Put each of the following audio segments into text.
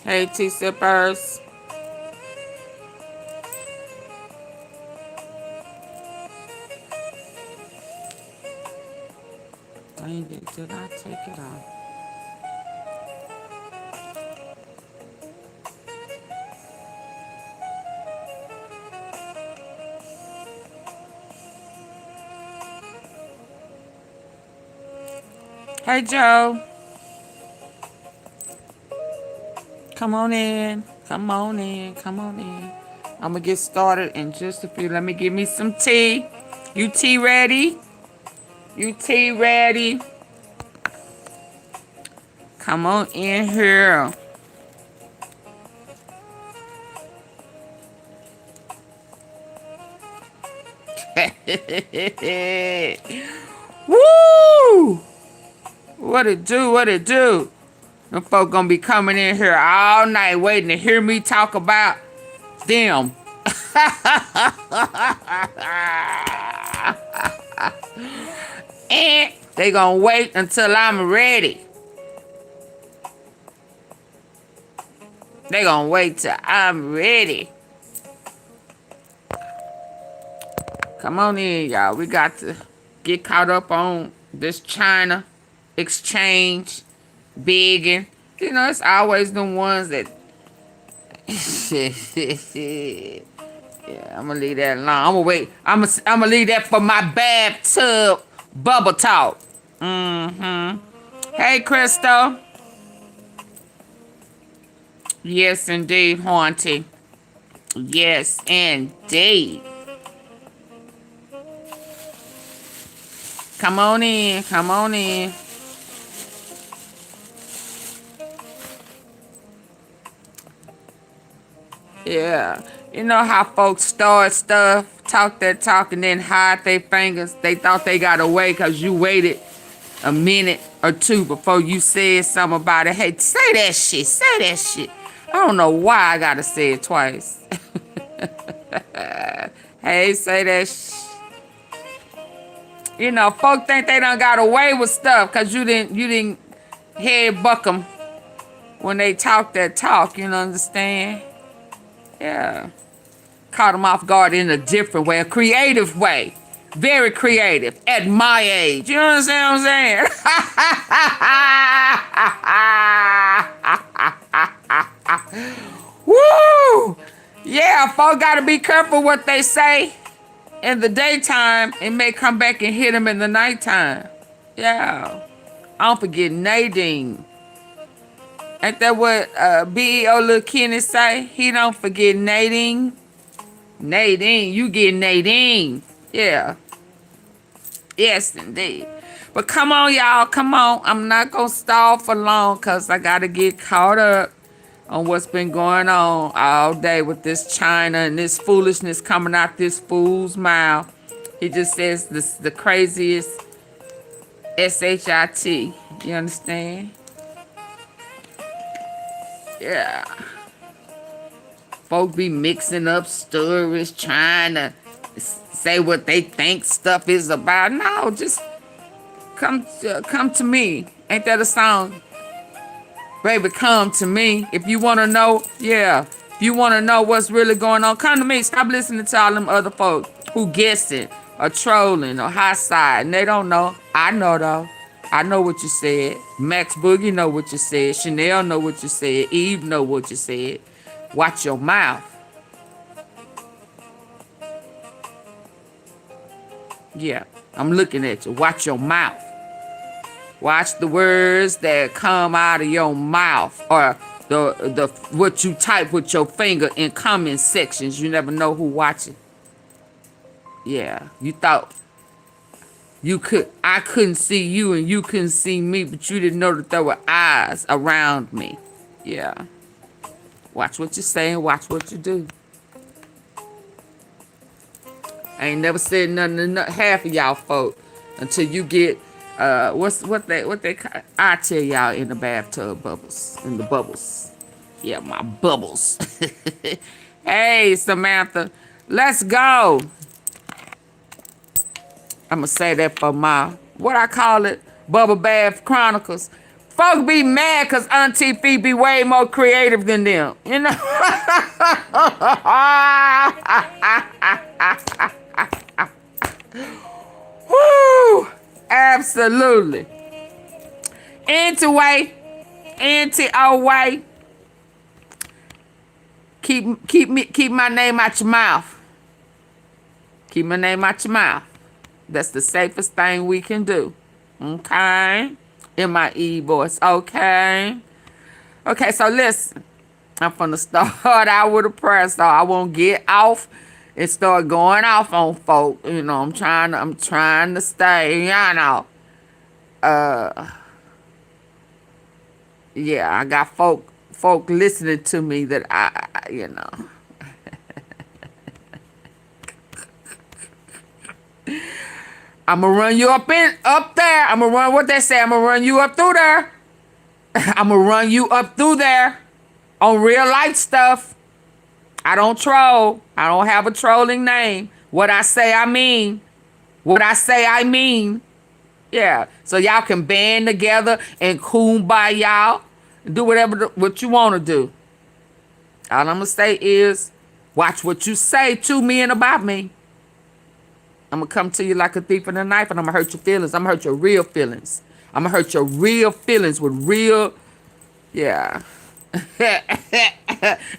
Hey, tea sippers. Dang it, did I take it off? Hey, Joe. Come on in. Come on in. Come on in. I'm going to get started in just a few. Let me give me some tea. You tea ready? You tea ready? Come on in here. Woo! What it do? What it do? Them folk gonna be coming in here all night waiting to hear me talk about them. And they gonna wait until I'm ready. They gonna wait till I'm ready. Come on in, y'all. We got to get caught up on this China exchange biggin'. You know, it's always the ones that... Yeah, I'm gonna leave that alone. I'm gonna wait. I'm gonna leave that for my bathtub bubble talk. Hey, Crystal. Yes, indeed, Haunty. Yes, indeed. Come on in. Come on in. Yeah. You know how folks start stuff, talk that talk, and then hide their fingers? They thought they got away because you waited a minute or two before you said something about it. Hey, say that shit. Say that shit. I don't know why I gotta say it twice. Hey, say that shit. You know, folk think they done got away with stuff because you didn't head buck them when they talk that talk, you know, understand? Yeah. Caught them off guard in a different way, a creative way. Very creative at my age. You understand what I'm saying? Woo! Yeah, folk gotta be careful what they say in the daytime. It may come back and hit them in the nighttime. Yeah. I don't forget Nadine. Ain't that what B.E.O. Lil Kenny say? He don't forget Nadine. Nadine, you get Nadine. Yeah. Yes, indeed. But come on, y'all. Come on. I'm not going to stall for long because I got to get caught up on what's been going on all day with this China and this foolishness coming out this fool's mouth. He just says this the craziest S-H-I-T. You understand? Yeah. Folk be mixing up stories, trying to say what they think stuff is about. No, just come to me. Ain't that a song? Baby, come to me. If you want to know, yeah. If you want to know what's really going on, come to me. Stop listening to all them other folks who guessing or trolling or high side. And they don't know. I know, though. I know what you said. Max Boogie know what you said. Chanel know what you said. Eve know what you said. Watch your mouth. Yeah, I'm looking at you. Watch your mouth. Watch the words that come out of your mouth or the what you type with your finger in comment sections. You never know who watching. Yeah, you thought I couldn't see you and you couldn't see me, but you didn't know that there were eyes around me. Yeah. Watch what you say and watch what you do. I ain't never said nothing to half of y'all folk until you get what they I tell y'all in the bathtub bubbles. In the bubbles. Yeah, my bubbles. Hey, Samantha. Let's go. I'm gonna say that for my what I call it, Bubble Bath Chronicles. Folk be mad because Auntie Fee be way more creative than them. You know? Woo! Absolutely. Anyway, way. Keep my name out your mouth. Keep my name out your mouth. That's the safest thing we can do. Okay? In my voice. Okay? Okay, so listen. I'm finna start out with a prayer, so I won't get off and start going off on folk. You know, I'm trying to stay, you know. Yeah, I got folk listening to me that I you know. I'm gonna run you up there. I'm gonna run what they say. I'm gonna run you up through there. I'm gonna run you up through there on real life stuff. I don't troll. I don't have a trolling name. What I say, I mean. What I say, I mean. Yeah. So y'all can band together and kumbaya y'all. Do whatever what you want to do. All I'm gonna say is, watch what you say to me and about me. I'm going to come to you like a thief in a knife, and I'm going to hurt your feelings. I'm going to hurt your real feelings. I'm going to hurt your real feelings with real, yeah.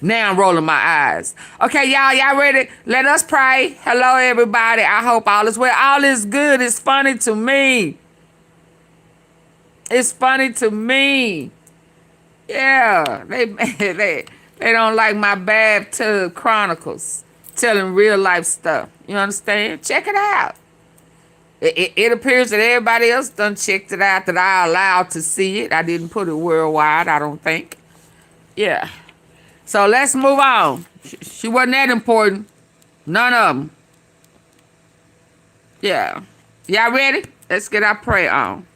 Now I'm rolling my eyes. Okay, y'all ready? Let us pray. Hello, everybody. I hope all is well. All is good. It's funny to me. It's funny to me. Yeah, they don't like my bathtub chronicles. Telling real life stuff. You understand? Check it out. It appears that everybody else done checked it out that I allowed to see it. I didn't put it worldwide, I don't think. Yeah. So let's move on. She wasn't that important. None of them. Yeah. Y'all ready? Let's get our prayer on.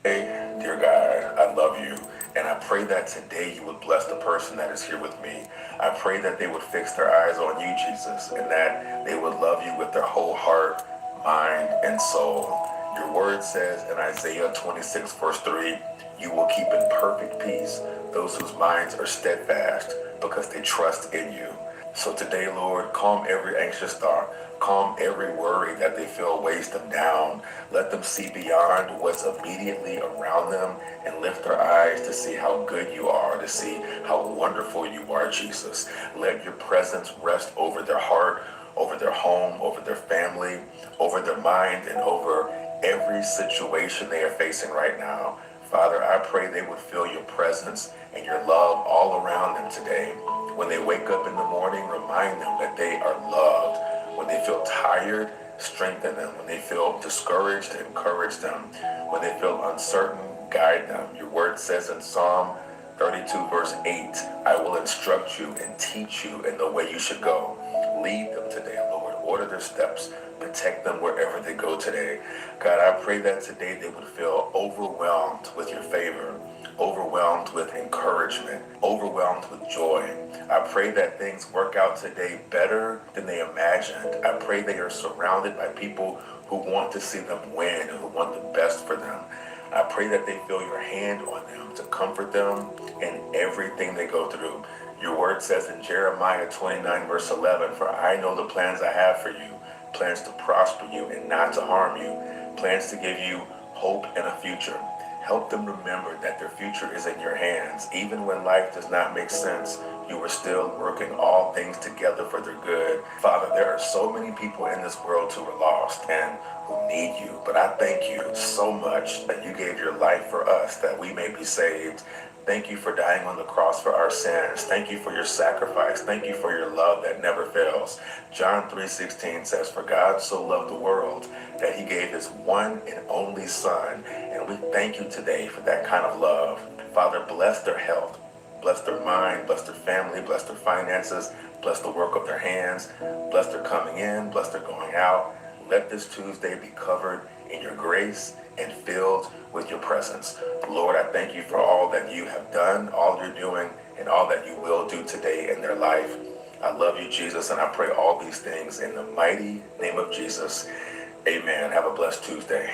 Hey, dear God, I love you. And I pray that today you would bless the person that is here with me. I pray that they would fix their eyes on you, Jesus, and that they would love you with their whole heart, mind, and soul. Your word says in Isaiah 26, verse 3, you will keep in perfect peace those whose minds are steadfast because they trust in you. So today, Lord, calm every anxious thought. Calm every worry that they feel weighs them down. Let them see beyond what's immediately around them and lift their eyes to see how good you are, to see how wonderful you are, Jesus. Let your presence rest over their heart, over their home, over their family, over their mind, and over every situation they are facing right now. Father, I pray they would feel your presence and your love all around them today. When they wake up in the morning, remind them that they are loved. When they feel tired, strengthen them. When they feel discouraged, encourage them. When they feel uncertain, guide them. Your word says in Psalm 32, verse 8, I will instruct you and teach you in the way you should go. Lead them today, Lord. Order their steps. Protect them wherever they go today. God, I pray that today they would feel overwhelmed with your favor, overwhelmed with encouragement, overwhelmed with joy. I pray that things work out today better than they imagined. I pray they are surrounded by people who want to see them win and who want the best for them. I pray that they feel your hand on them to comfort them in everything they go through. Your word says in Jeremiah 29, verse 11, for I know the plans I have for you, plans to prosper you and not to harm you, plans to give you hope and a future. Help them remember that their future is in your hands. Even when life does not make sense, you are still working all things together for their good. Father, there are so many people in this world who are lost and who need you, but I thank you so much that you gave your life for us that we may be saved. Thank you for dying on the cross for our sins. Thank you for your sacrifice. Thank you for your love that never fails. John 3:16 says, for God so loved the world that he gave his one and only son. And we thank you today for that kind of love. Father, bless their health. Bless their mind. Bless their family. Bless their finances. Bless the work of their hands. Bless their coming in. Bless their going out. Let this Tuesday be covered in your grace and filled with your presence. Lord, I thank you for all that you have done, all you're doing, and all that you will do today in their life. I love you, Jesus, and I pray all these things in the mighty name of Jesus. Amen. Have a blessed Tuesday.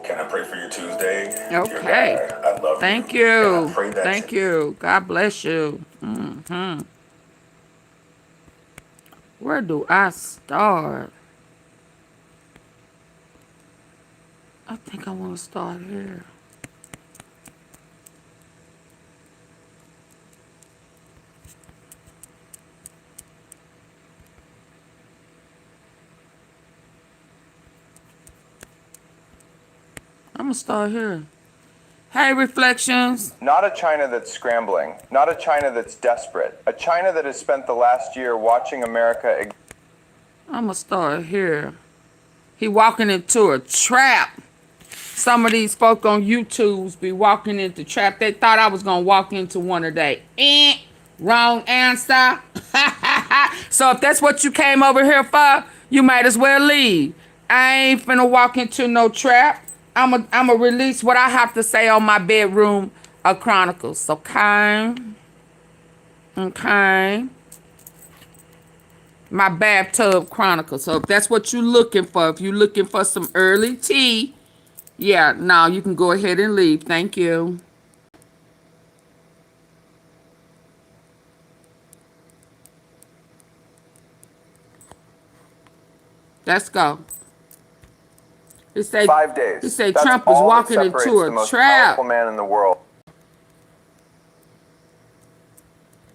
Can I pray for your Tuesday? Dear Okay. God, I love you. Thank And I you. pray that Thank you. God bless you. Where do I start? I think I want to start here. I'm going to start here. Hey, Reflections. Not a China that's scrambling, not a China that's desperate, a China that has spent the last year watching America. I'm going to start here. He walking into a trap. Some of these folk on YouTubes be walking into trap. They thought I was going to walk into one of they. Wrong answer. So if that's what you came over here for, you might as well leave. I ain't finna walk into no trap. I'ma release what I have to say on my bedroom chronicles. Okay? Okay. My bathtub chronicles. So if that's what you're looking for, if you're looking for some early tea, yeah, now you can go ahead and leave. Thank you. Let's go. He say 5 days. He say That's Trump is all that walking separates into the a most trap. powerful man in the world.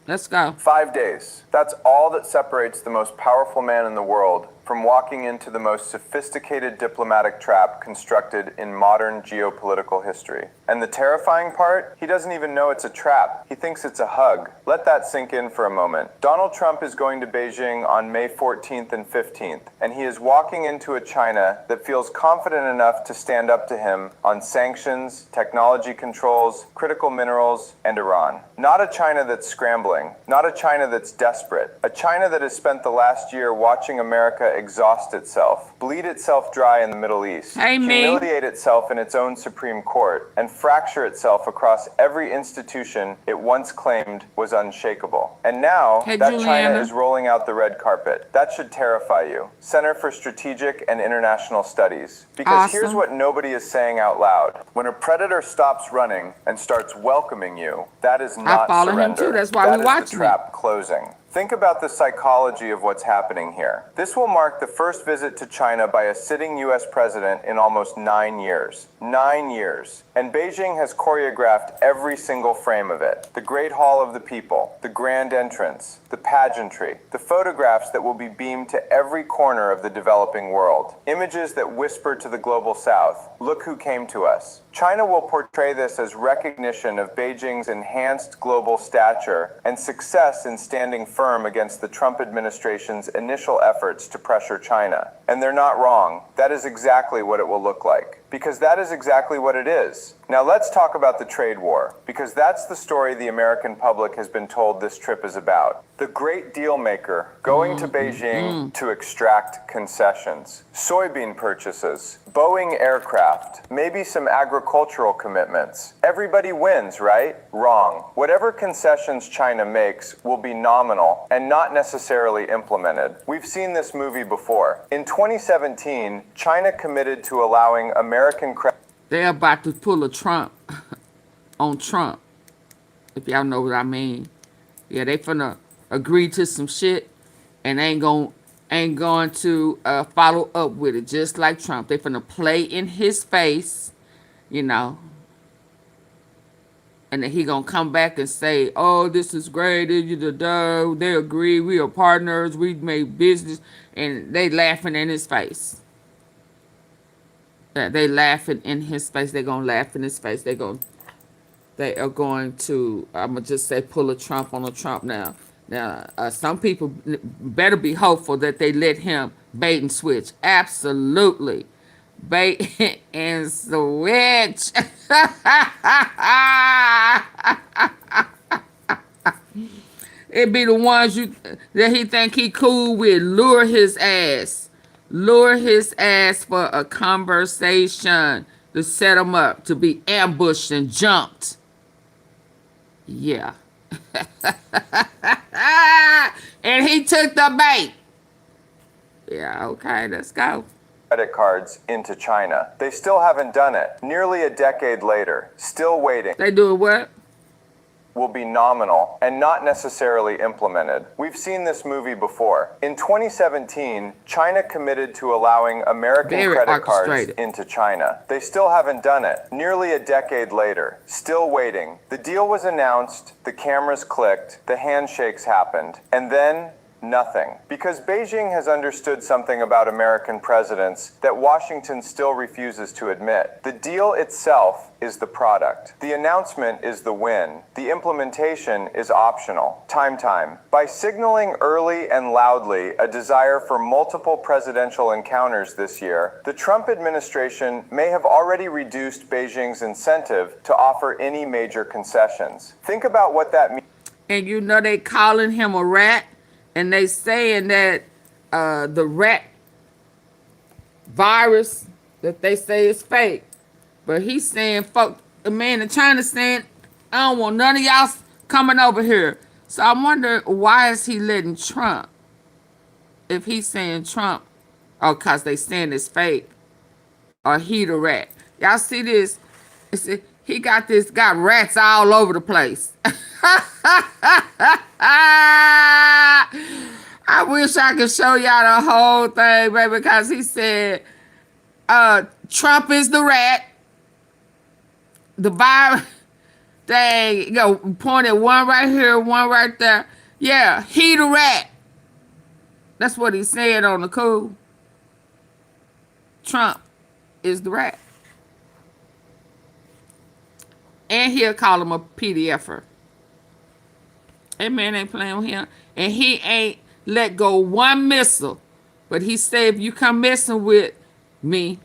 Let's go. 5 days. That's all that separates the most powerful man in the world from walking into the most sophisticated diplomatic trap constructed in modern geopolitical history. And the terrifying part? He doesn't even know it's a trap. He thinks it's a hug. Let that sink in for a moment. Donald Trump is going to Beijing on May 14th and 15th, and he is walking into a China that feels confident enough to stand up to him on sanctions, technology controls, critical minerals, and Iran. Not a China that's scrambling, not a China that's desperate, a China that has spent the last year watching America exhaust itself, bleed itself dry in the Middle East, Hey, me. humiliate itself in its own Supreme Court, and fracture itself across every institution it once claimed was unshakable. And now, Hey, that China Juliana. is rolling out the red carpet. That should terrify you. Center for Strategic and International Studies. Because here's Awesome. what nobody is saying out loud. When a predator stops running and starts welcoming you, that is not follow him surrender. too. That's why That we is watching the trap closing. Think about the psychology of what's happening here. This will mark the first visit to China by a sitting U.S. president in almost 9 years. 9 years. And Beijing has choreographed every single frame of it. The Great Hall of the People, the grand entrance, the pageantry, the photographs that will be beamed to every corner of the developing world. Images that whisper to the global south, look who came to us. China will portray this as recognition of Beijing's enhanced global stature and success in standing firm against the Trump administration's initial efforts to pressure China. And they're not wrong. That is exactly what it will look like. Because that is exactly what it is. Now let's talk about the trade war, because that's the story the American public has been told this trip is about. The great deal maker going to Beijing to extract concessions, soybean purchases, Boeing aircraft, maybe some agricultural commitments. Everybody wins, right? Wrong. Whatever concessions China makes will be nominal and not necessarily implemented. We've seen this movie before. In 2017, China committed to allowing American craft. They're about to pull a Trump on Trump, if y'all know what I mean. Yeah, they finna agree to some shit and ain't going to follow up with it, just like Trump. They finna play in his face, you know, and then he gonna come back and say, "Oh, this is great. They agree. We are partners. We made business," and they laughing in his face. Yeah, they laughing in his face. They gonna laugh in his face. They are going to. I'm gonna just say pull a Trump on a Trump now. Now, some people better be hopeful that they let him bait and switch. Absolutely, bait and switch. It be the ones that he think he cool with. Lure his ass. Lure his ass for a conversation to set him up to be ambushed and jumped. Yeah. And he took the bait. Yeah, okay, let's go. credit cards into China. They still haven't done it. Nearly a decade later, still waiting. They doing what? Will be nominal and not necessarily implemented. We've seen this movie before. In 2017, China committed to allowing American credit cards into China. They still haven't done it. Nearly a decade later, still waiting. The deal was announced, the cameras clicked, the handshakes happened, and then nothing. Because Beijing has understood something about American presidents that Washington still refuses to admit. The deal itself is the product. The announcement is the win. The implementation is optional. Time. By signaling early and loudly a desire for multiple presidential encounters this year, the Trump administration may have already reduced Beijing's incentive to offer any major concessions. Think about what that means. And you know they calling him a rat? And they saying that the rat virus that they say is fake. But he's saying, fuck, the man in China saying, I don't want none of y'all coming over here. So I wonder, why is he letting Trump? If he's saying Trump, because they saying it's fake. Or he the rat. Y'all see this? He got rats all over the place. I wish I could show y'all the whole thing, baby, because he said Trump is the rat. The virus, dang, pointed one right here, one right there. Yeah, he the rat. That's what he said on the cool. Trump is the rat. And he'll call him a PDFer. That man ain't playing with him. And he ain't let go one missile. But he said, if you come messing with me,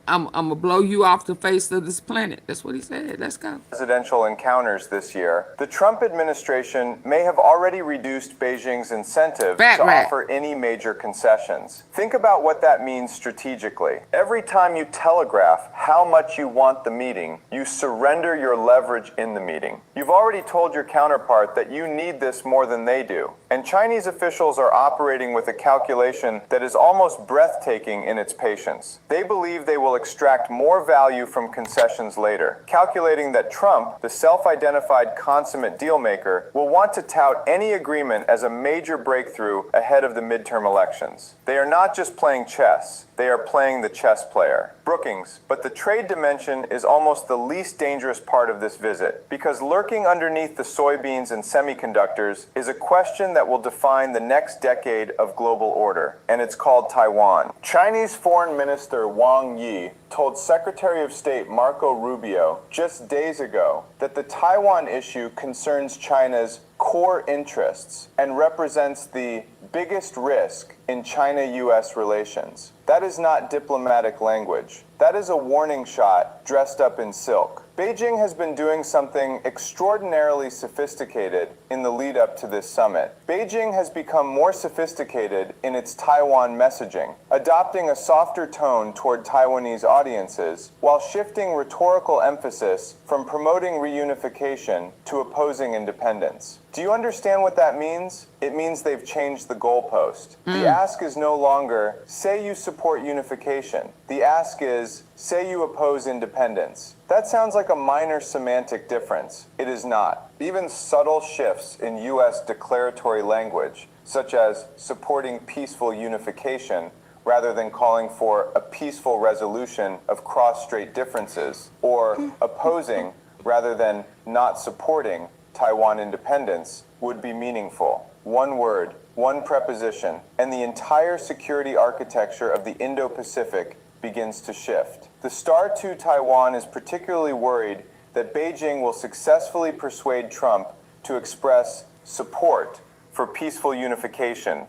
I'm going to blow you off the face of this planet. That's what he said. Let's go. Presidential encounters this year, the Trump administration may have already reduced Beijing's incentive to offer any major concessions. Think about what that means strategically. Every time you telegraph how much you want the meeting, you surrender your leverage in the meeting. You've already told your counterpart that you need this more than they do. And Chinese officials are operating with a calculation that is almost breathtaking in its patience. They believe they will extract more value from concessions later, calculating that Trump, the self-identified consummate dealmaker, will want to tout any agreement as a major breakthrough ahead of the midterm elections. They are not just playing chess, they are playing the chess player. Brookings, but the trade dimension is almost the least dangerous part of this visit, because lurking underneath the soybeans and semiconductors is a question that will define the next decade of global order, and it's called Taiwan. Chinese Foreign Minister Wang Yi told Secretary of State Marco Rubio just days ago that the Taiwan issue concerns China's core interests and represents the biggest risk in China-U.S. relations. That is not diplomatic language. That is a warning shot dressed up in silk. Beijing has been doing something extraordinarily sophisticated in the lead up to this summit. Beijing has become more sophisticated in its Taiwan messaging, adopting a softer tone toward Taiwanese audiences while shifting rhetorical emphasis from promoting reunification to opposing independence. Do you understand what that means? It means they've changed the goalpost. The ask is no longer, say you support unification. The ask is, say you oppose independence. That sounds like a minor semantic difference. It is not. Even subtle shifts in U.S. declaratory language, such as supporting peaceful unification rather than calling for a peaceful resolution of cross-strait differences, or opposing rather than not supporting Taiwan independence, would be meaningful. One word, one preposition, and the entire security architecture of the Indo-Pacific begins to shift. The Star 2 Taiwan is particularly worried that Beijing will successfully persuade Trump to express support for peaceful unification,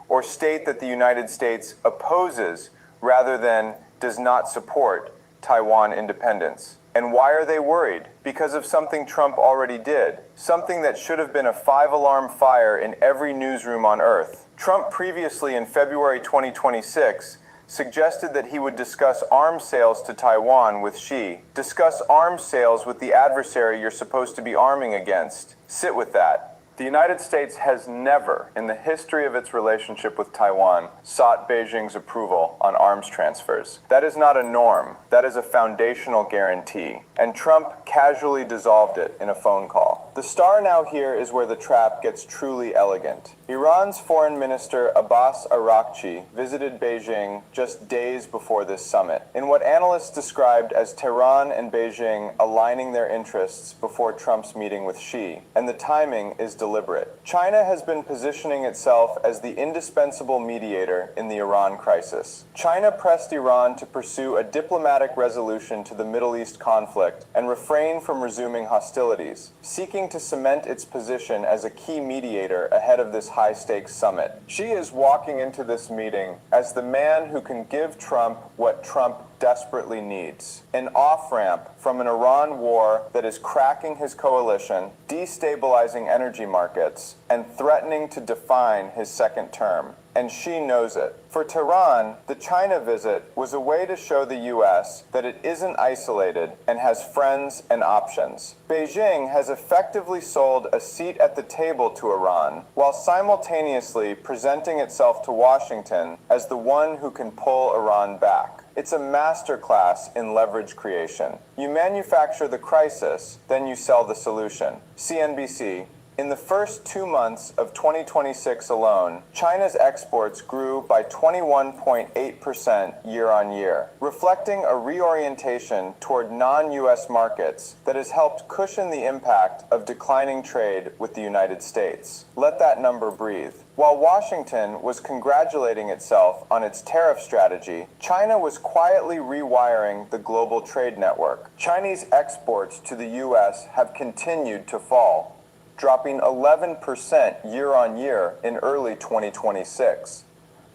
or state that the United States opposes rather than does not support Taiwan independence. And why are they worried? Because of something Trump already did. Something that should have been a 5-alarm fire in every newsroom on Earth. Trump previously in February 2026 suggested that he would discuss arms sales to Taiwan with Xi. Discuss arms sales with the adversary you're supposed to be arming against. Sit with that. The United States has never, in the history of its relationship with Taiwan, sought Beijing's approval on arms transfers. That is not a norm. That is a foundational guarantee. And Trump casually dissolved it in a phone call. The star now here is where the trap gets truly elegant. Iran's Foreign Minister Abbas Araghchi visited Beijing just days before this summit, in what analysts described as Tehran and Beijing aligning their interests before Trump's meeting with Xi, and the timing is deliberate. China has been positioning itself as the indispensable mediator in the Iran crisis. China pressed Iran to pursue a diplomatic resolution to the Middle East conflict and refrain from resuming hostilities, seeking to cement its position as a key mediator ahead of this high-stakes summit. Xi is walking into this meeting as the man who can give Trump what Trump desperately needs: an off-ramp from an Iran war that is cracking his coalition, destabilizing energy markets, and threatening to define his second term. And Xi knows it. For Tehran, the China visit was a way to show the U.S. that it isn't isolated and has friends and options. Beijing has effectively sold a seat at the table to Iran, while simultaneously presenting itself to Washington as the one who can pull Iran back. It's a masterclass in leverage creation. You manufacture the crisis, then you sell the solution. CNBC. In the first 2 months of 2026 alone, China's exports grew by 21.8% year-on-year, reflecting a reorientation toward non-U.S. markets that has helped cushion the impact of declining trade with the United States. Let that number breathe. While Washington was congratulating itself on its tariff strategy, China was quietly rewiring the global trade network. Chinese exports to the U.S. have continued to fall, dropping 11% year-on-year in early 2026.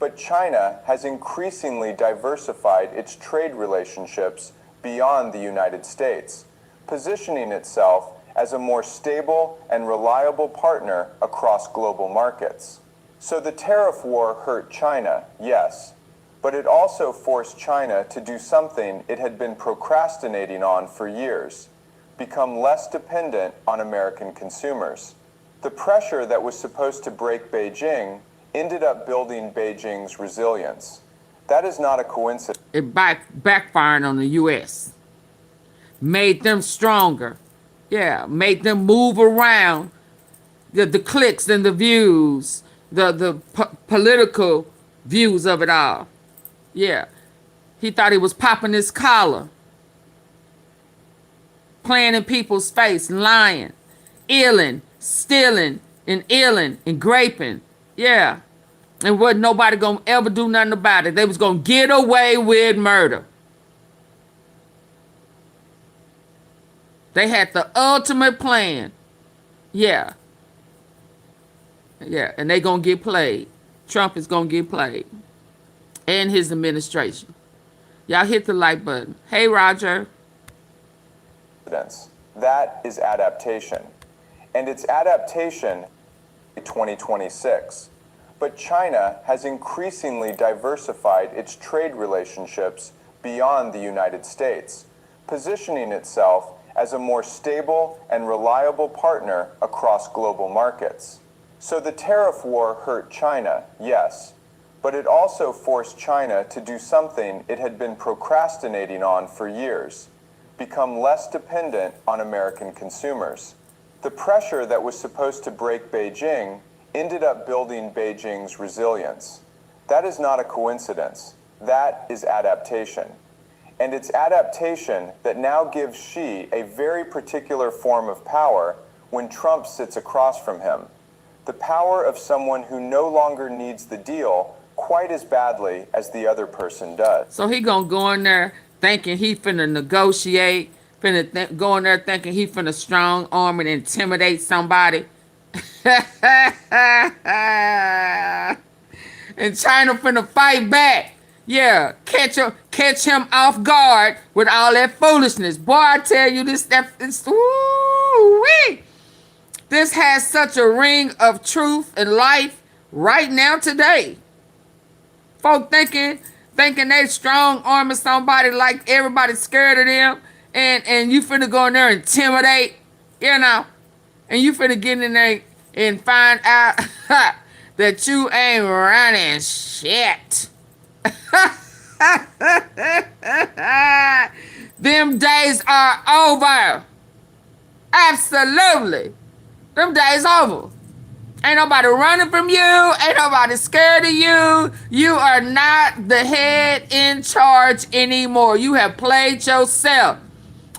But China has increasingly diversified its trade relationships beyond the United States, positioning itself as a more stable and reliable partner across global markets. So the tariff war hurt China, yes, but it also forced China to do something it had been procrastinating on for years: become less dependent on American consumers. The pressure that was supposed to break Beijing ended up building Beijing's resilience. That is not a coincidence. It backfired on the U.S. Made them stronger. Yeah, made them move around the clicks and the views, the political views of it all. Yeah, he thought he was popping his collar, playing in people's face, lying, illing, stealing, and illing, and graping. Yeah. And wasn't nobody gonna ever do nothing about it. They was gonna get away with murder. They had the ultimate plan. Yeah. Yeah, and they gonna get played. Trump is gonna get played. And his administration. Y'all hit the like button. Hey, Roger. That is adaptation. And it's adaptation in 2026. But China has increasingly diversified its trade relationships beyond the United States, positioning itself as a more stable and reliable partner across global markets. So the tariff war hurt China, yes, but it also forced China to do something it had been procrastinating on for years: become less dependent on American consumers. The pressure that was supposed to break Beijing ended up building Beijing's resilience. That is not a coincidence. That is adaptation. And it's adaptation that now gives Xi a very particular form of power when Trump sits across from him. The power of someone who no longer needs the deal quite as badly as the other person does. So he gonna go in there thinking he finna negotiate, go in there thinking he finna strong arm and intimidate somebody. And China finna fight back. Yeah, catch him off guard with all that foolishness. Boy, I tell you this woo-wee. This has such a ring of truth and life right now today. Folk thinking they strong arming somebody like everybody's scared of them, and you finna go in there and intimidate, you know, and you finna get in there and find out that you ain't running shit. Them days are over. Absolutely. Them days over. Ain't nobody running from you. Ain't nobody scared of you. You are not the head in charge anymore. You have played yourself.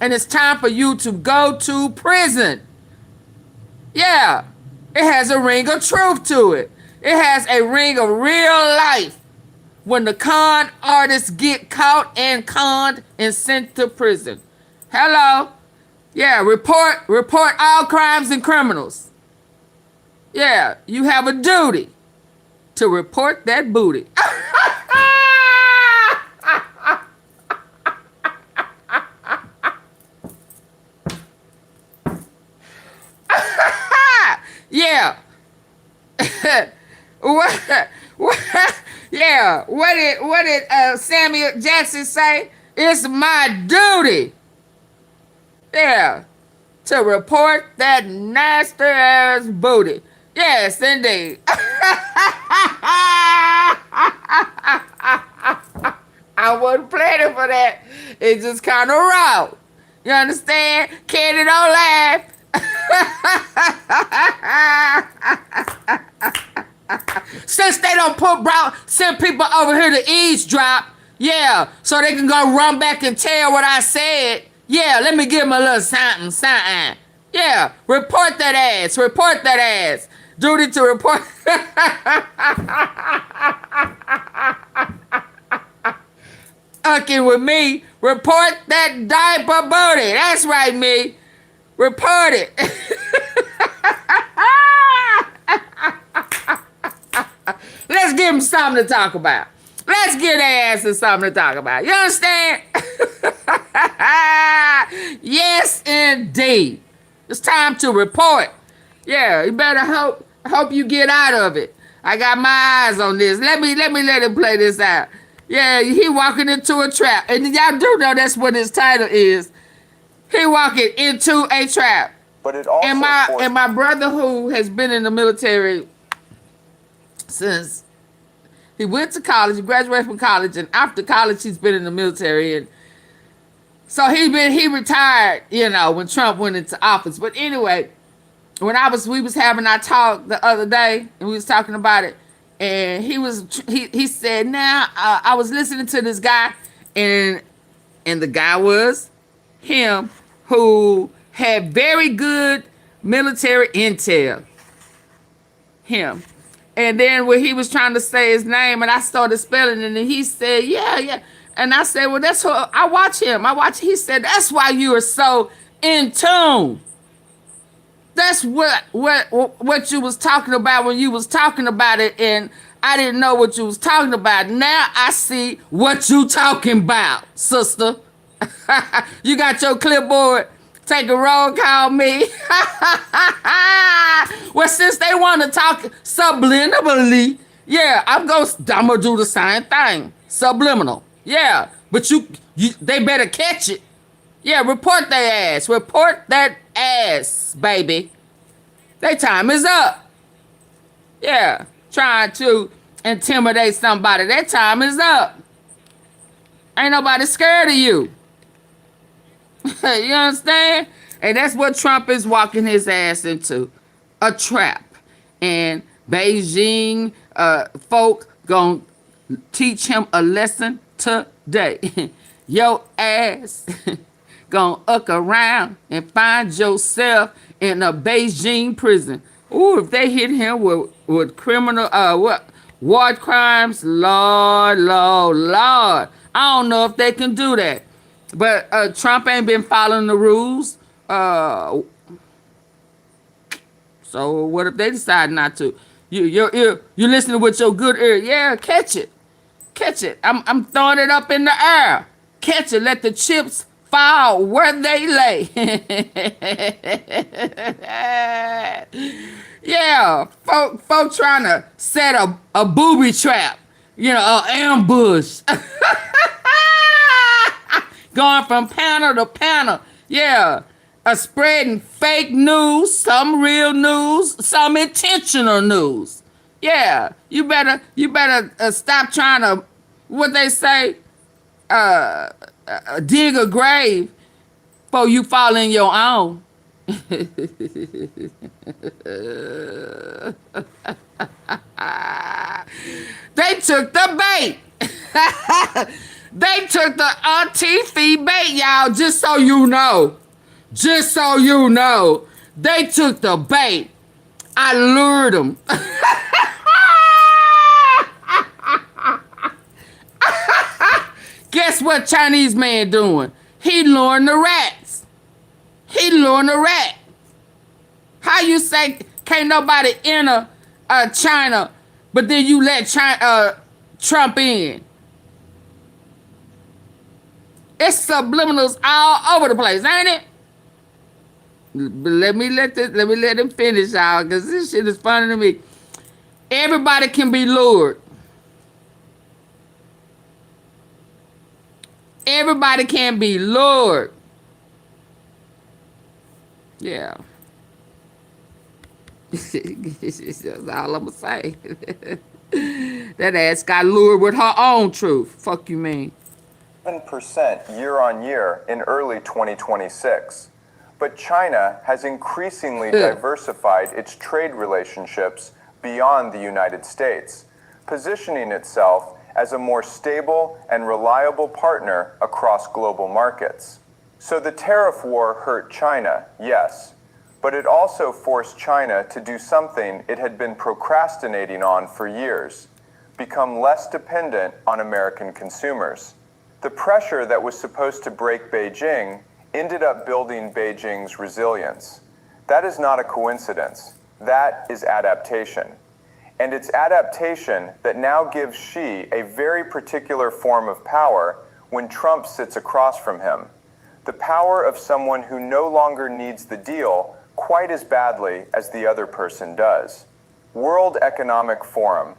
And it's time for you to go to prison. Yeah. It has a ring of truth to it. It has a ring of real life. When the con artists get caught and conned and sent to prison. Hello? Yeah, report all crimes and criminals. Yeah, you have a duty to report that booty. Yeah. Yeah, what did Samuel Jackson say? It's my duty. Yeah, to report that nasty ass booty. Yes, indeed. I wasn't planning for that. It's just kind of raw. You understand? Candy, don't laugh. Since they don't send people over here to eavesdrop, yeah, so they can go run back and tell what I said. Yeah, let me give them a little something. Yeah, report that ass. Duty to report. Fucking with me, report that diaper booty. That's right, me. Report it. Let's give them something to talk about. Let's give their asses something to talk about. You understand? Yes, indeed. It's time to report. Yeah, you better hope you get out of it. I got my eyes on this. Let him play this out. Yeah, he walking into a trap. And y'all do know that's what his title is. He walking into a trap. But it also and my brother, who has been in the military since he went to college, he graduated from college, and after college he's been in the military, and so he retired, when Trump went into office. But anyway, when we was having our talk the other day, and we was talking about it, and he said, now I was listening to this guy, and the guy was him, who had very good military intel. Him. And then when he was trying to say his name, and I started spelling it, and he said, yeah. And I said, well, that's what I watch him. He said, that's why you are so in tune. That's what you was talking about when you was talking about it, and I didn't know what you was talking about. Now I see what you talking about, sister. You got your clipboard. Take a roll call, me. Well, since they want to talk subliminally, yeah, I'm gonna do the same thing. Subliminal. Yeah, but they better catch it. Yeah, report their ass. Report that ass, baby. Their time is up. Yeah, trying to intimidate somebody. Their time is up. Ain't nobody scared of you. You understand? And that's what Trump is walking his ass into. A trap. And Beijing folk gonna teach him a lesson today. Your ass gonna uck around and find yourself in a Beijing prison. Ooh, if they hit him with criminal, war crimes, Lord. I don't know if they can do that. But Trump ain't been following the rules. So what if they decide not to? You listening with your good ear. Yeah, catch it. I'm throwing it up in the air. Catch it. Let the chips fall where they lay. Yeah, folk trying to set a booby trap. An ambush. Going from panel to panel. Yeah. spreading fake news, some real news, some intentional news. Yeah, you better stop trying to, what they say, dig a grave before you fall in your own. They took the bait. They took the auntie fee bait, y'all, just so you know. Just so you know. They took the bait. I lured them. Guess what Chinese man doing? He luring the rats. He luring the rat. How you say can't nobody enter China, but then you let Trump in? It's subliminals all over the place, ain't it? But let me let him finish, y'all, because this shit is funny to me. Everybody can be lured. Everybody can be lured. Yeah. That's all I'm gonna say. That ass got lured with her own truth. Fuck you mean. 7% year on year in early 2026. But China has increasingly diversified its trade relationships beyond the United States, positioning itself as a more stable and reliable partner across global markets. So the tariff war hurt China, yes, but it also forced China to do something it had been procrastinating on for years, become less dependent on American consumers. The pressure that was supposed to break Beijing ended up building Beijing's resilience. That is not a coincidence. That is adaptation. And it's adaptation that now gives Xi a very particular form of power when Trump sits across from him. The power of someone who no longer needs the deal quite as badly as the other person does. World Economic Forum.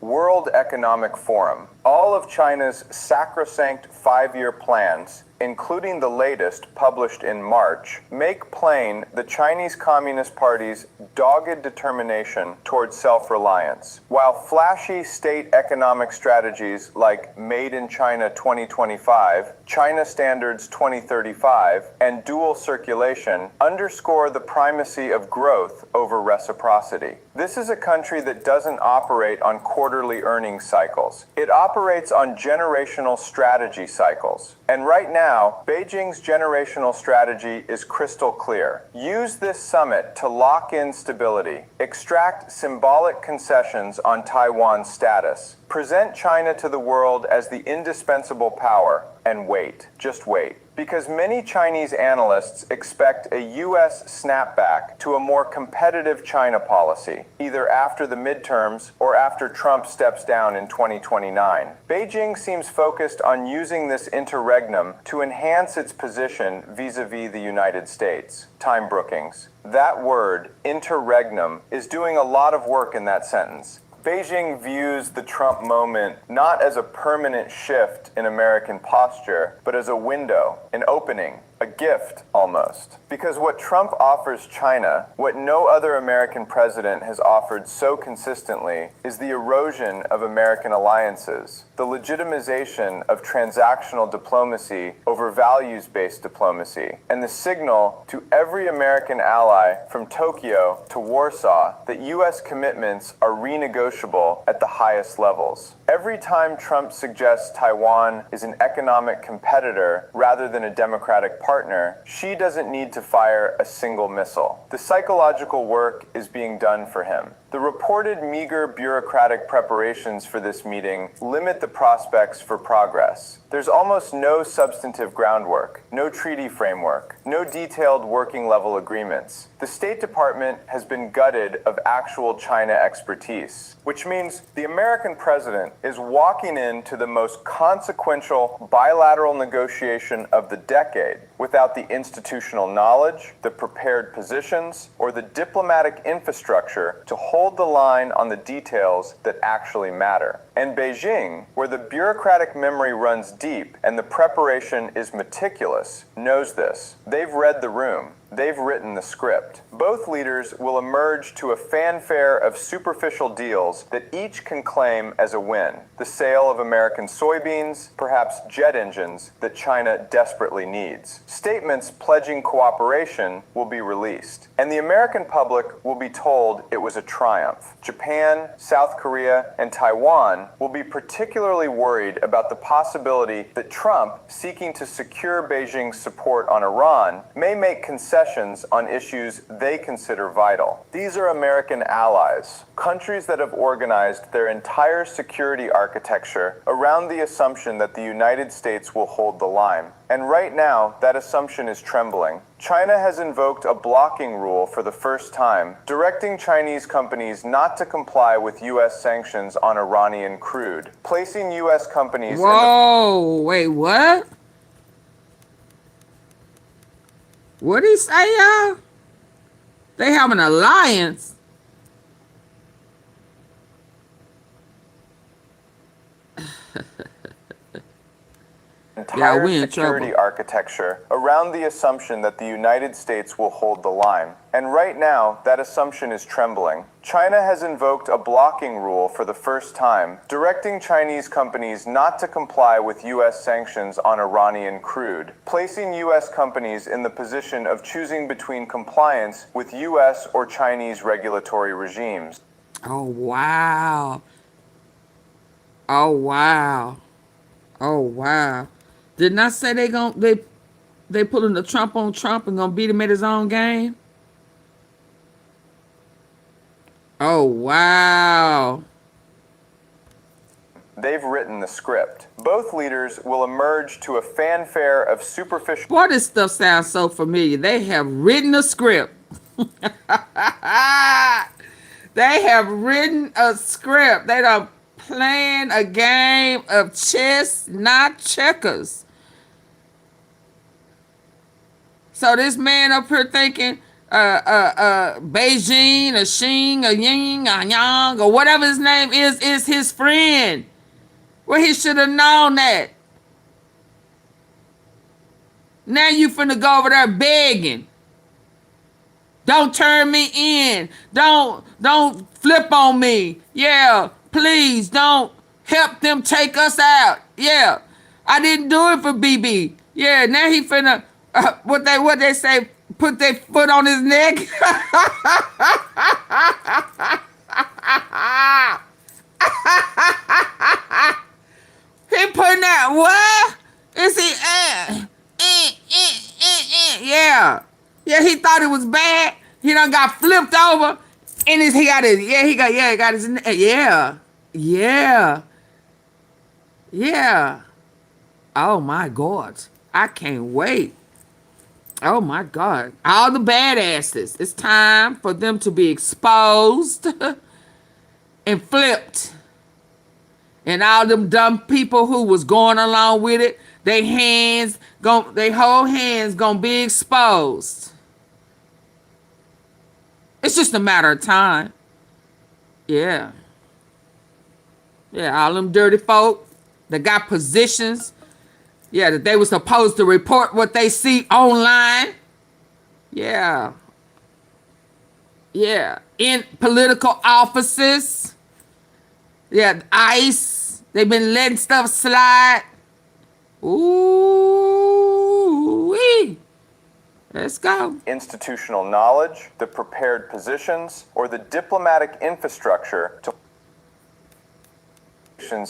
World Economic Forum. All of China's sacrosanct 5-year plans, including the latest published in March, make plain the Chinese Communist Party's dogged determination towards self-reliance. While flashy state economic strategies like Made in China 2025, China Standards 2035, and dual circulation underscore the primacy of growth over reciprocity. This is a country that doesn't operate on quarterly earnings cycles. It operates on generational strategy cycles. And right now, Beijing's generational strategy is crystal clear. Use this summit to lock in stability, extract symbolic concessions on Taiwan's status, present China to the world as the indispensable power, and wait. Just wait. Because many Chinese analysts expect a U.S. snapback to a more competitive China policy, either after the midterms or after Trump steps down in 2029. Beijing seems focused on using this interregnum to enhance its position vis-a-vis the United States. Time Brookings. That word, interregnum, is doing a lot of work in that sentence. Beijing views the Trump moment not as a permanent shift in American posture, but as a window, an opening, a gift almost. Because what Trump offers China, what no other American president has offered so consistently, is the erosion of American alliances, the legitimization of transactional diplomacy over values-based diplomacy, and the signal to every American ally from Tokyo to Warsaw that U.S. commitments are renegotiable at the highest levels. Every time Trump suggests Taiwan is an economic competitor rather than a democratic partner, Xi doesn't need to fire a single missile. The psychological work is being done for him. The reported meager bureaucratic preparations for this meeting limit the prospects for progress. There's almost no substantive groundwork, no treaty framework, no detailed working level agreements. The State Department has been gutted of actual China expertise, which means the American president is walking into the most consequential bilateral negotiation of the decade without the institutional knowledge, the prepared positions, or the diplomatic infrastructure to hold the line on the details that actually matter. And Beijing, where the bureaucratic memory runs deep and the preparation is meticulous, knows this. They've read the room. They've written the script. Both leaders will emerge to a fanfare of superficial deals that each can claim as a win. The sale of American soybeans, perhaps jet engines that China desperately needs. Statements pledging cooperation will be released, and the American public will be told it was a triumph. Japan, South Korea, and Taiwan will be particularly worried about the possibility that Trump, seeking to secure Beijing's support on Iran, may make concessions on issues they consider vital. These are American allies, countries that have organized their entire security architecture around the assumption that the United States will hold the line. And right now, that assumption is trembling. China has invoked a blocking rule for the first time, directing Chinese companies not to comply with U.S. sanctions on Iranian crude, placing U.S. companies Whoa, wait, what? What'd he say, y'all? They have an alliance. entire we in security trouble. architecture around the assumption that the United States will hold the line. And right now, that assumption is trembling. China has invoked a blocking rule for the first time, directing Chinese companies not to comply with U.S. sanctions on Iranian crude, placing U.S. companies in the position of choosing between compliance with U.S. or Chinese regulatory regimes. Oh, wow. Oh, wow. Oh, wow. Didn't I say they pulling the Trump on Trump and gonna beat him at his own game? Oh, wow. They've written the script. Both leaders will emerge to a fanfare of superficial... Boy, this stuff sounds so familiar. They have written a script. They have written a script. They done playing a game of chess, not checkers. So this man up here thinking Beijing or Xing or Ying or Yang or whatever his name is his friend. Well, he should have known that. Now you finna go over there begging. Don't turn me in. Don't flip on me. Yeah, please don't help them take us out. Yeah, I didn't do it for BB. Yeah, now he finna what they say, put their foot on his neck. He putting that what? Is he yeah. Yeah, he thought it was bad. He done got flipped over. And he got his Yeah. Oh my God. I can't wait. Oh my God. All the badasses. It's time for them to be exposed and flipped. And all them dumb people who was going along with it, they whole hands gonna be exposed. It's just a matter of time. Yeah. Yeah, all them dirty folk that got positions. Yeah, that they were supposed to report what they see online. Yeah. Yeah. In political offices. Yeah, ICE. They've been letting stuff slide. Ooh-wee. Let's go. Institutional knowledge, the prepared positions, or the diplomatic infrastructure to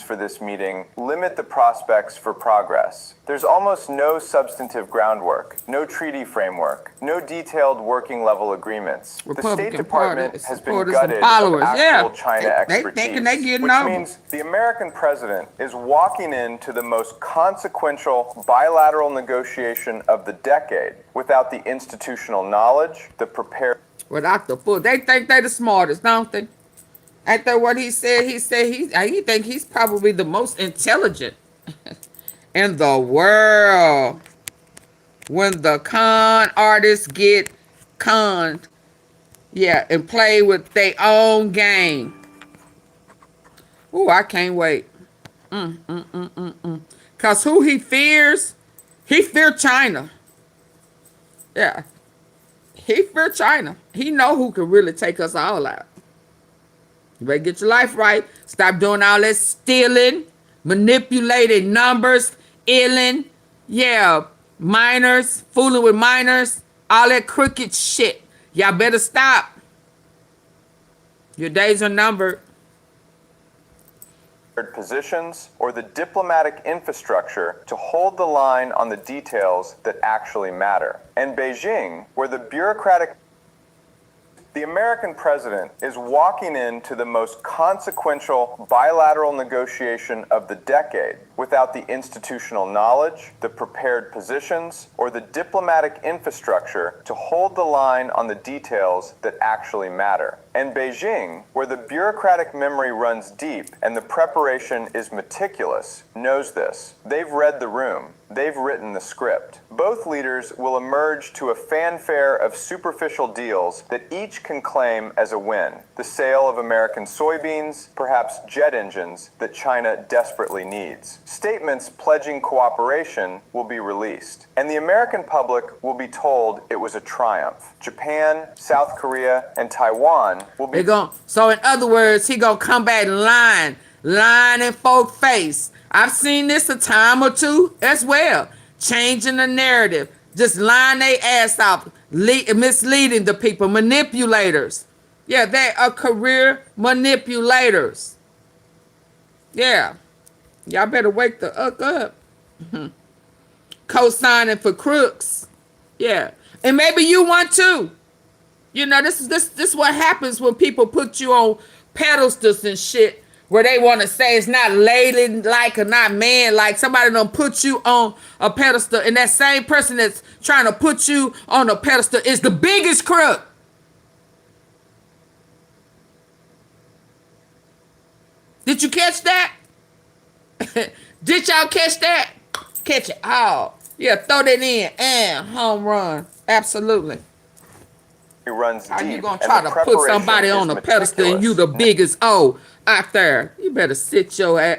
for this meeting limit the prospects for progress. There's almost no substantive groundwork, no treaty framework, no detailed working level agreements. The State Department has been gutted of actual China expertise, which means the American president is walking into the most consequential bilateral negotiation of the decade without the institutional knowledge, the prepared... Without the full, they think they're the smartest, don't they? Ain't that what he said? He said he think he's probably the most intelligent in the world. When the con artists get conned, yeah, and play with their own game. Ooh, I can't wait. Cause who he fears China. Yeah. He fear China. He know who can really take us all out. You better get your life right. Stop doing all that stealing, manipulating numbers, illing, yeah, minors, fooling with minors, all that crooked shit. Y'all better stop. Your days are numbered. Positions or the diplomatic infrastructure to hold the line on the details that actually matter. And Beijing, where the American president is walking into the most consequential bilateral negotiation of the decade without the institutional knowledge, the prepared positions, or the diplomatic infrastructure to hold the line on the details that actually matter. And Beijing, where the bureaucratic memory runs deep and the preparation is meticulous, knows this. They've read the room. They've written the script. Both leaders will emerge to a fanfare of superficial deals that each can claim as a win. The sale of American soybeans, perhaps jet engines that China desperately needs. Statements pledging cooperation will be released, and the American public will be told it was a triumph. Japan, South Korea, and Taiwan will be... So in other words, he gonna come back lying in folk face. I've seen this a time or two as well. Changing the narrative. Just lying their ass off. Misleading the people. Manipulators. Yeah, they are career manipulators. Yeah. Y'all better wake the fuck up. Co-signing for crooks. Yeah. And maybe you want to. You know, this is what happens when people put you on pedestals and shit. Where they want to say it's not lady-like or not man-like. Somebody done put you on a pedestal, and that same person that's trying to put you on a pedestal is the biggest crook. Did you catch that? Did y'all catch that? Catch it all. Yeah, throw that in and home run. Absolutely. Runs How deep, you gonna try to put somebody on a pedestal and you the biggest O out there? You better sit your ass,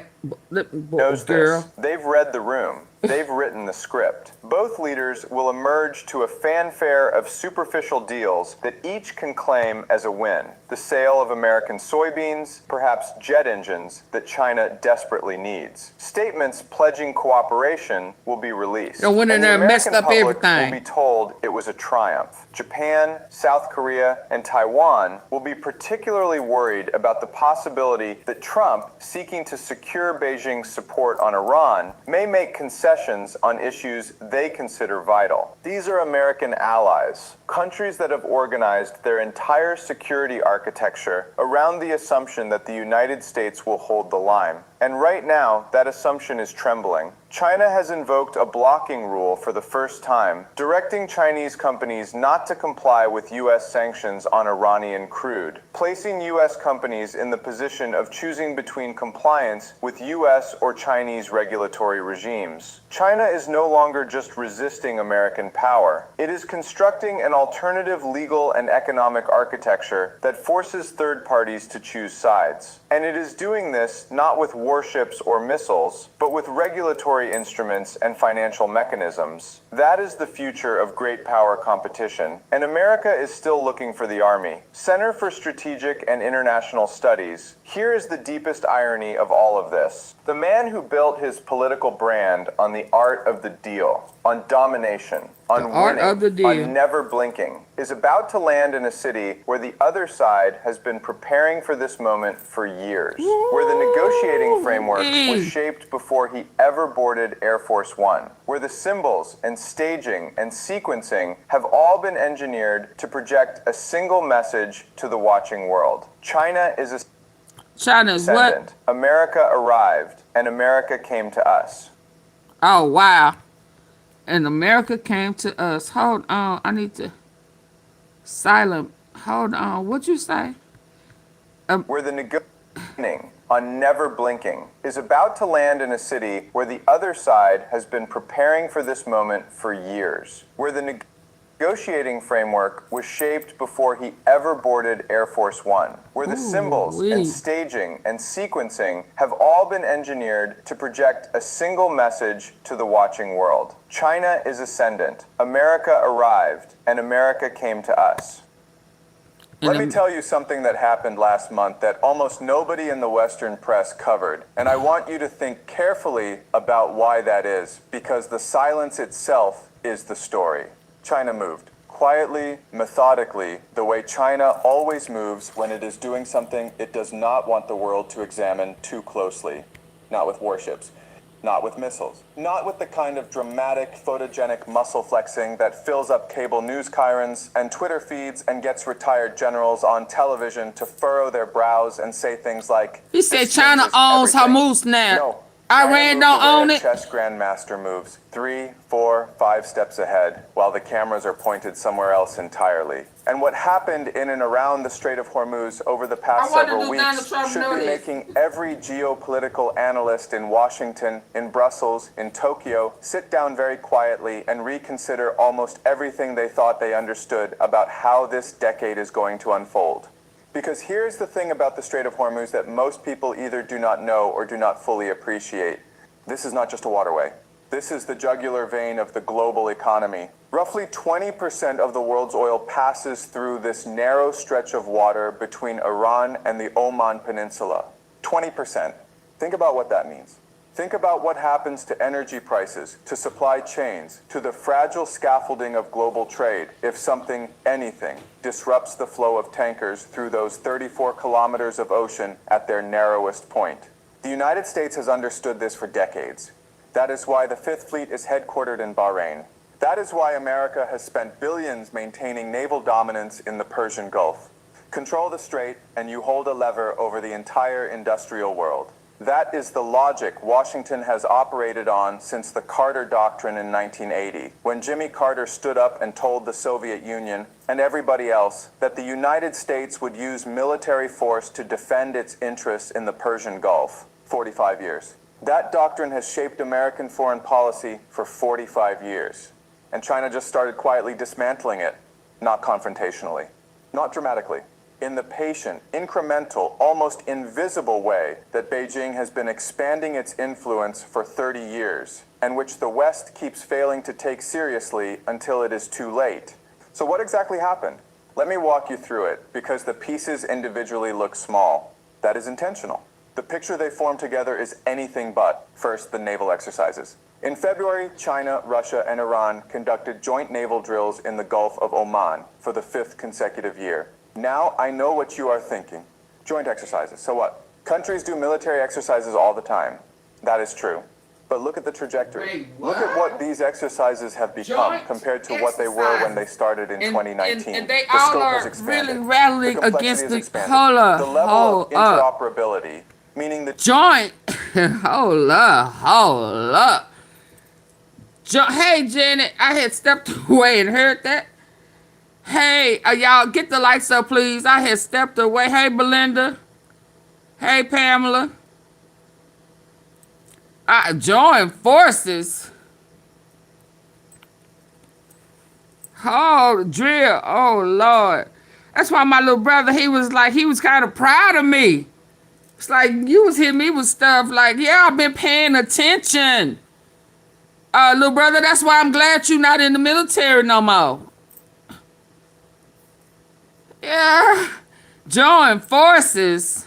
girl. They've read the room. They've written the script. Both leaders will emerge to a fanfare of superficial deals that each can claim as a win. The sale of American soybeans, perhaps jet engines that China desperately needs. Statements pledging cooperation will be released. And when they're messed up everything, will be told it was a triumph. Japan, South Korea, and Taiwan will be particularly worried about the possibility that Trump, seeking to secure Beijing's support on Iran, may make concessions on issues they consider vital. These are American allies, countries that have organized their entire security architecture around the assumption that the United States will hold the line. And right now, that assumption is trembling. China has invoked a blocking rule for the first time, directing Chinese companies not to comply with U.S. sanctions on Iranian crude, placing U.S. companies in the position of choosing between compliance with U.S. or Chinese regulatory regimes. China is no longer just resisting American power. It is constructing an alternative legal and economic architecture that forces third parties to choose sides. And it is doing this not with warships or missiles, but with regulatory instruments and financial mechanisms. That is the future of great power competition, and America is still looking for the Army. Center for Strategic and International Studies. Here is the deepest irony of all of this. The man who built his political brand on the art of the deal, on domination, on winning, on never blinking, is about to land in a city where the other side has been preparing for this moment for years, where the negotiating framework was shaped before he ever boarded Air Force One, where the symbols and staging and sequencing have all been engineered to project a single message to the watching world. China is a China's what? America arrived, and America came to us. Oh, wow. And America came to us. Hold on. I need to... Silent. Hold on. What'd you say? Where the negotiating on never blinking is about to land in a city where the other side has been preparing for this moment for years. Where the negotiating framework was shaped before he ever boarded Air Force One, where the symbols and staging and sequencing have all been engineered to project a single message to the watching world. China is ascendant, America arrived, and America came to us. Let me tell you something that happened last month that almost nobody in the Western press covered, and I want you to think carefully about why that is, because the silence itself is the story. China moved. Quietly, methodically, the way China always moves when it is doing something it does not want the world to examine too closely. Not with warships, not with missiles, not with the kind of dramatic, photogenic muscle flexing that fills up cable news chyrons and Twitter feeds and gets retired generals on television to furrow their brows and say things like, he said China owns Hormuz now. No. Iran don't own it. Chess grandmaster moves 3, 4, 5 steps ahead while the cameras are pointed somewhere else entirely. And what happened in and around the Strait of Hormuz over the past several weeks should be making every geopolitical analyst in Washington, in Brussels, in Tokyo sit down very quietly and reconsider almost everything they thought they understood about how this decade is going to unfold. Because here's the thing about the Strait of Hormuz that most people either do not know or do not fully appreciate. This is not just a waterway. This is the jugular vein of the global economy. Roughly 20% of the world's oil passes through this narrow stretch of water between Iran and the Oman Peninsula. 20%. Think about what that means. Think about what happens to energy prices, to supply chains, to the fragile scaffolding of global trade if something, anything, disrupts the flow of tankers through those 34 kilometers of ocean at their narrowest point. The United States has understood this for decades. That is why the Fifth Fleet is headquartered in Bahrain. That is why America has spent billions maintaining naval dominance in the Persian Gulf. Control the strait and you hold a lever over the entire industrial world. That is the logic Washington has operated on since the Carter Doctrine in 1980, when Jimmy Carter stood up and told the Soviet Union and everybody else that the United States would use military force to defend its interests in the Persian Gulf. 45 years. That doctrine has shaped American foreign policy for 45 years. And China just started quietly dismantling it, not confrontationally, not dramatically. In the patient, incremental, almost invisible way that Beijing has been expanding its influence for 30 years, and which the West keeps failing to take seriously until it is too late. So what exactly happened? Let me walk you through it, because the pieces individually look small. That is intentional. The picture they form together is anything but. First, the naval exercises. In February, China, Russia, and Iran conducted joint naval drills in the Gulf of Oman for the 5th consecutive year. Now I know what you are thinking. Joint exercises, so what? Countries do military exercises all the time. That is true. But look at the trajectory. Wait, look at what these exercises have become Joint compared to what they were when they started in 2019. And they the all scope are has expanded. really rallying The complexity against has the expanded. color. The level Hold of up. interoperability, meaning the Joint. Hold up. Hey, Janet, I had stepped away and heard that. Hey, y'all, get the lights up, please. I had stepped away. Hey, Belinda. Hey, Pamela. Join forces. Oh, drill. Oh, Lord. That's why my little brother, he was kind of proud of me. It's like, you was hitting me with stuff like, yeah, I've been paying attention. Little brother, that's why I'm glad you're not in the military no more. Yeah. Join forces.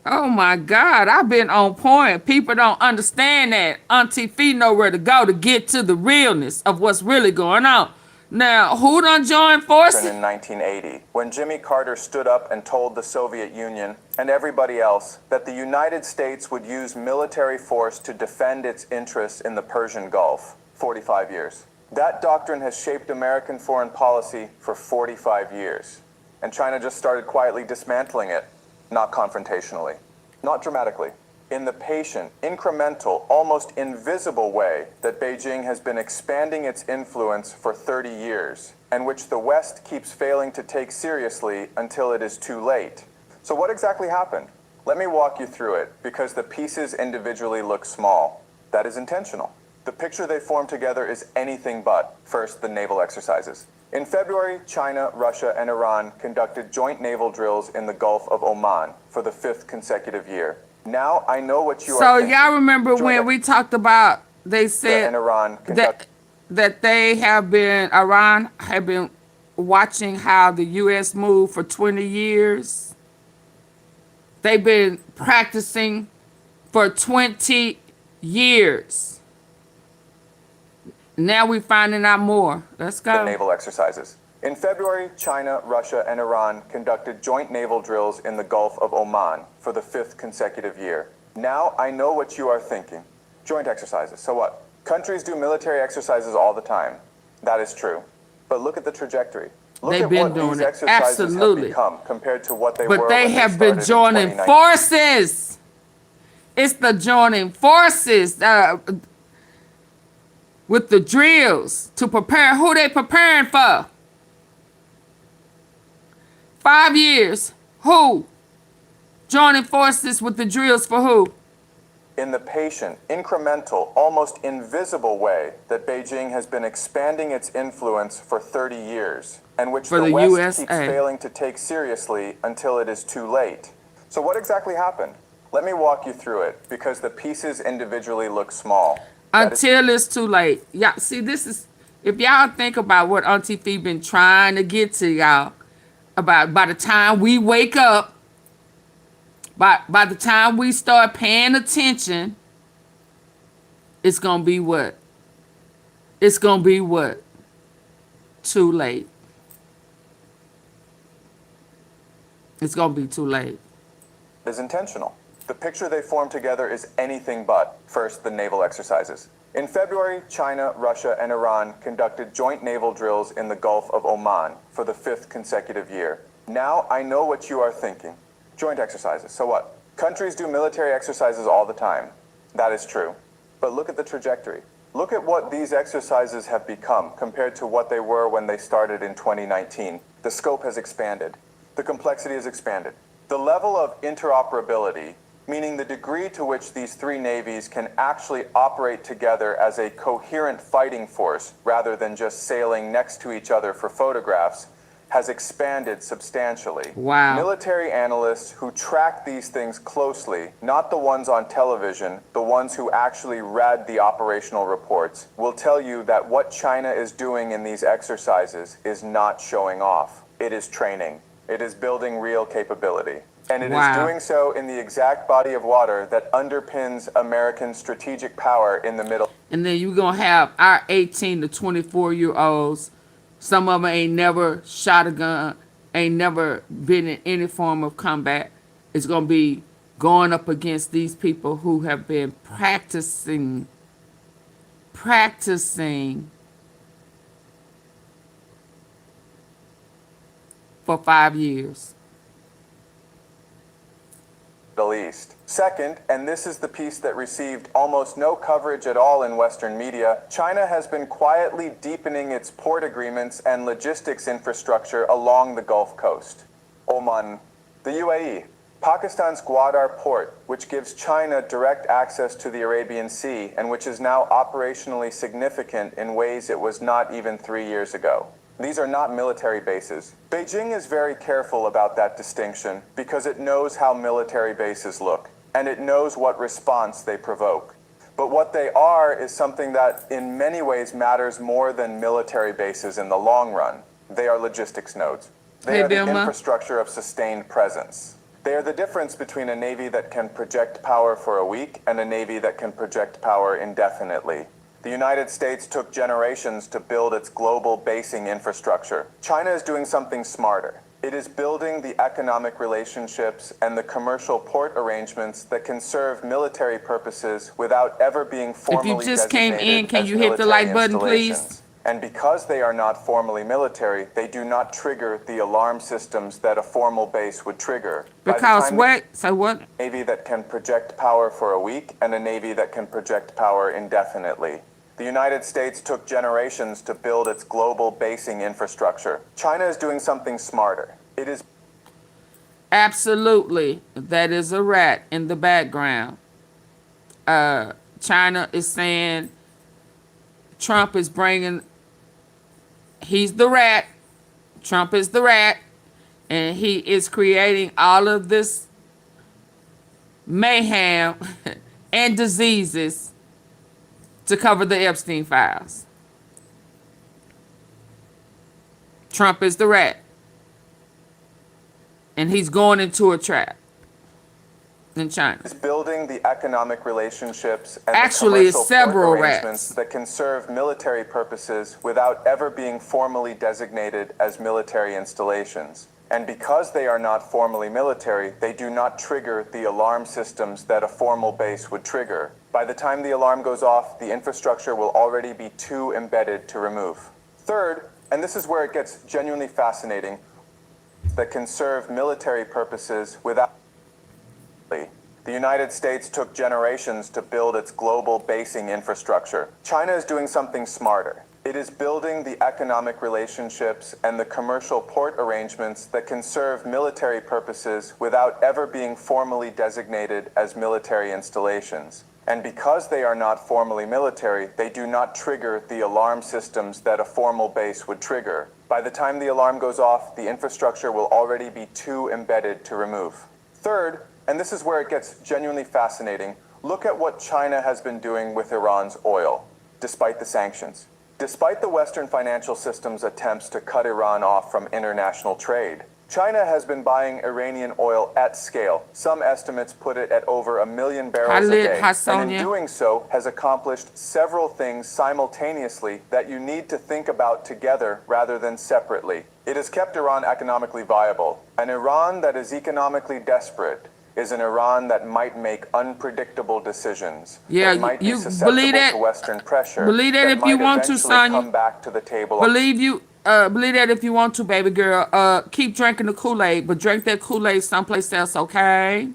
Oh my God, I've been on point. People don't understand that. Auntie Fee know where to go to get to the realness of what's really going on. Now, who done joined forces? In 1980, when Jimmy Carter stood up and told the Soviet Union and everybody else that the United States would use military force to defend its interests in the Persian Gulf. 45 years. That doctrine has shaped American foreign policy for 45 years. And China just started quietly dismantling it, not confrontationally, not dramatically. In the patient, incremental, almost invisible way that Beijing has been expanding its influence for 30 years, and which the West keeps failing to take seriously until it is too late. So what exactly happened? Let me walk you through it, because the pieces individually look small. That is intentional. The picture they form together is anything but. First, the naval exercises. In February, China, Russia, and Iran conducted joint naval drills in the Gulf of Oman for the 5th consecutive year. Now, I know what you are So thinking. y'all remember Joint when we talked about, they said and Iran conduct that Iran have been watching how the U.S. move for 20 years. They've been practicing for 20 years. Now we're finding out more. Let's the go. naval exercises. In February, China, Russia, and Iran conducted joint naval drills in the Gulf of Oman for the 5th consecutive year. Now, I know what you are thinking. Joint exercises. So what? Countries do military exercises all the time. That is true. But look at the trajectory. Look They've at been what doing these it. exercises Absolutely. have become compared to what they But were they when have they been started joining in 2019. forces. It's the joining forces with the drills to prepare. Who they preparing for? 5 years. Who? Joining forces with the drills for who? In the patient, incremental, almost invisible way that Beijing has been expanding its influence for 30 years, and which For the the West USA. keeps failing to take seriously until it is too late. So what exactly happened? Let me walk you through it, because the pieces individually look small. Until it's too late. Y'all see, this is, if y'all think about what Auntie Fee been trying to get to y'all, about by the time we wake up, by the time we start paying attention, it's gonna be what? It's gonna be what? Too late. It's gonna be too late. Is intentional. The picture they form together is anything but. First, the naval exercises. In February, China, Russia, and Iran conducted joint naval drills in the Gulf of Oman for the 5th consecutive year. Now, I know what you are thinking. Joint exercises. So what? Countries do military exercises all the time. That is true. But look at the trajectory. Look at what these exercises have become compared to what they were when they started in 2019. The scope has expanded. The complexity has expanded. The level of interoperability, meaning the degree to which these three navies can actually operate together as a coherent fighting force rather than just sailing next to each other for photographs, has expanded substantially. Wow. Military analysts who track these things closely, not the ones on television, the ones who actually read the operational reports, will tell you that what China is doing in these exercises is not showing off. It is training. It is building real capability. And it is doing so in the exact body of water that underpins American strategic power in the Middle. And then you're going to have our 18 to 24-year-olds. Some of them ain't never shot a gun, ain't never been in any form of combat. It's going to be going up against these people who have been practicing for 5 years. Middle East. Second, and this is the piece that received almost no coverage at all in Western media, China has been quietly deepening its port agreements and logistics infrastructure along the Gulf Coast. Oman, the UAE, Pakistan's Gwadar port, which gives China direct access to the Arabian Sea and which is now operationally significant in ways it was not even 3 years ago. These are not military bases. Beijing is very careful about that distinction because it knows how military bases look, and it knows what response they provoke. But what they are is something that in many ways matters more than military bases in the long run. They are logistics nodes. They are the infrastructure of sustained presence. They are the difference between a navy that can project power for a week and a navy that can project power indefinitely. The United States took generations to build its global basing infrastructure. China is doing something smarter. It is building the economic relationships and the commercial port arrangements that can serve military purposes without ever being formally If you just came in, can as you hit the military like button, please? installations. And because they are not formally military, they do not trigger the alarm systems that a formal base would trigger. Because what? So what? A navy that can project power for a week and a navy that can project power indefinitely. The United States took generations to build its global basing infrastructure. China is doing something smarter. It is Absolutely. That is a rat in the background. China is saying Trump is bringing, he's the rat. Trump is the rat. And he is creating all of this mayhem and diseases to cover the Epstein files. Trump is the rat. And he's going into a trap in China. Is building the economic relationships and Actually, the it's commercial several port arrangements rats. that can serve military purposes without ever being formally designated as military installations. And because they are not formally military, they do not trigger the alarm systems that a formal base would trigger. By the time the alarm goes off, the infrastructure will already be too embedded to remove. Third, and this is where it gets genuinely fascinating, that can serve military purposes without. The United States took generations to build its global basing infrastructure. China is doing something smarter. It is building the economic relationships and the commercial port arrangements that can serve military purposes without ever being formally designated as military installations. And because they are not formally military, they do not trigger the alarm systems that a formal base would trigger. By the time the alarm goes off, the infrastructure will already be too embedded to remove. Third, and this is where it gets genuinely fascinating, look at what China has been doing with Iran's oil, despite the sanctions. Despite the Western financial system's attempts to cut Iran off from international trade, China has been buying Iranian oil at scale. Some estimates put it at over 1 million barrels a day. And in doing so, has accomplished several things simultaneously that you need to think about together rather than separately. It has kept Iran economically viable. An Iran that is economically desperate is an Iran that might make unpredictable decisions. Yeah, that might you be susceptible believe that. to Western pressure. Believe that if you want to, Sonya. Come back to the table. Believe that if you want to, baby girl. Keep drinking the Kool-Aid, but drink that Kool-Aid someplace else, okay?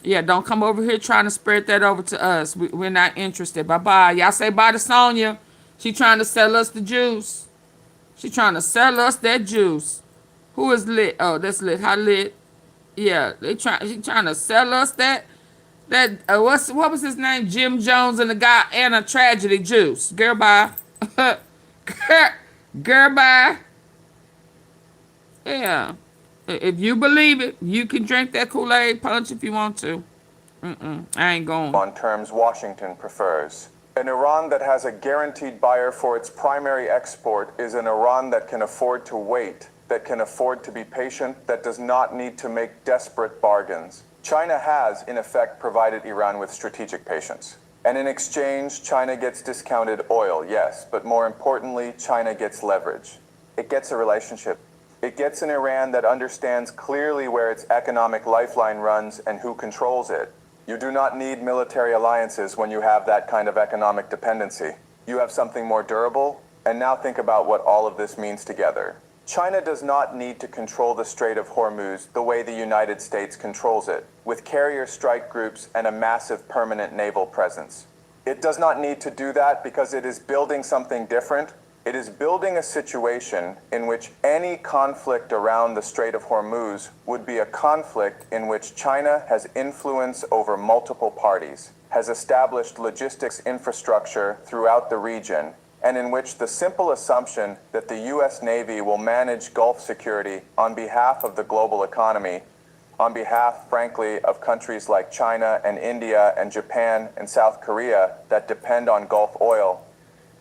Yeah, don't come over here trying to spread that over to us. We're not interested. Bye-bye. Y'all say bye to Sonya. She trying to sell us the juice. She trying to sell us that juice. Who is lit? Oh, that's lit. How lit? Yeah, she trying to sell us that what was his name? Jim Jones and the guy and a tragedy juice. Girl, bye. Girl, bye. Yeah. If you believe it, you can drink that Kool-Aid punch if you want to. I ain't going. On terms Washington prefers. An Iran that has a guaranteed buyer for its primary export is an Iran that can afford to wait, that can afford to be patient, that does not need to make desperate bargains. China has, in effect, provided Iran with strategic patience. And in exchange, China gets discounted oil, yes, but more importantly, China gets leverage. It gets a relationship. It gets an Iran that understands clearly where its economic lifeline runs and who controls it. You do not need military alliances when you have that kind of economic dependency. You have something more durable, and now think about what all of this means together. China does not need to control the Strait of Hormuz the way the United States controls it, with carrier strike groups and a massive permanent naval presence. It does not need to do that because it is building something different. It is building a situation in which any conflict around the Strait of Hormuz would be a conflict in which China has influence over multiple parties, has established logistics infrastructure throughout the region, and in which the simple assumption that the U.S. Navy will manage Gulf security on behalf of the global economy, on behalf, frankly, of countries like China and India and Japan and South Korea that depend on Gulf oil,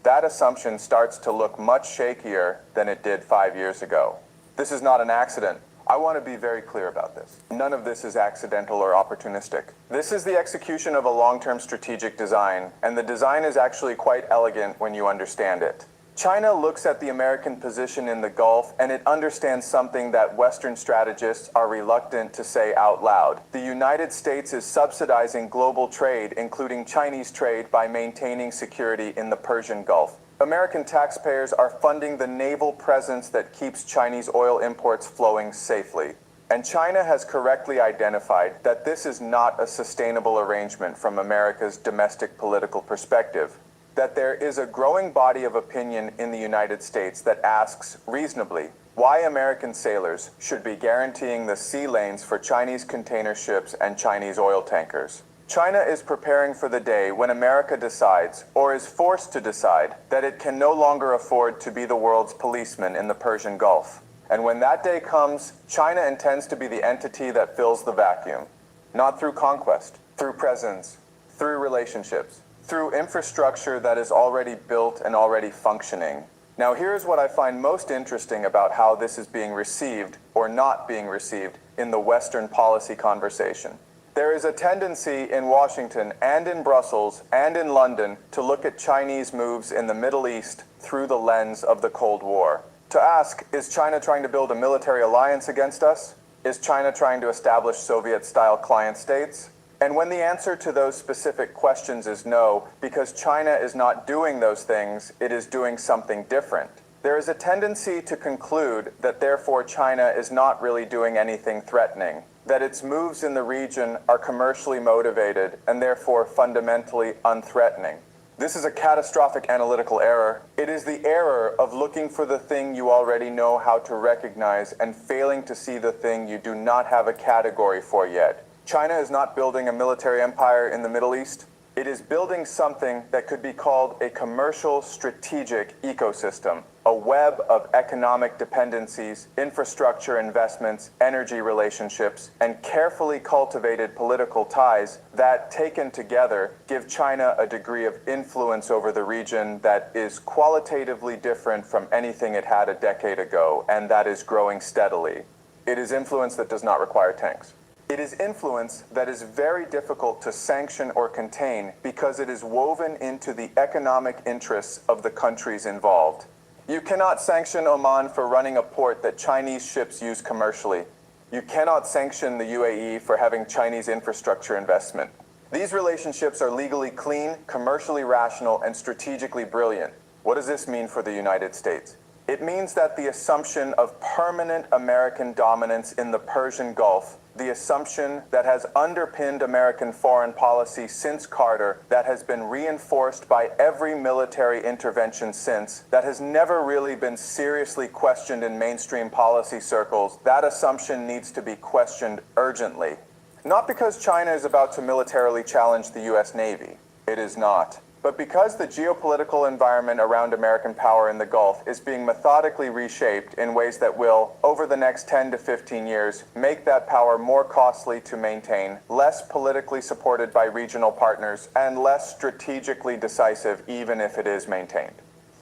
that assumption starts to look much shakier than it did 5 years ago. This is not an accident. I want to be very clear about this. None of this is accidental or opportunistic. This is the execution of a long-term strategic design, and the design is actually quite elegant when you understand it. China looks at the American position in the Gulf, and it understands something that Western strategists are reluctant to say out loud. The United States is subsidizing global trade, including Chinese trade, by maintaining security in the Persian Gulf. American taxpayers are funding the naval presence that keeps Chinese oil imports flowing safely. And China has correctly identified that this is not a sustainable arrangement from America's domestic political perspective. That there is a growing body of opinion in the United States that asks, reasonably, why American sailors should be guaranteeing the sea lanes for Chinese container ships and Chinese oil tankers. China is preparing for the day when America decides, or is forced to decide, that it can no longer afford to be the world's policeman in the Persian Gulf. And when that day comes, China intends to be the entity that fills the vacuum. Not through conquest, through presence, through relationships, through infrastructure that is already built and already functioning. Now here's what I find most interesting about how this is being received, or not being received, in the Western policy conversation. There is a tendency in Washington and in Brussels and in London to look at Chinese moves in the Middle East through the lens of the Cold War. To ask, is China trying to build a military alliance against us? Is China trying to establish Soviet-style client states? And when the answer to those specific questions is no, because China is not doing those things, it is doing something different. There is a tendency to conclude that therefore China is not really doing anything threatening, that its moves in the region are commercially motivated and therefore fundamentally unthreatening. This is a catastrophic analytical error. It is the error of looking for the thing you already know how to recognize and failing to see the thing you do not have a category for yet. China is not building a military empire in the Middle East. It is building something that could be called a commercial strategic ecosystem, a web of economic dependencies, infrastructure investments, energy relationships, and carefully cultivated political ties that, taken together, give China a degree of influence over the region that is qualitatively different from anything it had a decade ago, and that is growing steadily. It is influence that does not require tanks. It is influence that is very difficult to sanction or contain because it is woven into the economic interests of the countries involved. You cannot sanction Oman for running a port that Chinese ships use commercially. You cannot sanction the UAE for having Chinese infrastructure investment. These relationships are legally clean, commercially rational, and strategically brilliant. What does this mean for the United States? It means that the assumption of permanent American dominance in the Persian Gulf, the assumption that has underpinned American foreign policy since Carter, that has been reinforced by every military intervention since, that has never really been seriously questioned in mainstream policy circles, that assumption needs to be questioned urgently. Not because China is about to militarily challenge the US Navy. It is not. But because the geopolitical environment around American power in the Gulf is being methodically reshaped in ways that will, over the next 10 to 15 years, make that power more costly to maintain, less politically supported by regional partners, and less strategically decisive even if it is maintained.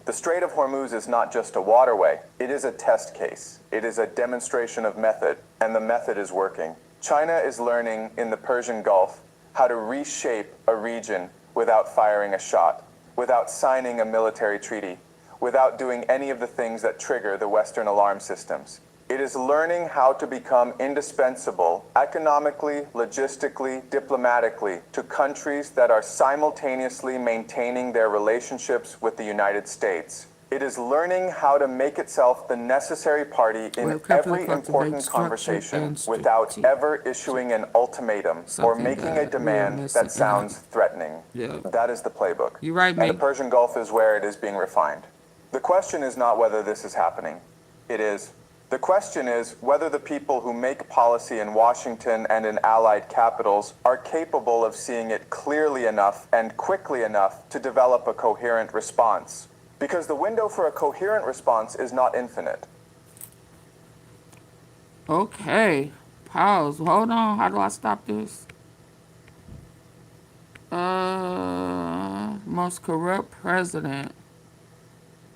The Strait of Hormuz is not just a waterway, it is a test case. It is a demonstration of method, and the method is working. China is learning in the Persian Gulf how to reshape a region without firing a shot, without signing a military treaty, without doing any of the things that trigger the Western alarm systems. It is learning how to become indispensable economically, logistically, diplomatically to countries that are simultaneously maintaining their relationships with the United States. It is learning how to make itself the necessary party in every important conversation without ever issuing an ultimatum or making a demand that sounds threatening. That is the playbook. You're right, And mate. the Persian Gulf is where it is being refined. The question is not whether this is happening. It is. The question is whether the people who make policy in Washington and in allied capitals are capable of seeing it clearly enough and quickly enough to develop a coherent response. Because the window for a coherent response is not infinite. Okay. Pause. Hold on. How do I stop this? Most corrupt president.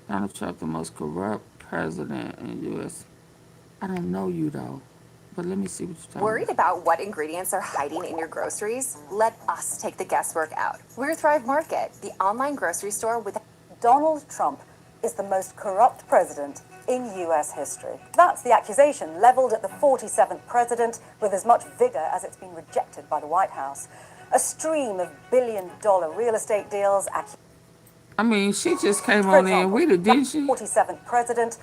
Donald Trump, the most corrupt president in U.S. I don't know you though, but let me see what you're talking Worried about what ingredients are hiding in your groceries? Let us take the guesswork out. We're Thrive Market, the online grocery store with Donald Trump is the most corrupt president in U.S. history. That's the accusation leveled at the 47th president with as much vigor as it's been rejected by the White House. A stream of billion-dollar real estate deals. I mean, she just came on in with it, didn't she? 47th president.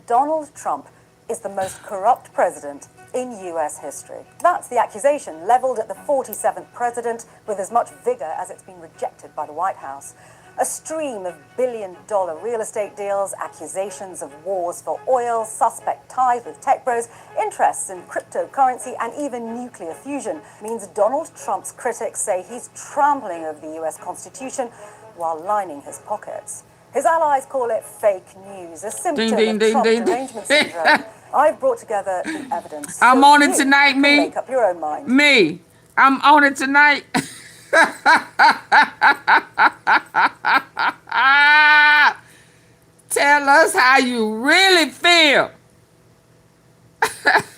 Donald Trump is the most corrupt president in U.S. history. That's the accusation leveled at the 47th president with as much vigor as it's been rejected by the White House. A stream of billion-dollar real estate deals, accusations of wars for oil, suspect ties with tech bros, interests in cryptocurrency, and even nuclear fusion means Donald Trump's critics say he's trampling over the US Constitution while lining his pockets. His allies call it fake news, a symptom of Trump derangement syndrome. I've brought together the evidence. I'm on it tonight, me. Make up your own mind. Me. I'm on it tonight. Tell us how you really feel.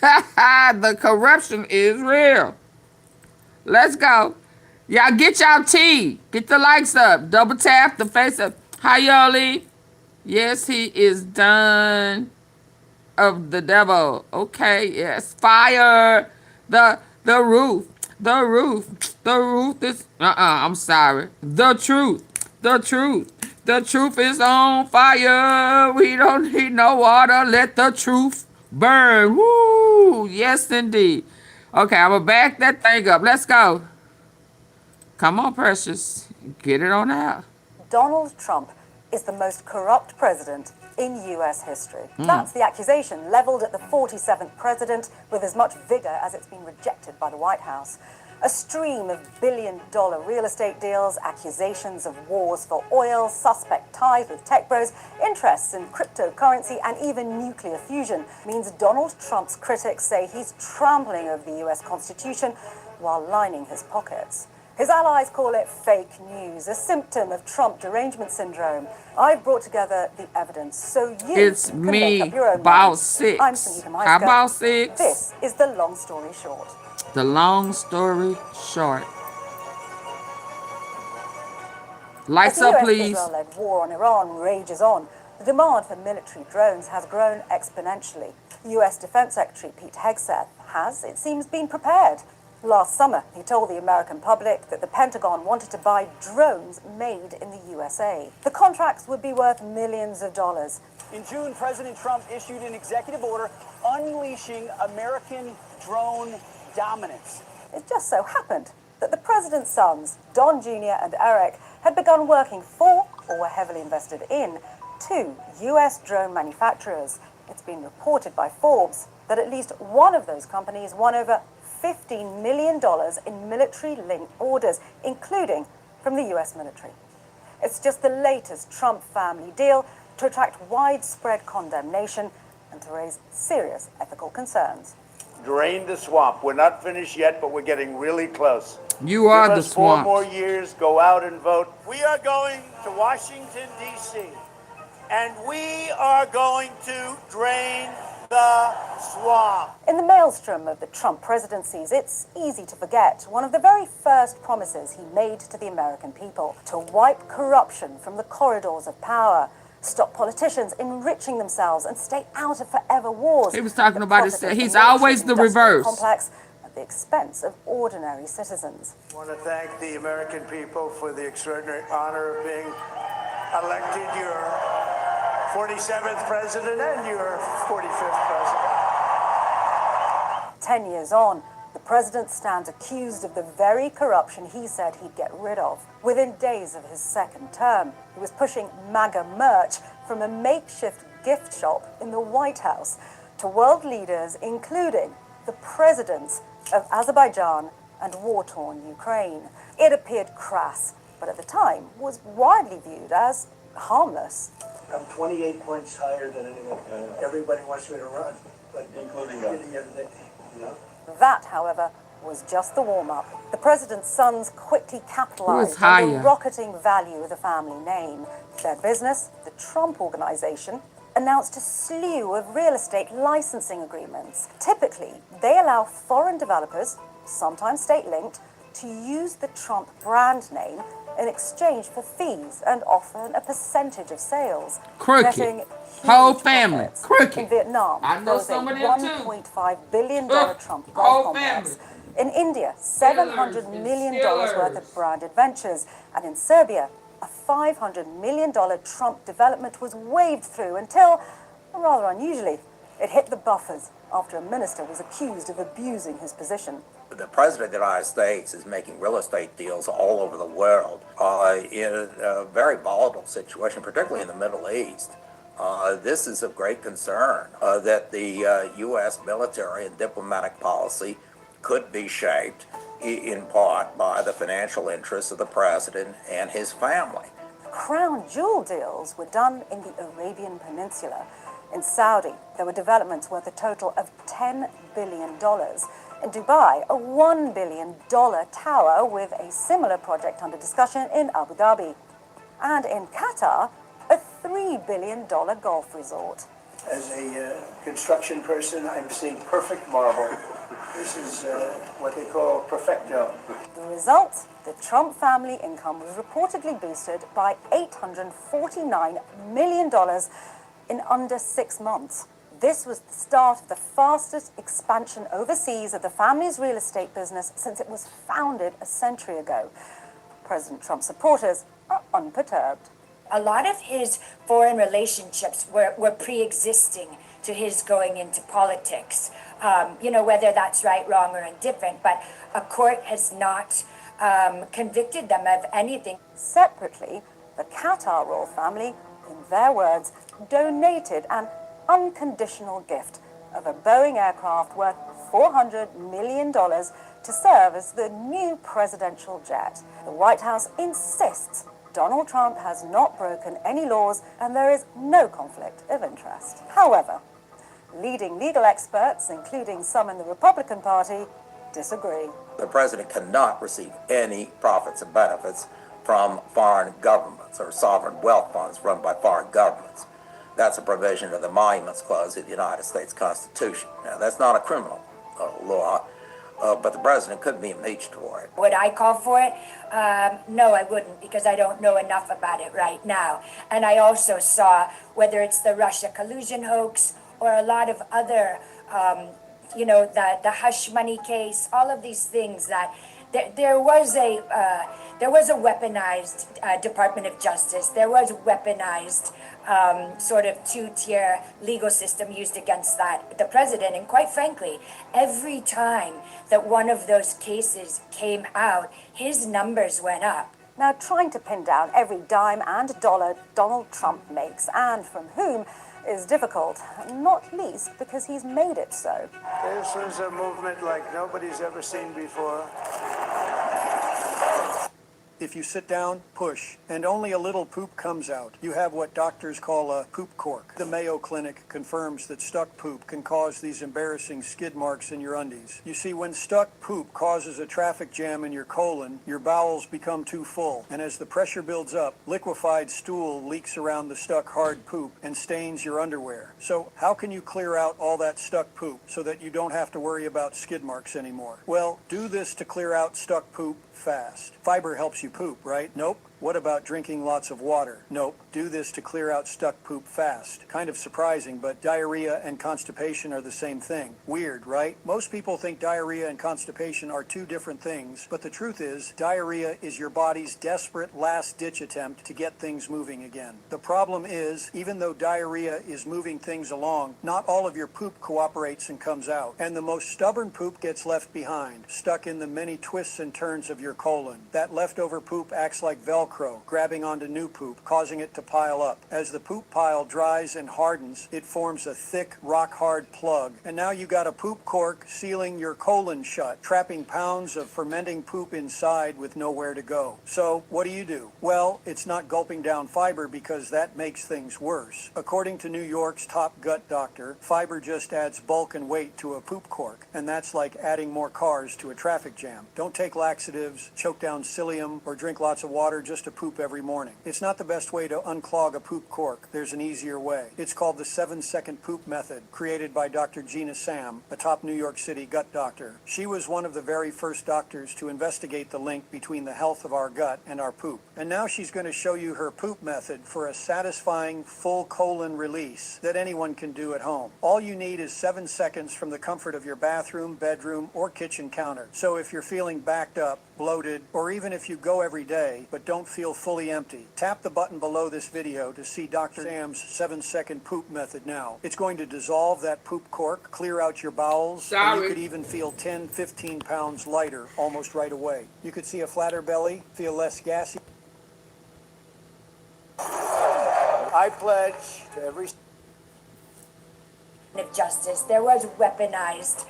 The corruption is real. Let's go. Y'all get y'all tea. Get the likes up. Double tap the face up. Hi, Yoli. Yes, he is done of the devil. Okay, yes. Fire. The roof. The roof. The roof is... I'm sorry. The truth. The truth. The truth is on fire. We don't need no water. Let the truth burn. Woo. Yes, indeed. Okay, I'm going to back that thing up. Let's go. Come on, Precious. Get it on out. Donald Trump is the most corrupt president in US history. That's the accusation leveled at the 47th president with as much vigor as it's been rejected by the White House. A stream of billion-dollar real estate deals, accusations of wars for oil, suspect ties with tech bros, interests in cryptocurrency, and even nuclear fusion means Donald Trump's critics say he's trampling over the US Constitution while lining his pockets. His allies call it fake news, a symptom of Trump derangement syndrome. I've brought together the evidence so you can make up your own about mind. 6. I'm Sangeeta Meister. How about 6? This is The Long Story Short. The long story short. Lights As the up, US please. Israel-led war on Iran rages on, the demand for military drones has grown exponentially. US Defense Secretary Pete Hegseth has, it seems, been prepared. Last summer, he told the American public that the Pentagon wanted to buy drones made in the USA. The contracts would be worth millions of dollars. In June, President Trump issued an executive order unleashing American drone dominance. It just so happened that the president's sons, Don Jr. and Eric, had begun working for, or were heavily invested in, 2 US drone manufacturers. It's been reported by Forbes that at least one of those companies won over $15 million in military-linked orders, including from the US military. It's just the latest Trump family deal to attract widespread condemnation and to raise serious ethical concerns. Drain the swamp. We're not finished yet, but we're getting really close. You are Give the us 4 swamp. more years, go out and vote. We are going to Washington, D.C., and we are going to drain the swamp. In the maelstrom of the Trump presidencies, it's easy to forget one of the very first promises he made to the American people: to wipe corruption from the corridors of power, stop politicians enriching themselves, and stay out of forever wars. He was talking that about his, profited he's the always the military-industrial reverse. complex at the expense of ordinary citizens. I want to thank the American people for the extraordinary honor of being elected your 47th president and your 45th president. 10 years on, the president stands accused of the very corruption he said he'd get rid of. Within days of his second term, he was pushing MAGA merch from a makeshift gift shop in the White House to world leaders, including the presidents of Azerbaijan and war-torn Ukraine. It appeared crass, but at the time was widely viewed as harmless. I'm 28 points higher than anyone. Everybody wants me to run, but including you. That, however, was just the warm-up. The president's sons quickly capitalized on higher? the rocketing value of the family name. Their business, the Trump Organization, announced a slew of real estate licensing agreements. Typically, they allow foreign developers, sometimes state-linked, to use the Trump brand name in exchange for fees and often a percentage of sales. Crooked. Netting Whole huge family. profits. Crooked. In Vietnam, I know there was a some of them too. $1.5 billion Trump Whole golf complex. family. In India, $700 million worth of branded ventures. And in Serbia, a $500 million Trump development was waved through until, rather unusually, it hit the buffers after a minister was accused of abusing his position. The President of the United States is making real estate deals all over the world in a very volatile situation, particularly in the Middle East. This is of great concern that the U.S. military and diplomatic policy could be shaped in part by the financial interests of the President and his family. Crown jewel deals were done in the Arabian Peninsula. In Saudi, there were developments worth a total of $10 billion. In Dubai, a $1 billion tower with a similar project under discussion in Abu Dhabi. And in Qatar, a $3 billion golf resort. As a construction person, I'm seeing perfect marble. This is what they call perfecto. The result? The Trump family income was reportedly boosted by $849 million in under 6 months. This was the start of the fastest expansion overseas of the family's real estate business since it was founded a century ago. President Trump's supporters are unperturbed. A lot of his foreign relationships were pre-existing to his going into politics. Whether that's right, wrong, or indifferent, but a court has not convicted them of anything. Separately, the Qatar royal family, in their words, donated an unconditional gift of a Boeing aircraft worth $400 million to serve as the new presidential jet. The White House insists Donald Trump has not broken any laws and there is no conflict of interest. However, leading legal experts, including some in the Republican Party, disagree. The President cannot receive any profits and benefits from foreign governments or sovereign wealth funds run by foreign governments. That's a provision of the Emoluments Clause of the United States Constitution. Now, that's not a criminal law, but the President couldn't be impeached for it. Would I call for it? No, I wouldn't, because I don't know enough about it right now. And I also saw, whether it's the Russia collusion hoax or a lot of other, the hush money case, all of these things that there was a weaponized Department of Justice. There was weaponized sort of two-tier legal system used against the president. And quite frankly, every time that one of those cases came out, his numbers went up. Now, trying to pin down every dime and dollar Donald Trump makes and from whom is difficult, not least because he's made it so. This is a movement like nobody's ever seen before. If you sit down, push, and only a little poop comes out, you have what doctors call a poop cork. The Mayo Clinic confirms that stuck poop can cause these embarrassing skid marks in your undies. You see, when stuck poop causes a traffic jam in your colon, your bowels become too full, and as the pressure builds up, liquefied stool leaks around the stuck hard poop and stains your underwear. So how can you clear out all that stuck poop so that you don't have to worry about skid marks anymore? Well, do this to clear out stuck poop fast. Fiber helps you poop, right? Nope. What about drinking lots of water? Nope. Do this to clear out stuck poop fast. Kind of surprising, but diarrhea and constipation are the same thing. Weird, right? Most people think diarrhea and constipation are two different things, but the truth is, diarrhea is your body's desperate last-ditch attempt to get things moving again. The problem is, even though diarrhea is moving things along, not all of your poop cooperates and comes out. And the most stubborn poop gets left behind, stuck in the many twists and turns of your colon. That leftover poop acts like Velcro, grabbing onto new poop, causing it to pile up. As the poop pile dries and hardens, it forms a thick, rock-hard plug. And now you got a poop cork sealing your colon shut, trapping pounds of fermenting poop inside with nowhere to go. So, what do? Well, it's not gulping down fiber because that makes things worse. According to New York's top gut doctor, fiber just adds bulk and weight to a poop cork, and that's like adding more cars to a traffic jam. Don't take laxatives, choke down psyllium, or drink lots of water just to poop every morning. It's not the best way to unclog a poop cork. There's an easier way. It's called the 7-second poop method, created by Dr. Gina Sam, a top New York City gut doctor. She was one of the very first doctors to investigate the link between the health of our gut and our poop. And now she's going to show you her poop method for a satisfying full colon release that anyone can do at home. All you need is 7 seconds from the comfort of your bathroom, bedroom, or kitchen counter. So if you're feeling backed up, bloated, or even if you go every day but don't feel fully empty. Tap the button below this video to see Dr. Sam's 7-second poop method now. It's going to dissolve that poop cork, clear out your bowels, and you could even feel 10, 15 pounds lighter almost right away. You could see a flatter belly, feel less gassy. I pledge to every of justice. There was weaponized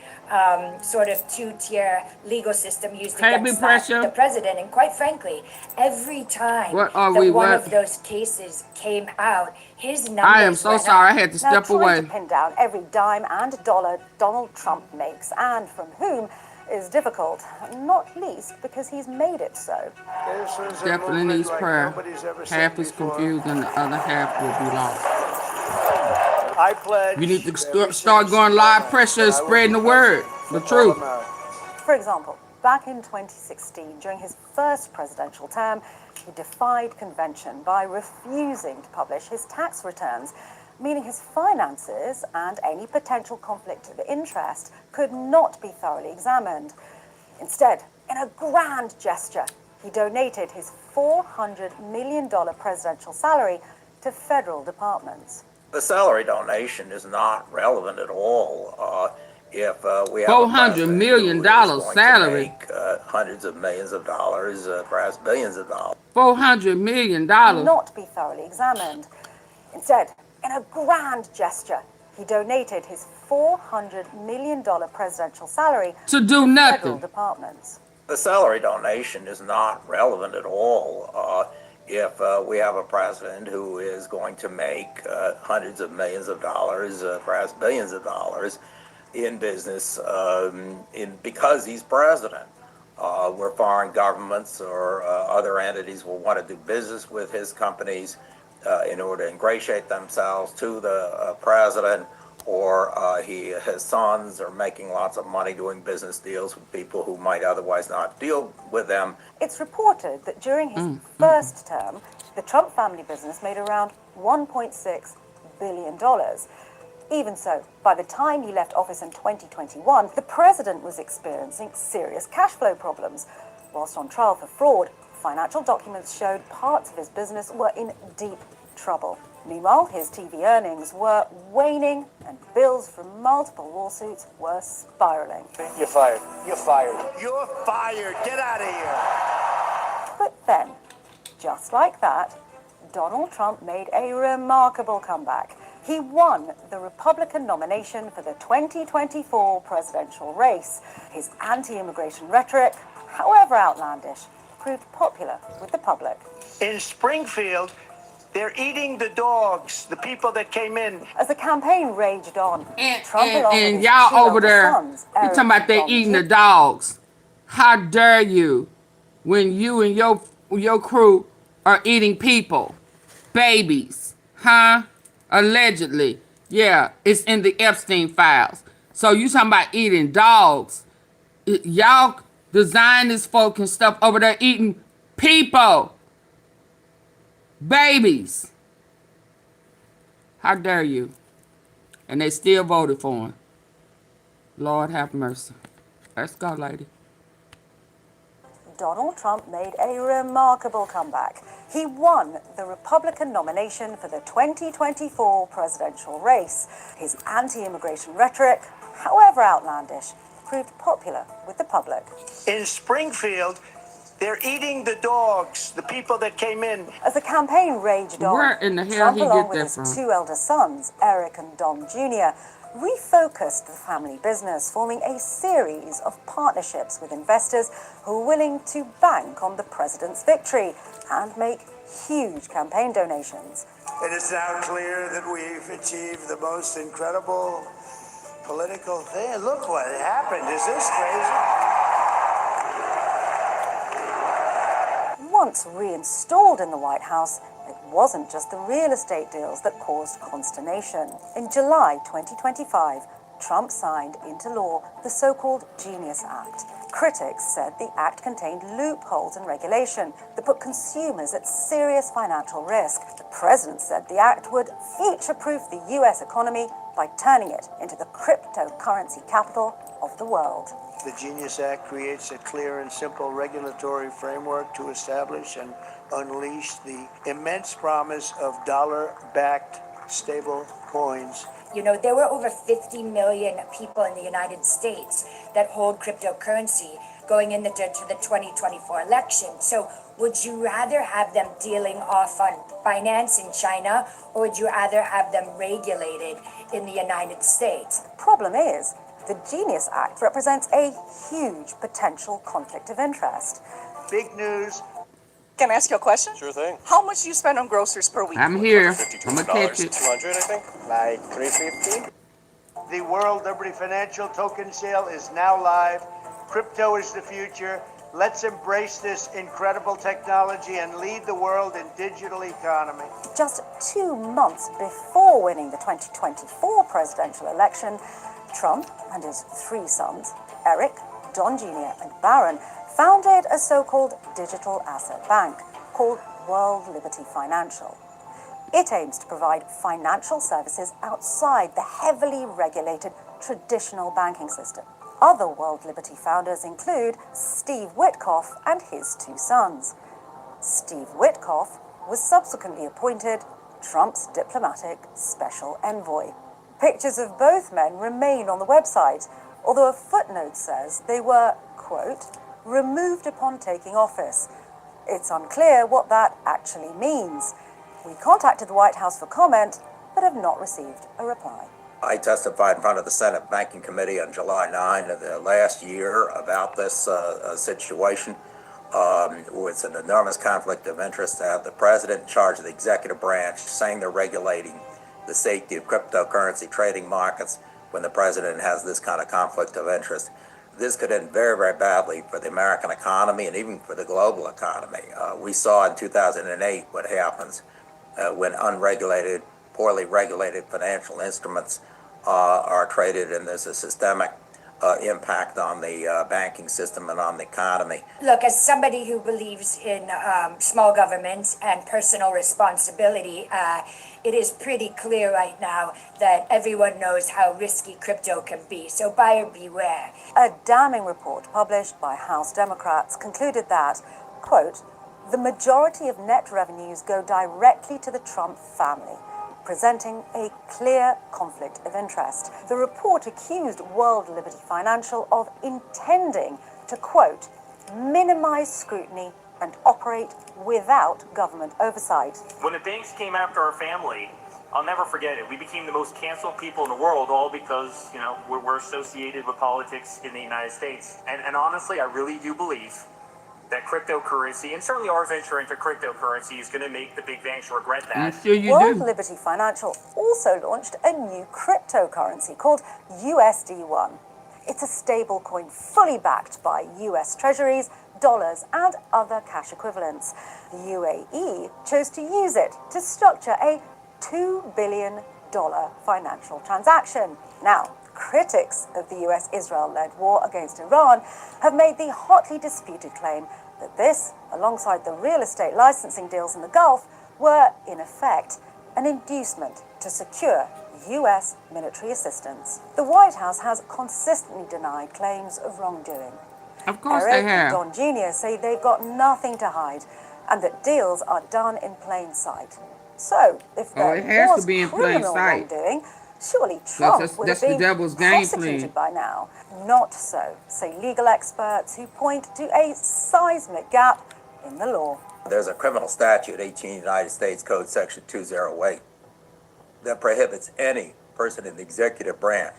sort of two-tier legal system used against the president. And quite frankly, every time one of those cases came out, his numbers I am so sorry. I had to step away. Trying to pin down every dime and dollar Donald Trump makes and from whom is difficult, not least because he's made it so. Definitely needs prayer. Half is confused and the other half will be lost. I pledge. You need to start going live pressure and spreading the word, the truth. For example, back in 2016, during his first presidential term, he defied convention by refusing to publish his tax returns, meaning his finances and any potential conflict of interest could not be thoroughly examined. Instead, in a grand gesture, he donated his $400 million presidential salary to federal departments. The salary donation is not relevant at all if we have $400 million salary. Hundreds of millions of dollars, perhaps billions of dollars. $400 million. Not be thoroughly examined. Instead, in a grand gesture, he donated his $400 million presidential salary to do nothing. Federal departments. The salary donation is not relevant at all if we have a president who is going to make hundreds of millions of dollars, perhaps billions of dollars in business because he's president. Where foreign governments or other entities will want to do business with his companies in order to ingratiate themselves to the president, or his sons are making lots of money doing business deals with people who might otherwise not deal with them. It's reported that during his first term, the Trump family business made around $1.6 billion. Even so, by the time he left office in 2021, the president was experiencing serious cash flow problems. Whilst on trial for fraud, financial documents showed parts of his business were in deep trouble. Meanwhile, his TV earnings were waning and bills from multiple lawsuits were spiraling. You're fired. You're fired. You're fired. Get out of here. But then, just like that, Donald Trump made a remarkable comeback. He won the Republican nomination for the 2024 presidential race. His anti-immigration rhetoric, however outlandish, proved popular with the public. In Springfield, they're eating the dogs, the people that came in. As the campaign raged on, and y'all over there, you talking about they eating the dogs. How dare you when you and your crew are eating people, babies, huh? Allegedly. Yeah, it's in the Epstein files. So you talking about eating dogs. Y'all design this folk and stuff over there eating people. Babies. How dare you? And they still voted for him. Lord have mercy. Let's go, lady. Donald Trump made a remarkable comeback. He won the Republican nomination for the 2024 presidential race. His anti-immigration rhetoric, however outlandish, proved popular with the public. In Springfield, they're eating the dogs, the people that came in. As the campaign raged on, where in the hell Trump, he along get with that his from? two elder sons, Eric and Dom Jr., refocused the family business, forming a series of partnerships with investors who are willing to bank on the president's victory and make huge campaign donations. It is now clear that we've achieved the most incredible political thing. Look what happened. Is this crazy? Once reinstalled in the White House, it wasn't just the real estate deals that caused consternation. In July 2025, Trump signed into law the so-called Genius Act. Critics said the act contained loopholes in regulation that put consumers at serious financial risk. The president said the act would future-proof the U.S. economy by turning it into the cryptocurrency capital of the world. The Genius Act creates a clear and simple regulatory framework to establish and unleash the immense promise of dollar-backed stable coins. You know, there were over 50 million people in the United States that hold cryptocurrency going into the 2024 election. So would you rather have them dealing off on finance in China, or would you rather have them regulated in the United States? Problem is, the Genius Act represents a huge potential conflict of interest. Big news. Can I ask you a question? Sure thing. How much do you spend on groceries per week? I'm here. I'm gonna catch it. 200, I think. Like 350. The World Liberty Financial Token Sale is now live. Crypto is the future. Let's embrace this incredible technology and lead the world in digital economy. Just 2 months before winning the 2024 presidential election, Trump and his 3 sons, Eric, Don Jr., and Barron, founded a so-called digital asset bank called World Liberty Financial. It aims to provide financial services outside the heavily regulated traditional banking system. Other World Liberty founders include Steve Witkoff and his 2 sons. Steve Witkoff was subsequently appointed Trump's diplomatic special envoy. Pictures of both men remain on the website, although a footnote says they were, quote, removed upon taking office. It's unclear what that actually means. We contacted the White House for comment, but have not received a reply. I testified in front of the Senate Banking Committee on July 9 of the last year about this situation. It's an enormous conflict of interest to have the president in charge of the executive branch saying they're regulating the safety of cryptocurrency trading markets when the president has this kind of conflict of interest. This could end very, very badly for the American economy and even for the global economy. We saw in 2008 what happens when unregulated, poorly regulated financial instruments are traded, and there's a systemic impact on the banking system and on the economy. Look, as somebody who believes in small government and personal responsibility, it is pretty clear right now that everyone knows how risky crypto can be, so buyer beware. A damning report published by House Democrats concluded that, quote, the majority of net revenues go directly to the Trump family, presenting a clear conflict of interest. The report accused World Liberty Financial of intending to, quote, minimize scrutiny and operate without government oversight. When the banks came after our family, I'll never forget it. We became the most canceled people in the world, all because, you know, we're associated with politics in the United States. And honestly, I really do believe that cryptocurrency, and certainly our venture into cryptocurrency, is going to make the big banks regret that. I'm sure you World do. Liberty Financial also launched a new cryptocurrency called USD1. It's a stable coin fully backed by US treasuries, dollars, and other cash equivalents. The UAE chose to use it to structure a $2 billion financial transaction. Now, critics of the US-Israel-led war against Iran have made the hotly disputed claim that this, alongside the real estate licensing deals in the Gulf, were, in effect, an inducement to secure US military assistance. The White House has consistently denied claims of wrongdoing. Of course Eric they have. and Don Jr. say they've got nothing to hide and that deals are done in plain sight. So, if there it has was to be in plain criminal sight. wrongdoing, surely Trump would have that's the been devil's game prosecuted plan. by now. Not so, say legal experts who point to a seismic gap in the law. There's a criminal statute, 18 United States Code Section 208, that prohibits any person in the executive branch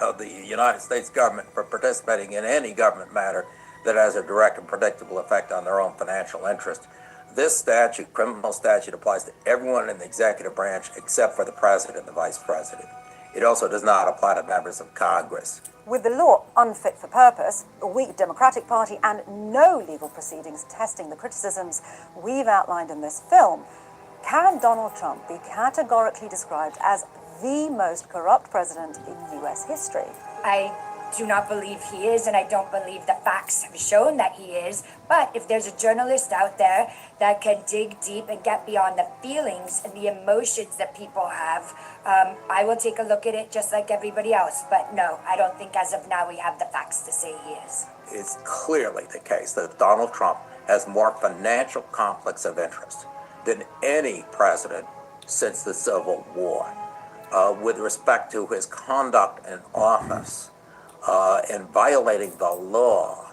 of the United States government from participating in any government matter that has a direct and predictable effect on their own financial interest. This statute, criminal statute, applies to everyone in the executive branch except for the president and the vice president. It also does not apply to members of Congress. With the law unfit for purpose, a weak Democratic Party, and no legal proceedings testing the criticisms we've outlined in this film, can Donald Trump be categorically described as the most corrupt president in US history? I do not believe he is, and I don't believe the facts have shown that he is. But if there's a journalist out there that can dig deep and get beyond the feelings and the emotions that people have, I will take a look at it just like everybody else. But no, I don't think as of now we have the facts to say he is. It's clearly the case that Donald Trump has more financial conflicts of interest than any president since the Civil War. With respect to his conduct in office and violating the law,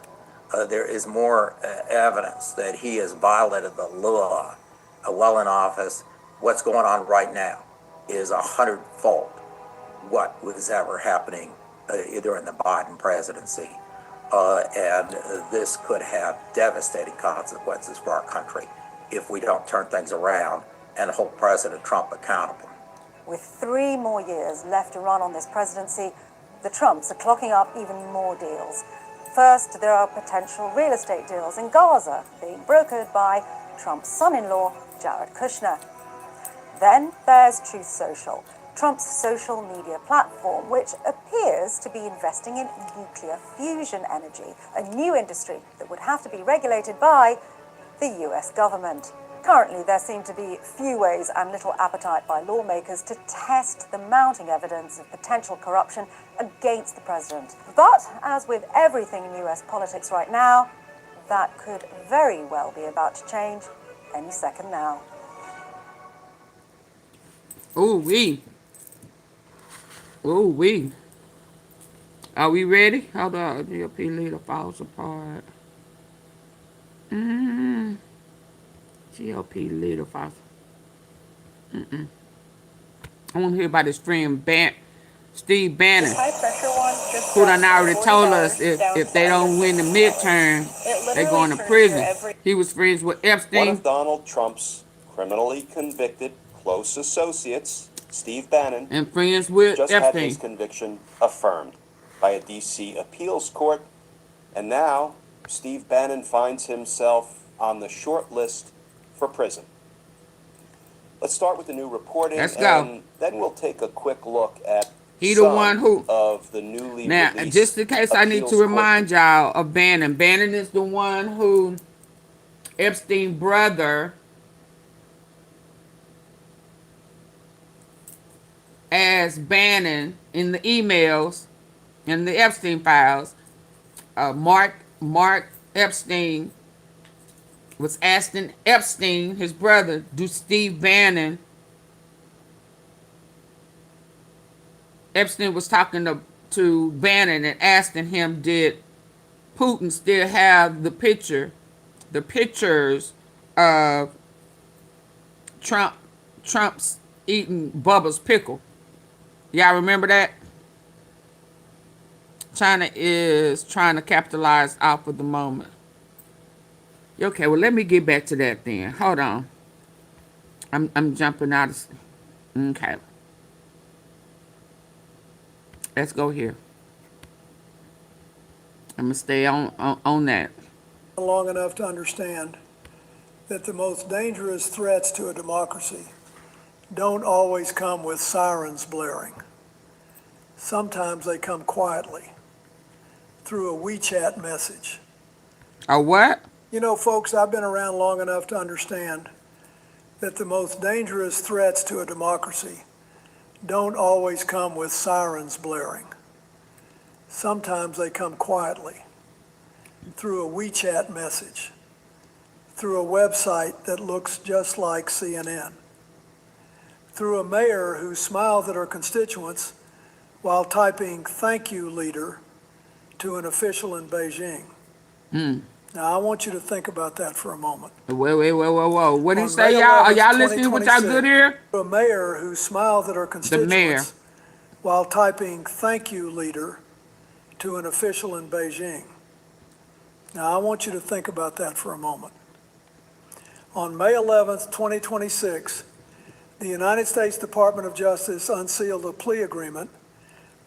there is more evidence that he has violated the law while in office. What's going on right now is 100-fold what was ever happening during the Biden presidency. And this could have devastating consequences for our country if we don't turn things around and hold President Trump accountable. With 3 more years left to run on this presidency, the Trumps are clocking up even more deals. First, there are potential real estate deals in Gaza being brokered by Trump's son-in-law, Jared Kushner. Then there's Truth Social, Trump's social media platform, which appears to be investing in nuclear fusion energy, a new industry that would have to be regulated by the US government. Currently, there seem to be few ways and little appetite by lawmakers to test the mounting evidence of potential corruption against the president. But, as with everything in US politics right now, that could very well be about to change any second now. Ooh-wee. Ooh-wee. Are we ready? Hold on. GOP leader falls apart. GOP leader falls. I want to hear about his friend Steve Bannon, who done already told us if they don't win the midterm, they're going to prison. He was friends with Epstein. One of Donald Trump's criminally convicted close associates, Steve Bannon, and friends with just Epstein. had his conviction affirmed by a D.C. appeals court, and now Steve Bannon finds himself on the short list for prison. Let's start with the new reporting. Let's go. And then we'll take a quick look at He the one who of the newly now, released just in case I need to appeals remind y'all of Bannon. Bannon is the one who Epstein brother asked Bannon in the emails in the Epstein files. Mark Epstein was asking Epstein, his brother, do Steve Bannon. Epstein was talking to Bannon and asking him, did Putin still have the pictures of Trump's eating Bubba's pickle? Y'all remember that? China is trying to capitalize off of the moment. Okay, well, let me get back to that then. Hold on. I'm jumping out of... Okay. Let's go here. I'm going to stay on that. Long enough to understand that the most dangerous threats to a democracy don't always come with sirens blaring. Sometimes they come quietly through a WeChat message. A what? You know, folks, I've been around long enough to understand that the most dangerous threats to a democracy don't always come with sirens blaring. Sometimes they come quietly through a WeChat message, through a website that looks just like CNN, through a mayor who smiles at her constituents while typing "thank you, leader" to an official in Beijing. Now, I want you to think about that for a moment. Whoa. What did he say, y'all? Are y'all listening with y'all good ear? A mayor who smiles at her constituents while typing "thank you, leader" to an official in Beijing. Now, I want you to think about that for a moment. On May 11th, 2026, the United States Department of Justice unsealed a plea agreement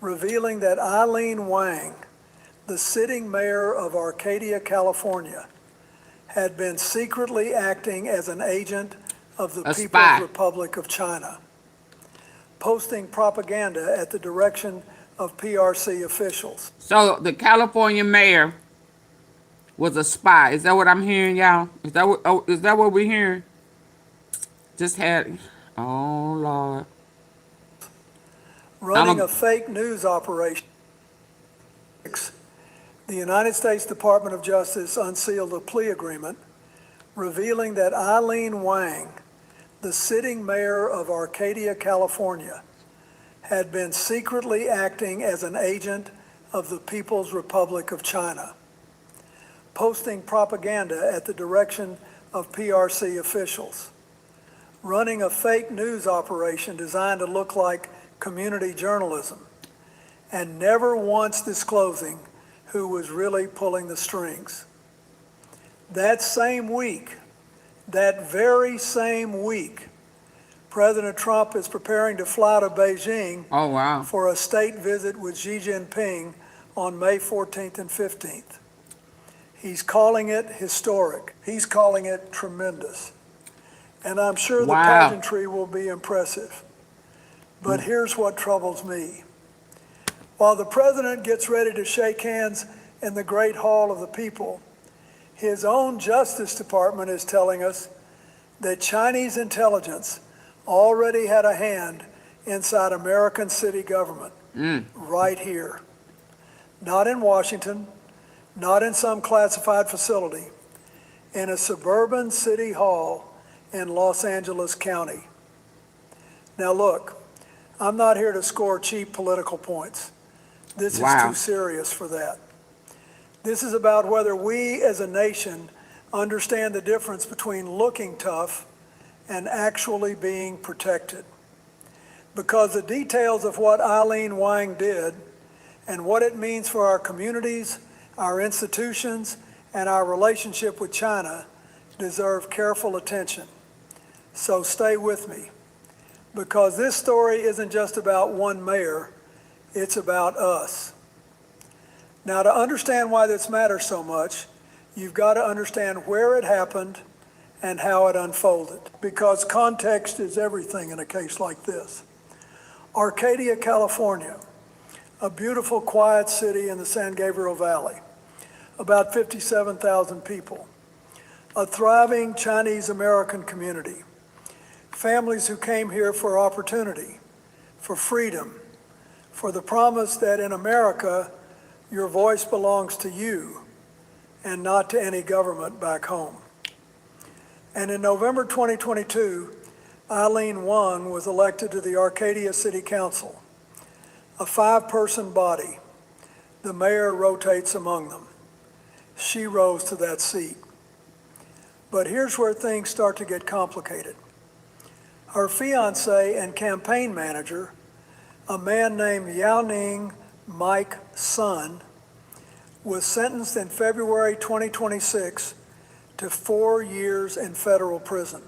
revealing that Eileen Wang, the sitting mayor of Arcadia, California, had been secretly acting as an agent of the People's Republic of China, posting propaganda at the direction of PRC officials. So the California mayor was a spy. Is that what I'm hearing, y'all? Is that what we're hearing? Just had, oh Lord. Running a fake news operation. The United States Department of Justice unsealed a plea agreement revealing that Eileen Wang, the sitting mayor of Arcadia, California, had been secretly acting as an agent of the People's Republic of China, posting propaganda at the direction of PRC officials, running a fake news operation designed to look like community journalism, and never once disclosing who was really pulling the strings. That same week, that very same week, President Trump is preparing to fly to Beijing for a state visit with Xi Jinping on May 14th and 15th. He's calling it historic. He's calling it tremendous. And I'm sure the pageantry will be impressive. But here's what troubles me. While the president gets ready to shake hands in the Great Hall of the People, his own Justice Department is telling us that Chinese intelligence already had a hand inside American city government, right here. Not in Washington, not in some classified facility, in a suburban city hall in Los Angeles County. Now look, I'm not here to score cheap political points. This is too serious for that. This is about whether we as a nation understand the difference between looking tough and actually being protected. Because the details of what Eileen Wang did and what it means for our communities, our institutions, and our relationship with China deserve careful attention. So stay with me, because this story isn't just about one mayor, it's about us. Now, to understand why this matters so much, you've got to understand where it happened and how it unfolded, because context is everything in a case like this. Arcadia, California, a beautiful, quiet city in the San Gabriel Valley, about 57,000 people, a thriving Chinese-American community, families who came here for opportunity, for freedom, for the promise that in America, your voice belongs to you and not to any government back home. And in November 2022, Eileen Wang was elected to the Arcadia City Council, a 5-person body. The mayor rotates among them. She rose to that seat. But here's where things start to get complicated. Her fiancé and campaign manager, a man named Yao Ning Mike Sun, was sentenced in February 2026 to 4 years in federal prison.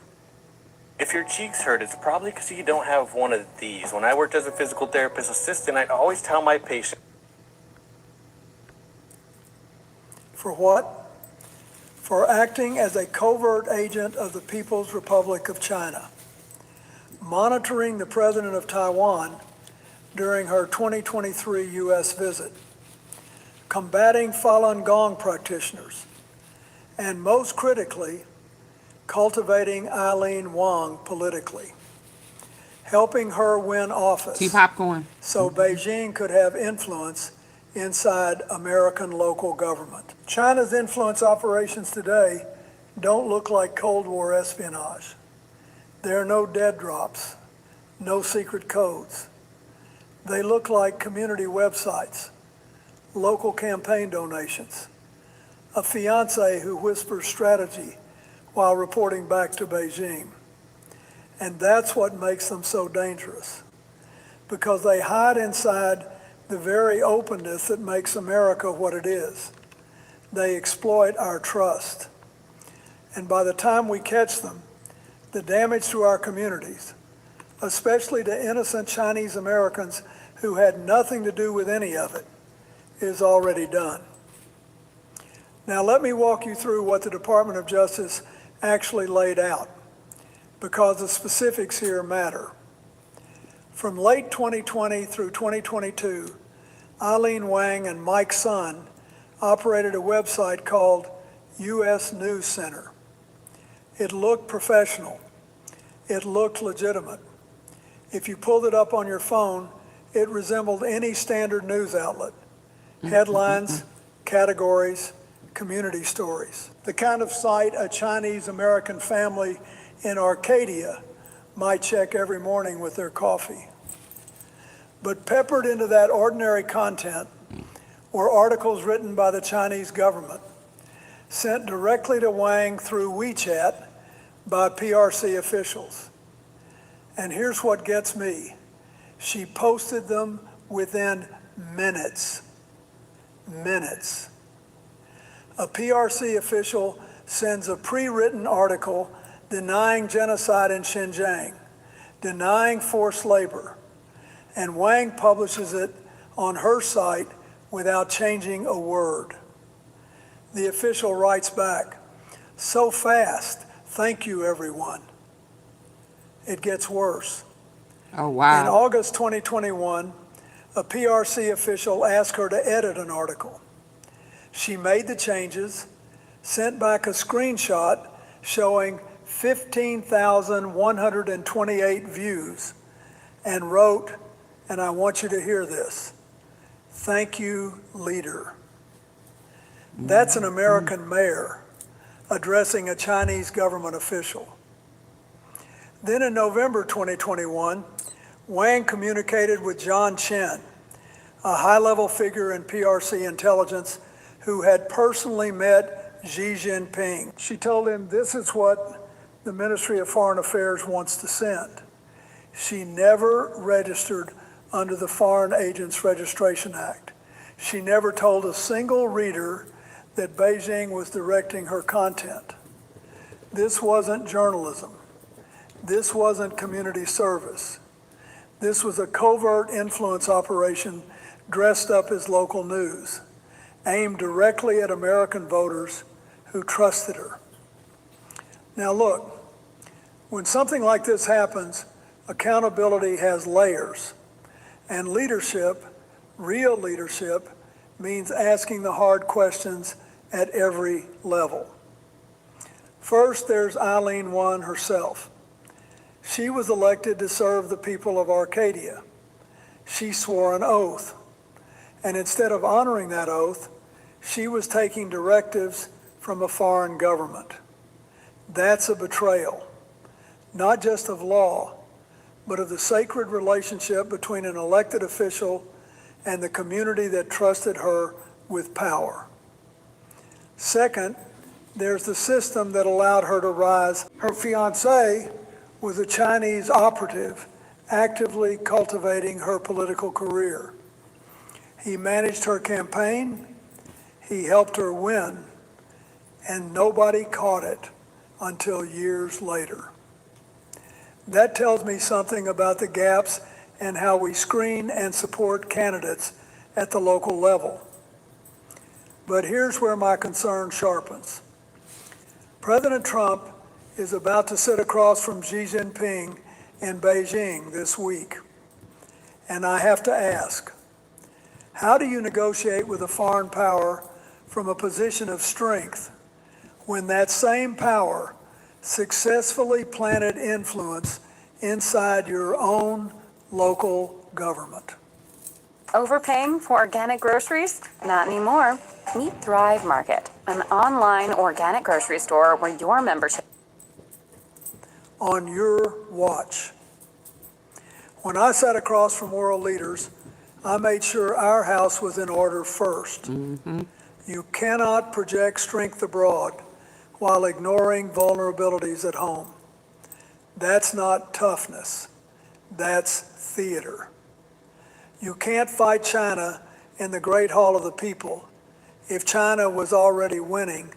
If your cheeks hurt, it's probably because you don't have one of these. When I worked as a physical therapist assistant, I'd always tell my patients. For what? For acting as a covert agent of the People's Republic of China, monitoring the president of Taiwan during her 2023 U.S. visit, combating Falun Gong practitioners, and most critically, cultivating Eileen Wang politically, helping her win office so Beijing could have influence inside American local government. China's influence operations today don't look like Cold War espionage. There are no dead drops, no secret codes. They look like community websites, local campaign donations, a fiancé who whispers strategy while reporting back to Beijing. And that's what makes them so dangerous, because they hide inside the very openness that makes America what it is. They exploit our trust. And by the time we catch them, the damage to our communities, especially to innocent Chinese Americans who had nothing to do with any of it, is already done. Now let me walk you through what the Department of Justice actually laid out, because the specifics here matter. From late 2020 through 2022, Eileen Wang and Mike Sun operated a website called U.S. News Center. It looked professional. It looked legitimate. If you pulled it up on your phone, it resembled any standard news outlet. Headlines, categories, community stories. The kind of site a Chinese-American family in Arcadia might check every morning with their coffee. But peppered into that ordinary content were articles written by the Chinese government, sent directly to Wang through WeChat by PRC officials. And here's what gets me. She posted them within minutes. Minutes. A PRC official sends a pre-written article denying genocide in Xinjiang, denying forced labor, and Wang publishes it on her site without changing a word. The official writes back, "So fast, thank you everyone." It gets worse. Oh, wow. In August 2021, a PRC official asked her to edit an article. She made the changes, sent back a screenshot showing 15,128 views, and wrote, and I want you to hear this, "Thank you, leader." That's an American mayor addressing a Chinese government official. Then in November 2021, Wang communicated with John Chen, a high-level figure in PRC intelligence who had personally met Xi Jinping. She told him this is what the Ministry of Foreign Affairs wants to send. She never registered under the Foreign Agents Registration Act. She never told a single reader that Beijing was directing her content. This wasn't journalism. This wasn't community service. This was a covert influence operation dressed up as local news, aimed directly at American voters who trusted her. Now look, when something like this happens, accountability has layers, and leadership, real leadership, means asking the hard questions at every level. First, there's Eileen Wang herself. She was elected to serve the people of Arcadia. She swore an oath, and instead of honoring that oath, she was taking directives from a foreign government. That's a betrayal, not just of law, but of the sacred relationship between an elected official and the community that trusted her with power. Second, there's the system that allowed her to rise. Her fiancé was a Chinese operative actively cultivating her political career. He managed her campaign, he helped her win, and nobody caught it until years later. That tells me something about the gaps in how we screen and support candidates at the local level. But here's where my concern sharpens. President Trump is about to sit across from Xi Jinping in Beijing this week. And I have to ask, how do you negotiate with a foreign power from a position of strength when that same power successfully planted influence inside your own local government? Overpaying for organic groceries? Not anymore. Meet Thrive Market, an online organic grocery store where your membership on your watch. When I sat across from world leaders, I made sure our house was in order first. Mm-hmm. You cannot project strength abroad while ignoring vulnerabilities at home. That's not toughness. That's theater. You can't fight China in the Great Hall of the People if China was already winning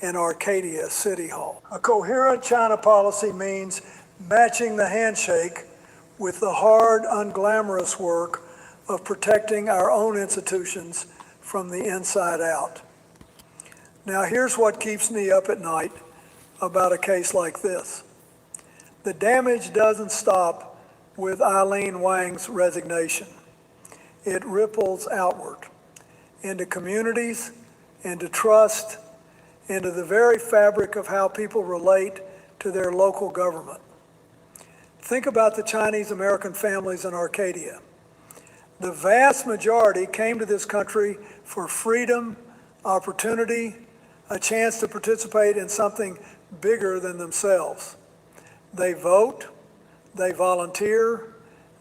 in Arcadia City Hall. A coherent China policy means matching the handshake with the hard, unglamorous work of protecting our own institutions from the inside out. Now here's what keeps me up at night about a case like this. The damage doesn't stop with Eileen Wang's resignation. it ripples outward into communities, into trust, into the very fabric of how people relate to their local government. Think about the Chinese American families in Arcadia. The vast majority came to this country for freedom, opportunity, a chance to participate in something bigger than themselves. They vote, they volunteer,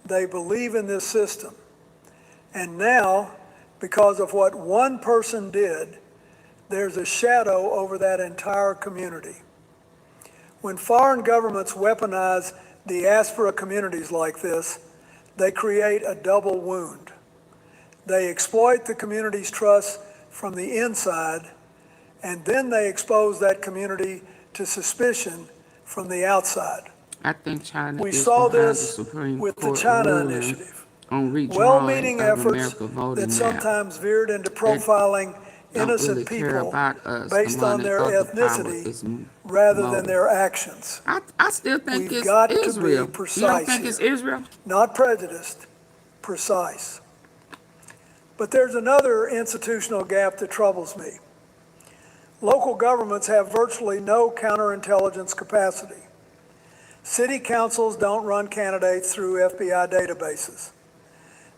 they believe in this system. And now, because of what one person did, there's a shadow over that entire community. When foreign governments weaponize diaspora communities like this, they create a double wound. They exploit the community's trust from the inside, and then they expose that community to suspicion from the outside. I think China We is saw behind this the Supreme with the Court China ruling Initiative. on redrawing Well-meaning of efforts America voting that map. sometimes veered into profiling Don't innocent really care people about us based on among their other power ethnicity is rather than motive. their actions. I still think We've it's got to Israel. be You precise don't think here. it's Israel? Not prejudiced, precise. But there's another institutional gap that troubles me. Local governments have virtually no counterintelligence capacity. City councils don't run candidates through FBI databases.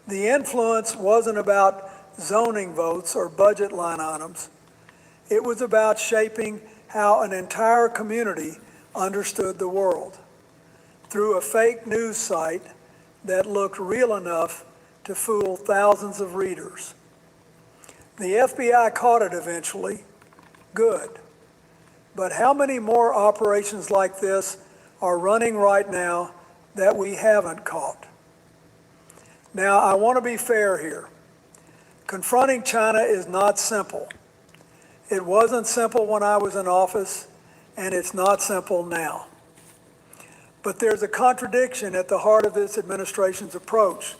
The influence wasn't about zoning votes or budget line items. It was about shaping how an entire community understood the world through a fake news site that looked real enough to fool thousands of readers. The FBI caught it eventually. Good. But how many more operations like this are running right now that we haven't caught? Now, I want to be fair here. Confronting China is not simple. It wasn't simple when I was in office, and it's not simple now. But there's a contradiction at the heart of this administration's approach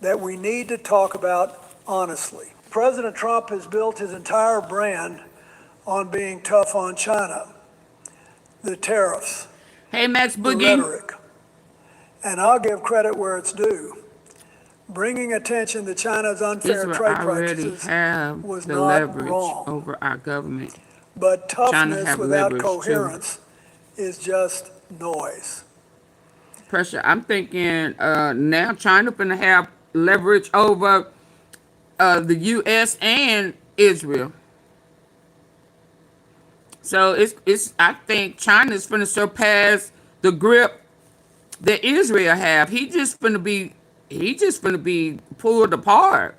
that we need to talk about honestly. President Trump has built his entire brand on being tough on China, the tariffs, Hey, Max the Boogie. rhetoric. And I'll give credit where it's due. Bringing attention to China's unfair Israel trade already practices have was the not leverage wrong. over our government. But China toughness have without leverage coherence is just noise. Pressure. I'm thinking now China finna have leverage over the U.S. and Israel. So it's. I think China's finna surpass the grip that Israel have. He just finna be pulled apart.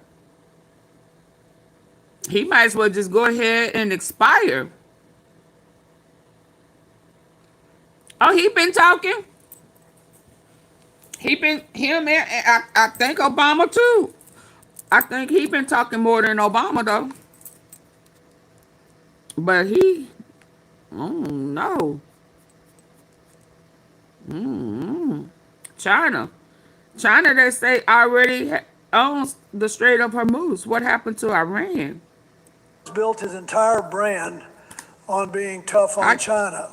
He might as well just go ahead and expire. Oh, he been talking. Him and I think Obama too. I think he been talking more than Obama though. But he, oh no. China, they say already owns the Strait of Hormuz. What happened to Iran? He's built his entire brand on being tough on China.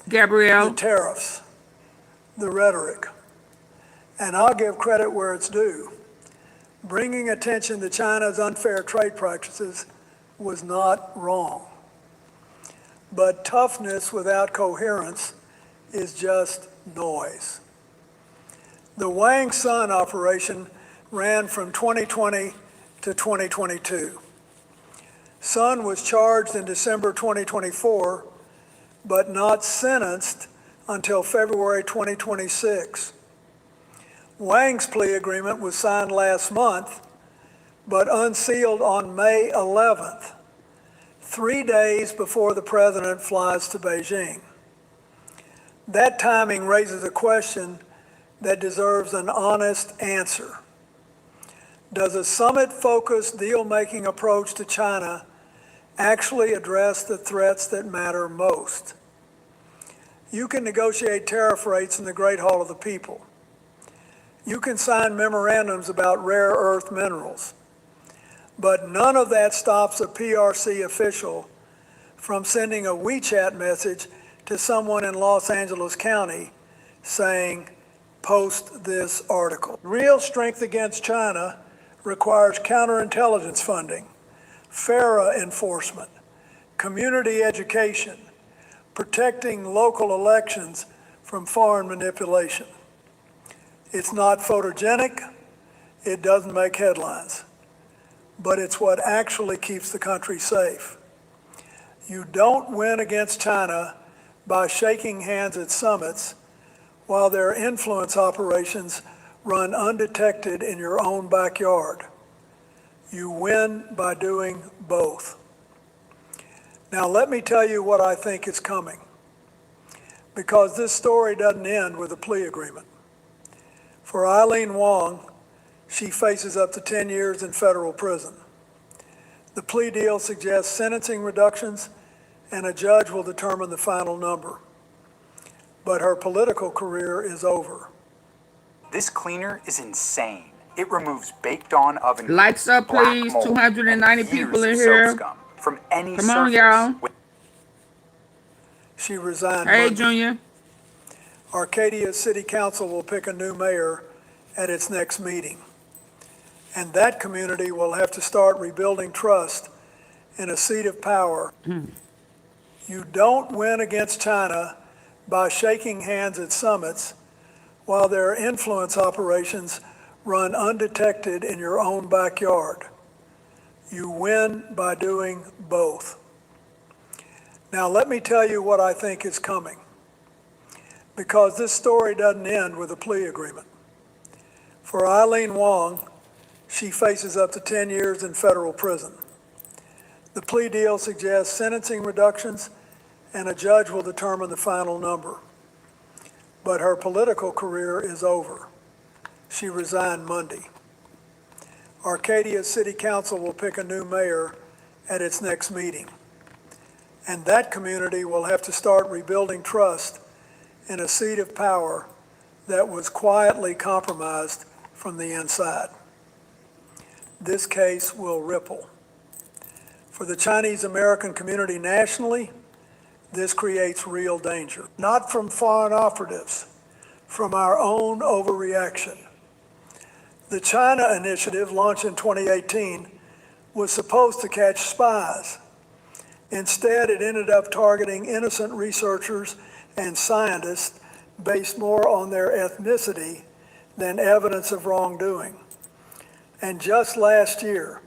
Gabrielle. The tariffs, the rhetoric. And I'll give credit where it's due. Bringing attention to China's unfair trade practices was not wrong. But toughness without coherence is just noise. The Wang Sun operation ran from 2020 to 2022. Sun was charged in December 2024, but not sentenced until February 2026. Wang's plea agreement was signed last month, but unsealed on May 11th, 3 days before the president flies to Beijing. That timing raises a question that deserves an honest answer. Does a summit-focused deal-making approach to China actually address the threats that matter most? You can negotiate tariff rates in the Great Hall of the People. You can sign memorandums about rare earth minerals. But none of that stops a PRC official from sending a WeChat message to someone in Los Angeles County saying, post this article. Real strength against China requires counterintelligence funding, FARA enforcement, community education, protecting local elections from foreign manipulation. It's not photogenic, it doesn't make headlines, but it's what actually keeps the country safe. You don't win against China by shaking hands at summits while their influence operations run undetected in your own backyard. You win by doing both. Now let me tell you what I think is coming, because this story doesn't end with a plea agreement. For Eileen Wong, she faces up to 10 years in federal prison. The plea deal suggests sentencing reductions, and a judge will determine the final number. But her political career is over. This cleaner is insane. It removes baked-on oven Lights up, black please. mold, 290 and people years in of here. soap scum from any Come on, surface. y'all. She resigned Hey, Monday. Junior. Arcadia City Council will pick a new mayor at its next meeting. And that community will have to start rebuilding trust in a seat of power. You don't win against China by shaking hands at summits while their influence operations run undetected in your own backyard. You win by doing both. Now let me tell you what I think is coming, because this story doesn't end with a plea agreement. For Eileen Wong, she faces up to 10 years in federal prison. The plea deal suggests sentencing reductions, and a judge will determine the final number. But her political career is over. She resigned Monday. Arcadia City Council will pick a new mayor at its next meeting. And that community will have to start rebuilding trust in a seat of power that was quietly compromised from the inside. This case will ripple. For the Chinese American community nationally, this creates real danger. Not from foreign operatives, from our own overreaction. The China Initiative, launched in 2018, was supposed to catch spies. Instead, it ended up targeting innocent researchers and scientists based more on their ethnicity than evidence of wrongdoing. And just last year,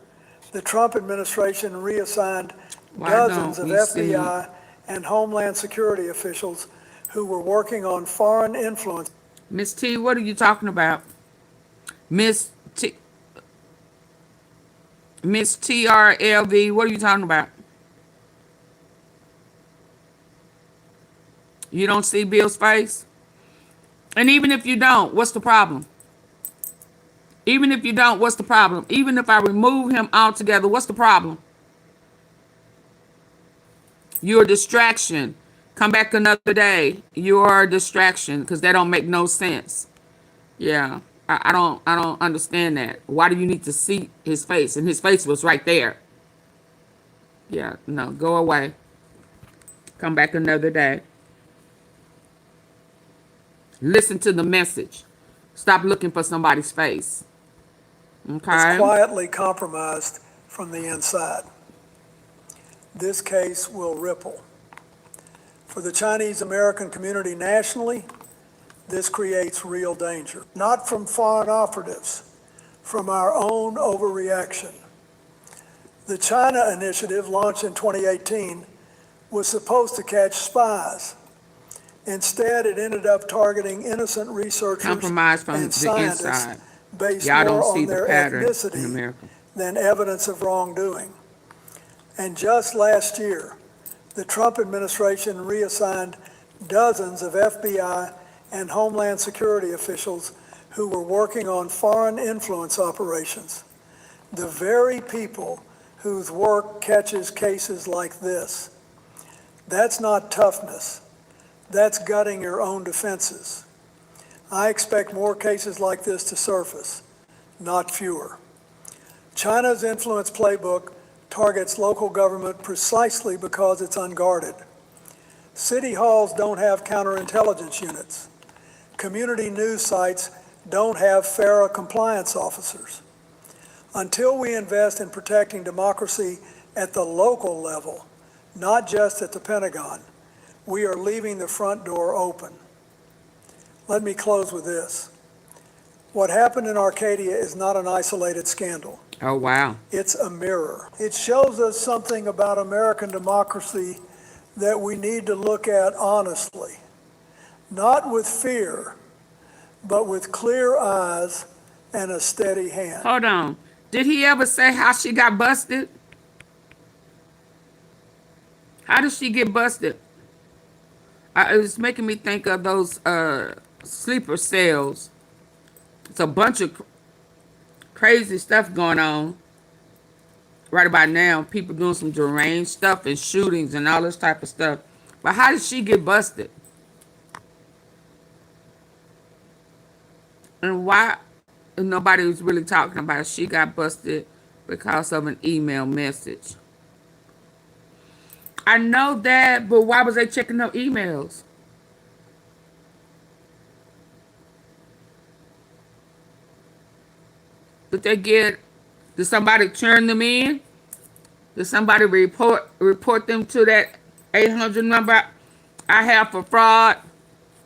the Trump administration reassigned dozens of FBI and Homeland Security officials who were working on foreign influence. Miss T, what are you talking about? Miss TRLV, what are you talking about? You don't see Bill's face? And even if you don't, what's the problem? Even if you don't, what's the problem? Even if I remove him altogether, what's the problem? You're a distraction. Come back another day. You're a distraction, because that don't make no sense. Yeah, I don't understand that. Why do you need to see his face? And his face was right there. Yeah, no, go away. Come back another day. Listen to the message. Stop looking for somebody's face. Okay. It's quietly compromised from the inside. This case will ripple. For the Chinese American community nationally, this creates real danger. Not from foreign operatives, from our own overreaction. The China Initiative, launched in 2018, was supposed to catch spies. Instead, it ended up targeting innocent researchers Compromised from and the scientists inside. based Y'all more don't see on the their pattern in ethnicity America. than evidence of wrongdoing. And just last year, the Trump administration reassigned dozens of FBI and Homeland Security officials who were working on foreign influence operations. The very people whose work catches cases like this. That's not toughness. That's gutting your own defenses. I expect more cases like this to surface, not fewer. China's influence playbook targets local government precisely because it's unguarded. City halls don't have counterintelligence units. Community news sites don't have FARA compliance officers. Until we invest in protecting democracy at the local level, not just at the Pentagon, we are leaving the front door open. Let me close with this. What happened in Arcadia is not an isolated scandal. Oh, wow. It's a mirror. It shows us something about American democracy that we need to look at honestly, not with fear, but with clear eyes and a steady hand. Hold on. Did he ever say how she got busted? How did she get busted? It was making me think of those sleeper cells. It's a bunch of crazy stuff going on right about now. People doing some deranged stuff and shootings and all this type of stuff. But how did she get busted? And why nobody was really talking about it? She got busted because of an email message. I know that, but why was they checking her emails? Did somebody turn them in? Did somebody report them to that 800 number I have for fraud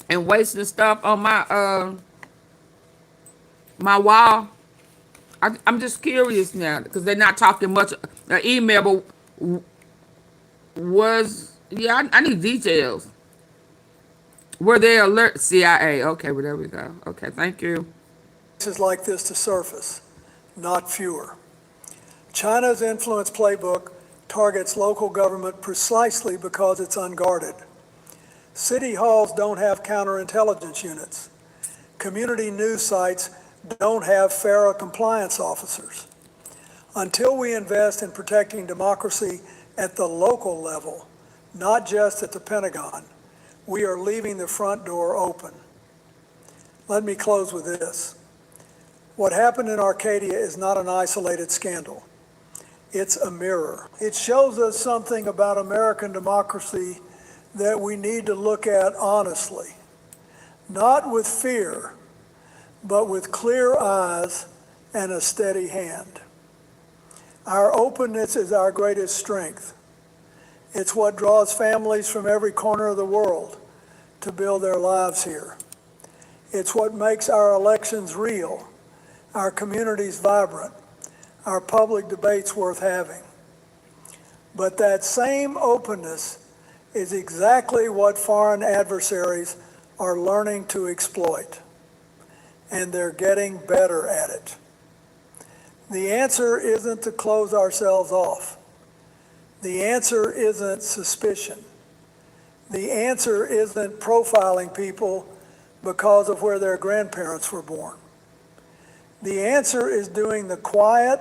and wasting stuff on my my wall? I'm just curious now because they're not talking much. Email, but I need details. Were they alert? CIA. Okay, well, there we go. Okay, thank you. Cases like this to surface, not fewer. China's influence playbook targets local government precisely because it's unguarded. City halls don't have counterintelligence units. Community news sites don't have FARA compliance officers. Until we invest in protecting democracy at the local level, not just at the Pentagon, we are leaving the front door open. Let me close with this. What happened in Arcadia is not an isolated scandal. It's a mirror. It shows us something about American democracy that we need to look at honestly, not with fear, but with clear eyes and a steady hand. Our openness is our greatest strength. It's what draws families from every corner of the world to build their lives here. It's what makes our elections real, our communities vibrant, our public debates worth having. But that same openness is exactly what foreign adversaries are learning to exploit, and they're getting better at it. The answer isn't to close ourselves off. The answer isn't suspicion. The answer isn't profiling people because of where their grandparents were born. The answer is doing the quiet,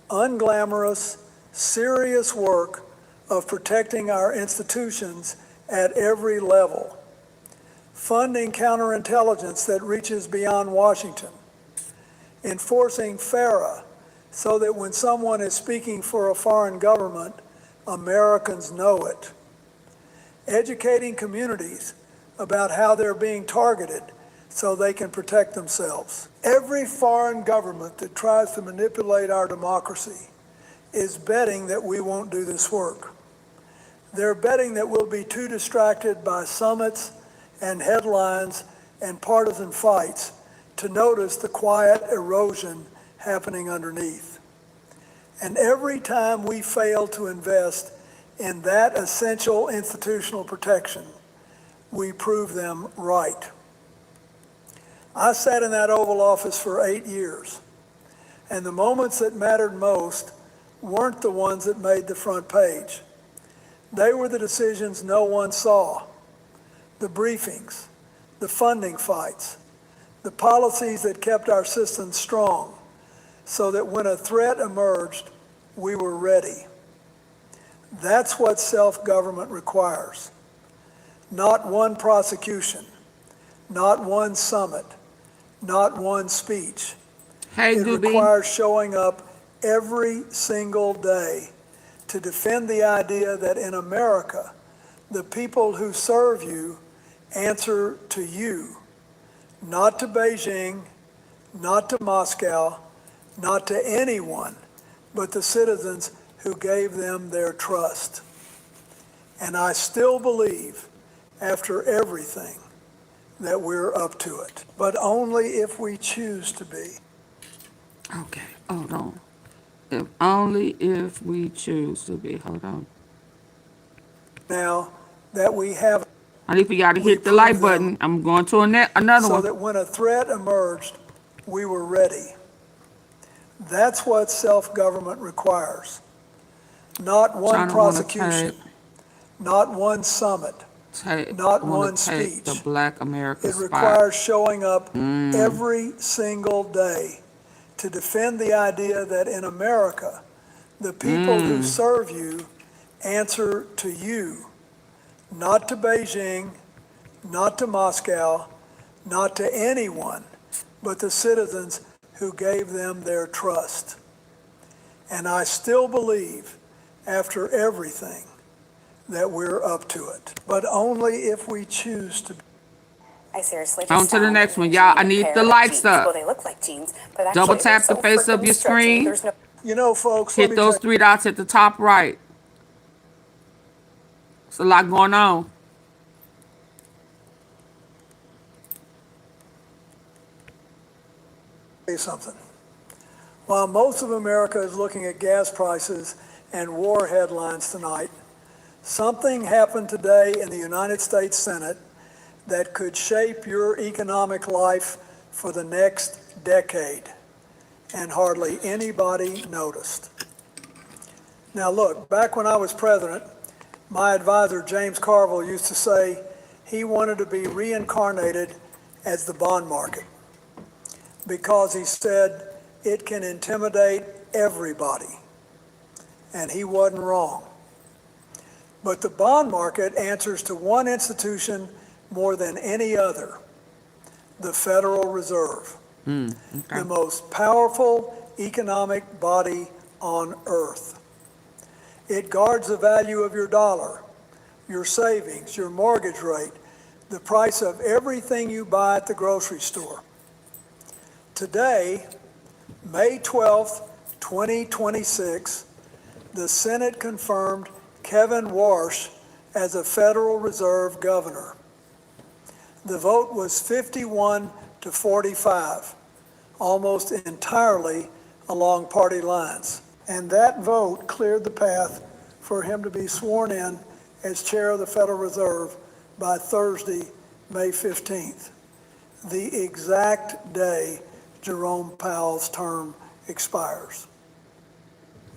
unglamorous, serious work of protecting our institutions at every level, funding counterintelligence that reaches beyond Washington, enforcing FARA so that when someone is speaking for a foreign government, Americans know it, educating communities about how they're being targeted so they can protect themselves. Every foreign government that tries to manipulate our democracy is betting that we won't do this work. They're betting that we'll be too distracted by summits and headlines and partisan fights to notice the quiet erosion happening underneath. And every time we fail to invest in that essential institutional protection, we prove them right. I sat in that Oval Office for 8 years, and the moments that mattered most weren't the ones that made the front page. They were the decisions no one saw, the briefings, the funding fights, the policies that kept our systems strong so that when a threat emerged, we were ready. That's what self-government requires. Not one prosecution, not one summit, not one speech. It requires showing up every single day to defend the idea that in America, the people who serve you answer to you, not to Beijing, not to Moscow, not to anyone, but the citizens who gave them their trust. And I still believe, after everything, that we're up to it, but only if we choose to be. Okay, hold on. If only if we choose to be. Hold on. Now that we have, I need for y'all to we hit the like proved them button. I'm going to another so one. that when a threat emerged, we were ready. That's what self-government requires. Not one China wanna prosecution, not one summit, not one take the speech. Black America It spot. requires showing up every single day to defend the idea that in America, the people who serve you answer to you, not to Beijing, not to Moscow, not to anyone, but the citizens who gave them their trust. And I still believe, after everything, that we're up to it, but only if we choose to be. I seriously just On to the found next an one, y'all. I engineered need pair the of likes jeans. up. Well, they look like jeans, but Double actually they're tap the so face of freaking your stretchy. screen. There's no You know, folks, let Hit me those tell three dots at the top right. There's a lot going on. you something. While most of America is looking at gas prices and war headlines tonight, something happened today in the United States Senate that could shape your economic life for the next decade, and hardly anybody noticed. Now look, back when I was president, my advisor, James Carville, used to say he wanted to be reincarnated as the bond market because he said it can intimidate everybody. And he wasn't wrong. But the bond market answers to one institution more than any other, the Federal Reserve, the most powerful economic body on earth. It guards the value of your dollar, your savings, your mortgage rate, the price of everything you buy at the grocery store. Today, May 12th, 2026, the Senate confirmed Kevin Warsh as a Federal Reserve governor. The vote was 51 to 45, almost entirely along party lines. And that vote cleared the path for him to be sworn in as chair of the Federal Reserve by Thursday, May 15th, the exact day Jerome Powell's term expires.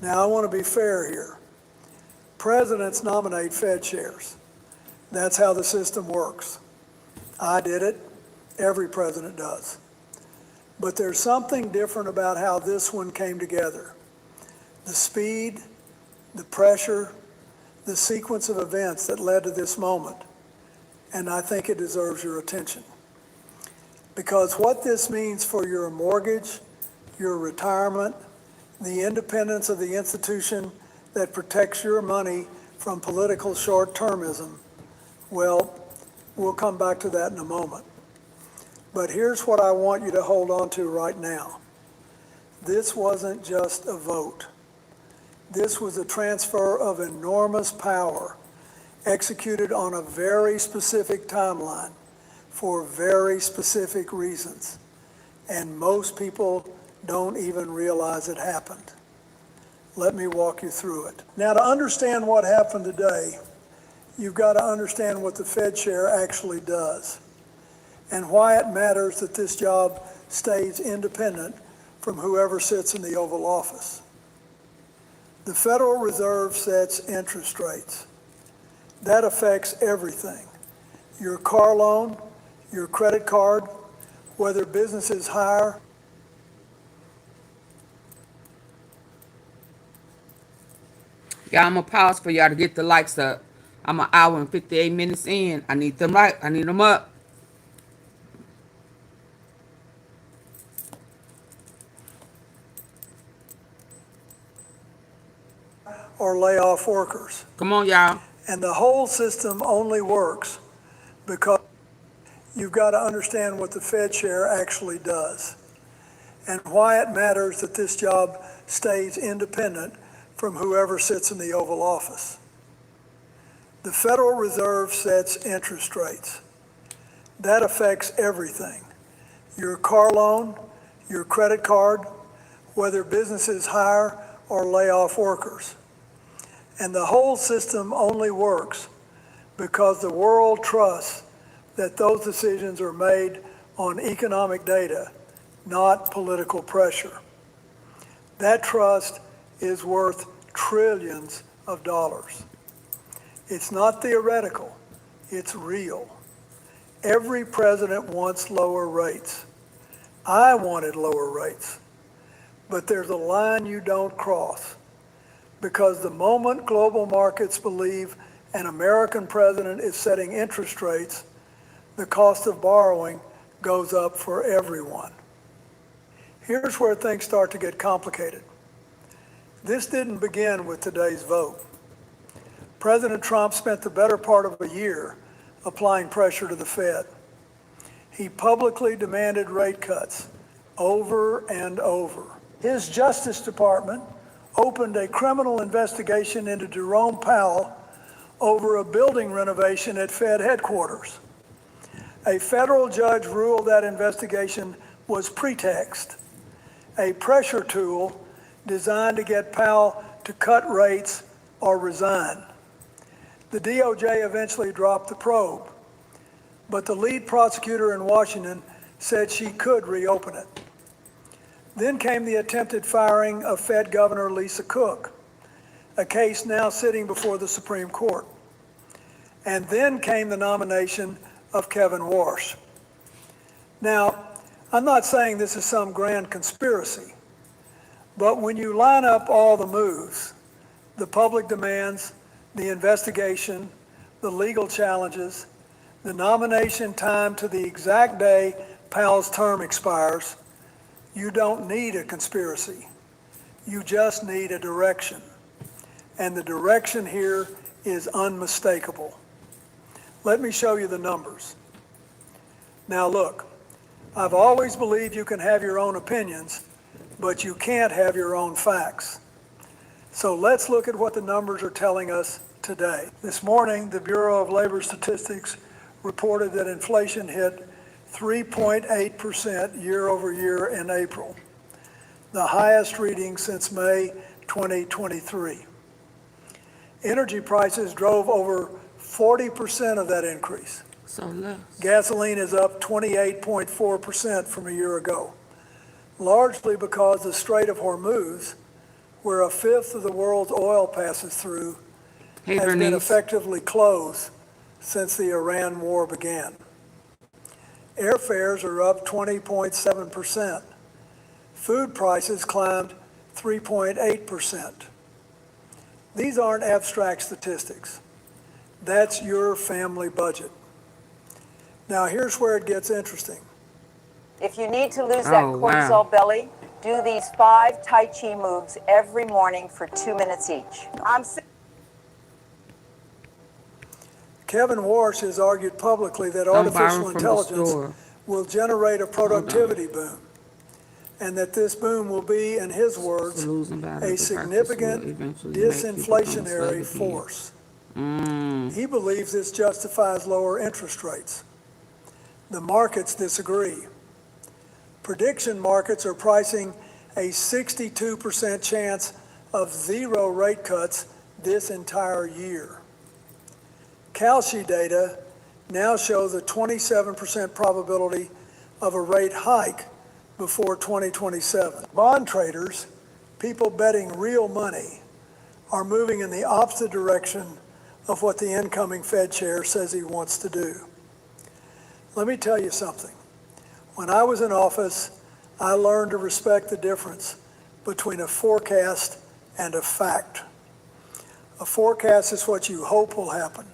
Now, I want to be fair here. Presidents nominate Fed chairs. That's how the system works. I did it. Every president does. But there's something different about how this one came together. The speed, the pressure, the sequence of events that led to this moment. And I think it deserves your attention. Because what this means for your mortgage, your retirement, the independence of the institution that protects your money from political short-termism, well, we'll come back to that in a moment. But here's what I want you to hold on to right now. This wasn't just a vote. This was a transfer of enormous power executed on a very specific timeline for very specific reasons. And most people don't even realize it happened. Let me walk you through it. Now, to understand what happened today, you've got to understand what the Fed chair actually does and why it matters that this job stays independent from whoever sits in the Oval Office. The Federal Reserve sets interest rates. That affects everything. Your car loan, your credit card, whether businesses hire. Y'all, I'm gonna pause for y'all to get the likes up. I'm an hour and 58 minutes in. I need them right. I need them up. Or lay off workers. Come on, y'all. And the whole system only works because you've got to understand what the Fed chair actually does. and why it matters that this job stays independent from whoever sits in the Oval Office. The Federal Reserve sets interest rates. That affects everything. Your car loan, your credit card, whether businesses hire or lay off workers. And the whole system only works because the world trusts that those decisions are made on economic data, not political pressure. That trust is worth trillions of dollars. It's not theoretical, it's real. Every president wants lower rates. I wanted lower rates. But there's a line you don't cross, because the moment global markets believe an American president is setting interest rates, the cost of borrowing goes up for everyone. Here's where things start to get complicated. This didn't begin with today's vote. President Trump spent the better part of a year applying pressure to the Fed. He publicly demanded rate cuts over and over. His Justice Department opened a criminal investigation into Jerome Powell over a building renovation at Fed headquarters. A federal judge ruled that investigation was pretext, a pressure tool designed to get Powell to cut rates or resign. The DOJ eventually dropped the probe, but the lead prosecutor in Washington said she could reopen it. Then came the attempted firing of Fed Governor Lisa Cook, a case now sitting before the Supreme Court. And then came the nomination of Kevin Warsh. Now, I'm not saying this is some grand conspiracy, but when you line up all the moves, the public demands, the investigation, the legal challenges, the nomination time to the exact day Powell's term expires, you don't need a conspiracy. You just need a direction. And the direction here is unmistakable. Let me show you the numbers. Now look, I've always believed you can have your own opinions, but you can't have your own facts. So let's look at what the numbers are telling us today. This morning, the Bureau of Labor Statistics reported that inflation hit 3.8% year over year in April, the highest reading since May 2023. Energy prices drove over 40% of that increase. So low. Gasoline is up 28.4% from a year ago, largely because the Strait of Hormuz, where a fifth of the world's oil passes through, has been effectively closed since the Iran war began. Airfares are up 20.7%. Food prices climbed 3.8%. These aren't abstract statistics. That's your family budget. Now here's where it gets interesting. If you need to lose that cortisol belly, do these 5 Tai Chi moves every morning for 2 minutes each. Kevin Warsh has argued publicly that artificial intelligence will generate a productivity boom, and that this boom will be, in his words, a significant disinflationary force. He believes this justifies lower interest rates. The markets disagree. Prediction markets are pricing a 62% chance of 0 rate cuts this entire year. Kalshi data now shows a 27% probability of a rate hike before 2027. Bond traders, people betting real money, are moving in the opposite direction of what the incoming Fed chair says he wants to do. Let me tell you something. When I was in office, I learned to respect the difference between a forecast and a fact. A forecast is what you hope will happen.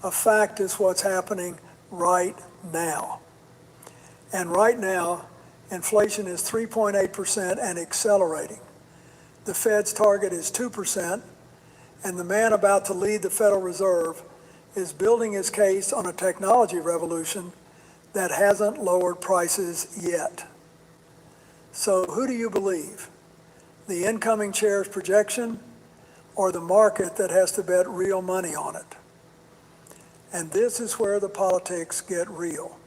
A fact is what's happening right now. And right now, inflation is 3.8% and accelerating. The Fed's target is 2%, and the man about to lead the Federal Reserve is building his case on a technology revolution that hasn't lowered prices yet. So who do you believe? The incoming chair's projection or the market that has to bet real money on it? And this is where the politics get real.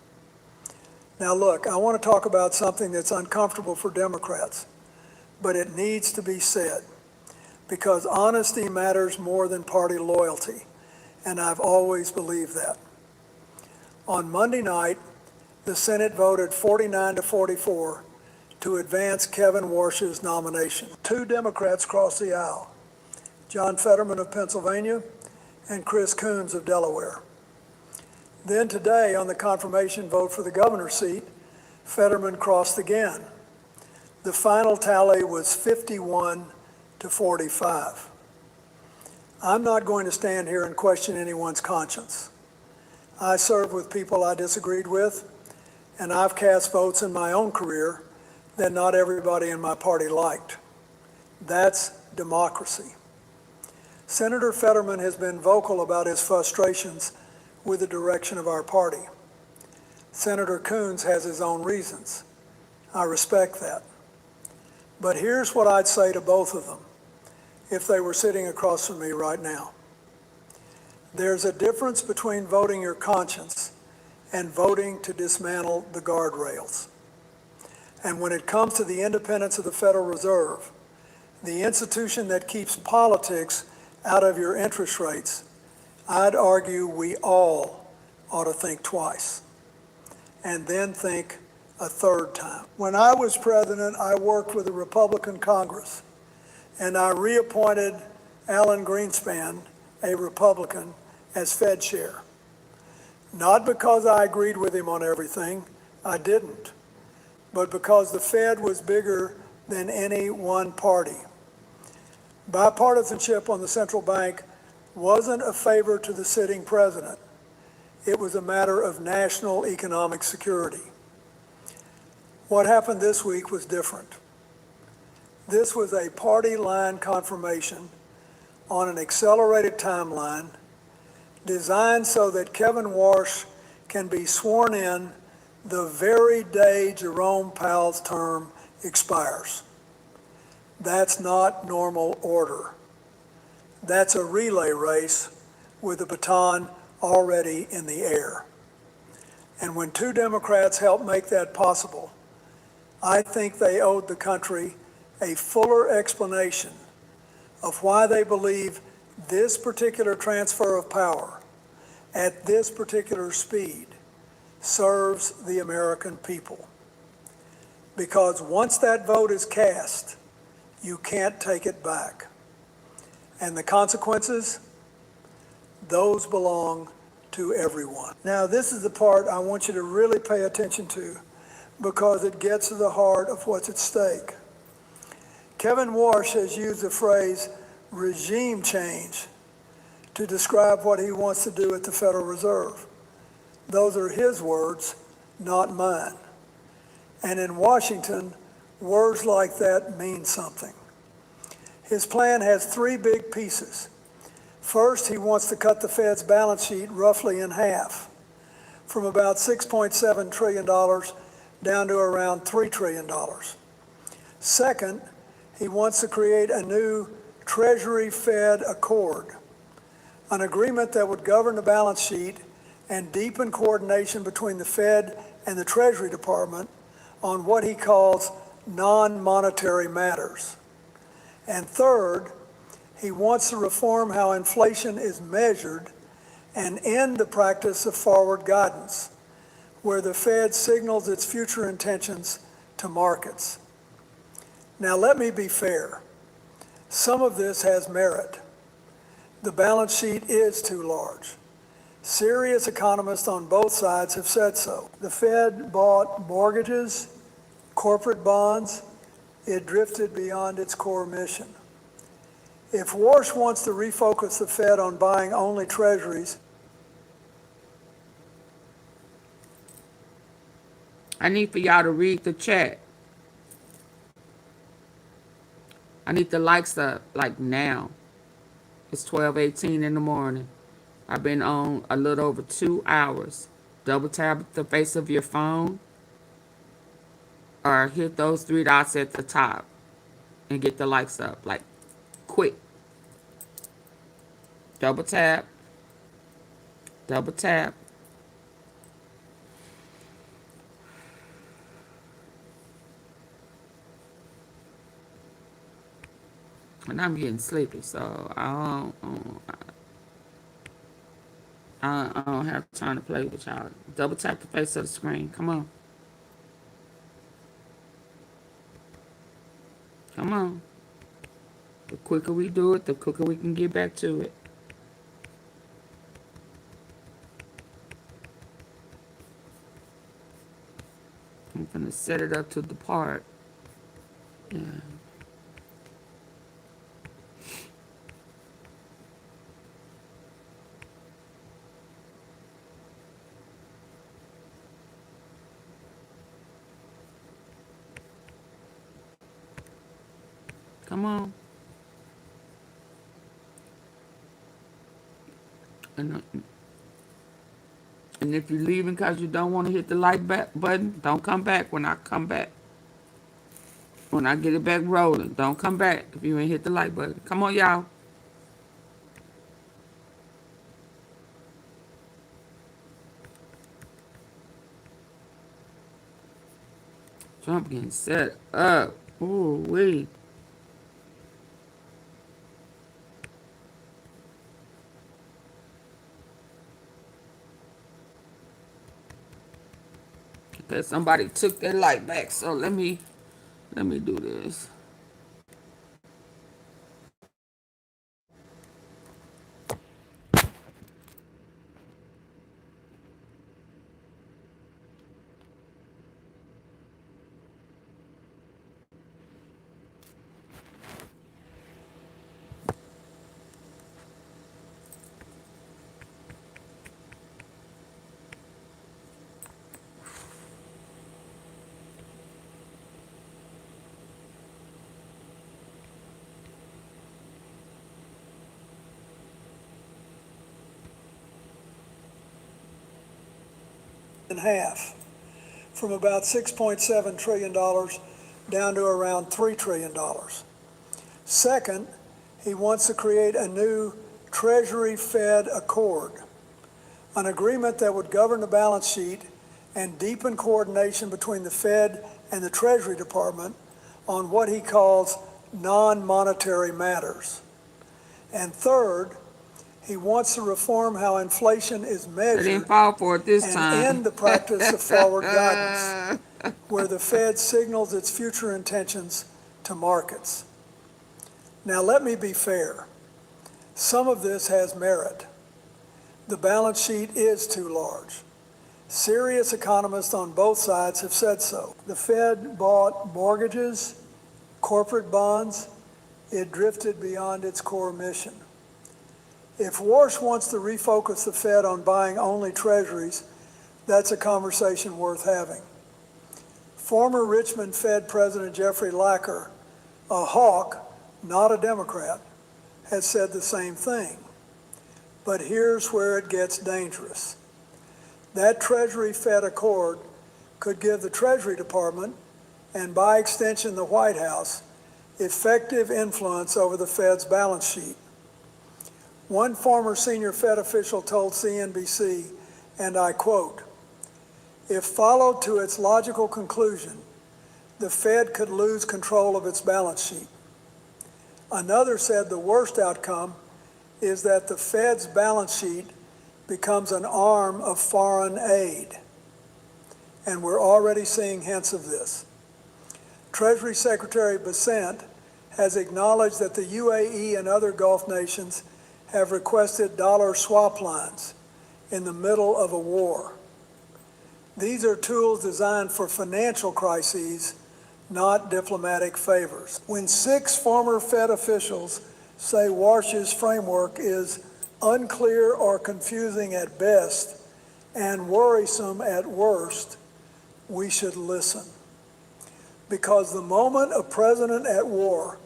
Now look, I want to talk about something that's uncomfortable for Democrats, but it needs to be said because honesty matters more than party loyalty, and I've always believed that. On Monday night, the Senate voted 49-44 to advance Kevin Warsh's nomination. 2 Democrats crossed the aisle, John Fetterman of Pennsylvania and Chris Coons of Delaware. Then today, on the confirmation vote for the governor's seat, Fetterman crossed again. The final tally was 51-45. I'm not going to stand here and question anyone's conscience. I served with people I disagreed with, and I've cast votes in my own career that not everybody in my party liked. That's democracy. Senator Fetterman has been vocal about his frustrations with the direction of our party. Senator Coons has his own reasons. I respect that. But here's what I'd say to both of them if they were sitting across from me right now. There's a difference between voting your conscience and voting to dismantle the guardrails. And when it comes to the independence of the Federal Reserve, the institution that keeps politics out of your interest rates, I'd argue we all ought to think twice and then think a third time. When I was president, I worked with a Republican Congress, and I reappointed Alan Greenspan, a Republican, as Fed chair. Not because I agreed with him on everything, I didn't, but because the Fed was bigger than any one party. Bipartisanship on the central bank wasn't a favor to the sitting president. It was a matter of national economic security. What happened this week was different. This was a party line confirmation on an accelerated timeline designed so that Kevin Warsh can be sworn in the very day Jerome Powell's term expires. That's not normal order. That's a relay race with the baton already in the air. And when 2 Democrats helped make that possible, I think they owed the country a fuller explanation of why they believe this particular transfer of power at this particular speed serves the American people. Because once that vote is cast, you can't take it back. And the consequences, those belong to everyone. Now, this is the part I want you to really pay attention to because it gets to the heart of what's at stake. Kevin Warsh has used the phrase regime change to describe what he wants to do at the Federal Reserve. Those are his words, not mine. And in Washington, words like that mean something. His plan has 3 big pieces. First, he wants to cut the Fed's balance sheet roughly in half, from about $6.7 trillion down to around $3 trillion. Second, he wants to create a new Treasury-Fed Accord, an agreement that would govern the balance sheet and deepen coordination between the Fed and the Treasury Department on what he calls non-monetary matters. And third, he wants to reform how inflation is measured and end the practice of forward guidance, where the Fed signals its future intentions to markets. Now, let me be fair. Some of this has merit. The balance sheet is too large. Serious economists on both sides have said so. The Fed bought mortgages, corporate bonds. It drifted beyond its core mission. If Warsh wants to refocus the Fed on buying only treasuries, I need for y'all to read the chat. I need the likes up like now. It's 12:18 in the morning. I've been on a little over 2 hours. Double tap the face of your phone. or hit those three dots at the top and get the likes up. Like, quick. Double tap. Double tap. And I'm getting sleepy, so I don't have time to play with y'all. Double tap the face of the screen. Come on. Come on. The quicker we do it, the quicker we can get back to it. I'm gonna set it up to depart. Yeah. Come on. And if you're leaving because you don't want to hit the like button, don't come back when I come back. When I get it back rolling, don't come back if you ain't hit the like button. Come on, y'all. Trump getting set up. Ooh, wee. Okay, somebody took their light back, so let me do this. In half, from about $6.7 trillion down to around $3 trillion. Second, he wants to create a new Treasury-Fed accord, an agreement that would govern the balance sheet and deepen coordination between the Fed and the Treasury Department on what he calls non-monetary matters. And third, he wants to reform how inflation is measured. They didn't fall for it this time. And end the practice of forward guidance, where the Fed signals its future intentions to markets. Now, let me be fair. Some of this has merit. The balance sheet is too large. Serious economists on both sides have said so. The Fed bought mortgages, corporate bonds. It drifted beyond its core mission. If Warsh wants to refocus the Fed on buying only treasuries, that's a conversation worth having. Former Richmond Fed President Jeffrey Lacker, a hawk, not a Democrat, has said the same thing. But here's where it gets dangerous. That Treasury-Fed accord could give the Treasury Department, and by extension the White House, effective influence over the Fed's balance sheet. One former senior Fed official told CNBC, and I quote, "If followed to its logical conclusion, the Fed could lose control of its balance sheet." Another said the worst outcome is that the Fed's balance sheet becomes an arm of foreign aid. And we're already seeing hints of this. Treasury Secretary Bessent has acknowledged that the UAE and other Gulf nations have requested dollar swap lines in the middle of a war. These are tools designed for financial crises, not diplomatic favors. When 6 former Fed officials say Warsh's framework is unclear or confusing at best and worrisome at worst, we should listen. Because the moment a president at war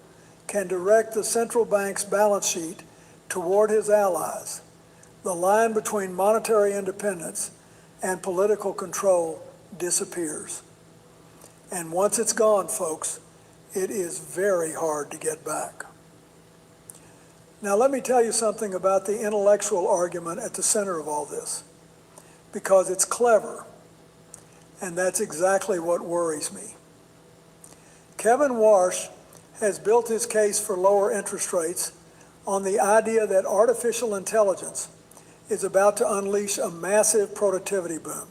can direct the central bank's balance sheet toward his allies, the line between monetary independence and political control disappears. And once it's gone, folks, it is very hard to get back. Now, let me tell you something about the intellectual argument at the center of all this, because it's clever, and that's exactly what worries me. Kevin Warsh has built his case for lower interest rates on the idea that artificial intelligence is about to unleash a massive productivity boom.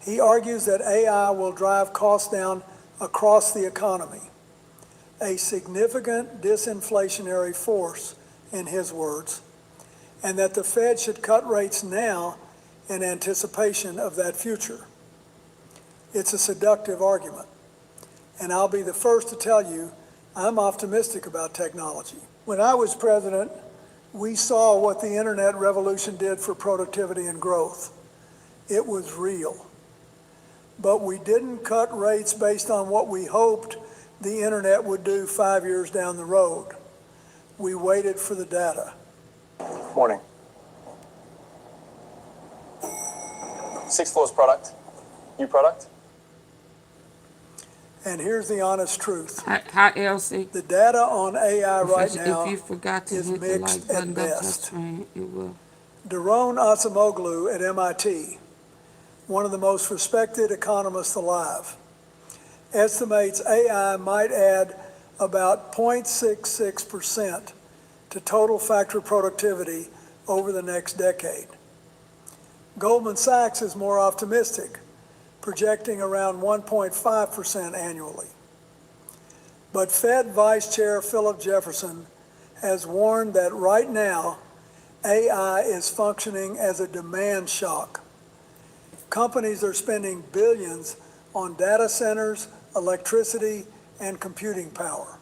He argues that AI will drive costs down across the economy, a significant disinflationary force, in his words, and that the Fed should cut rates now in anticipation of that future. It's a seductive argument, and I'll be the first to tell you I'm optimistic about technology. When I was president, we saw what the internet revolution did for productivity and growth. It was real. But we didn't cut rates based on what we hoped the internet would do 5 years down the road. We waited for the data. Morning. Sixth floor's product. New product. And here's the honest truth. Hi, Elsie. The data on AI right If now you forgot to is hit the mixed like at button, best. it will. Daron Acemoglu at MIT, one of the most respected economists alive, estimates AI might add about 0.66% to total factory productivity over the next decade. Goldman Sachs is more optimistic, projecting around 1.5% annually. But Fed Vice Chair Philip Jefferson has warned that right now, AI is functioning as a demand shock. Companies are spending billions on data centers, electricity, and computing power.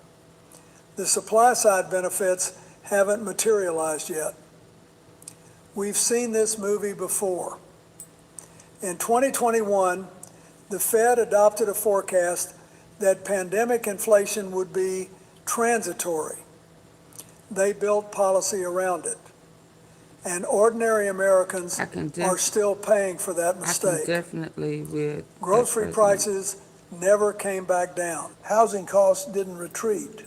The supply side benefits haven't materialized yet. We've seen this movie before. In 2021, the Fed adopted a forecast that pandemic inflation would be transitory. They built policy around it. And ordinary Americans are still paying for that mistake. I can definitely with Grocery prices never came back down. Housing costs didn't retreat.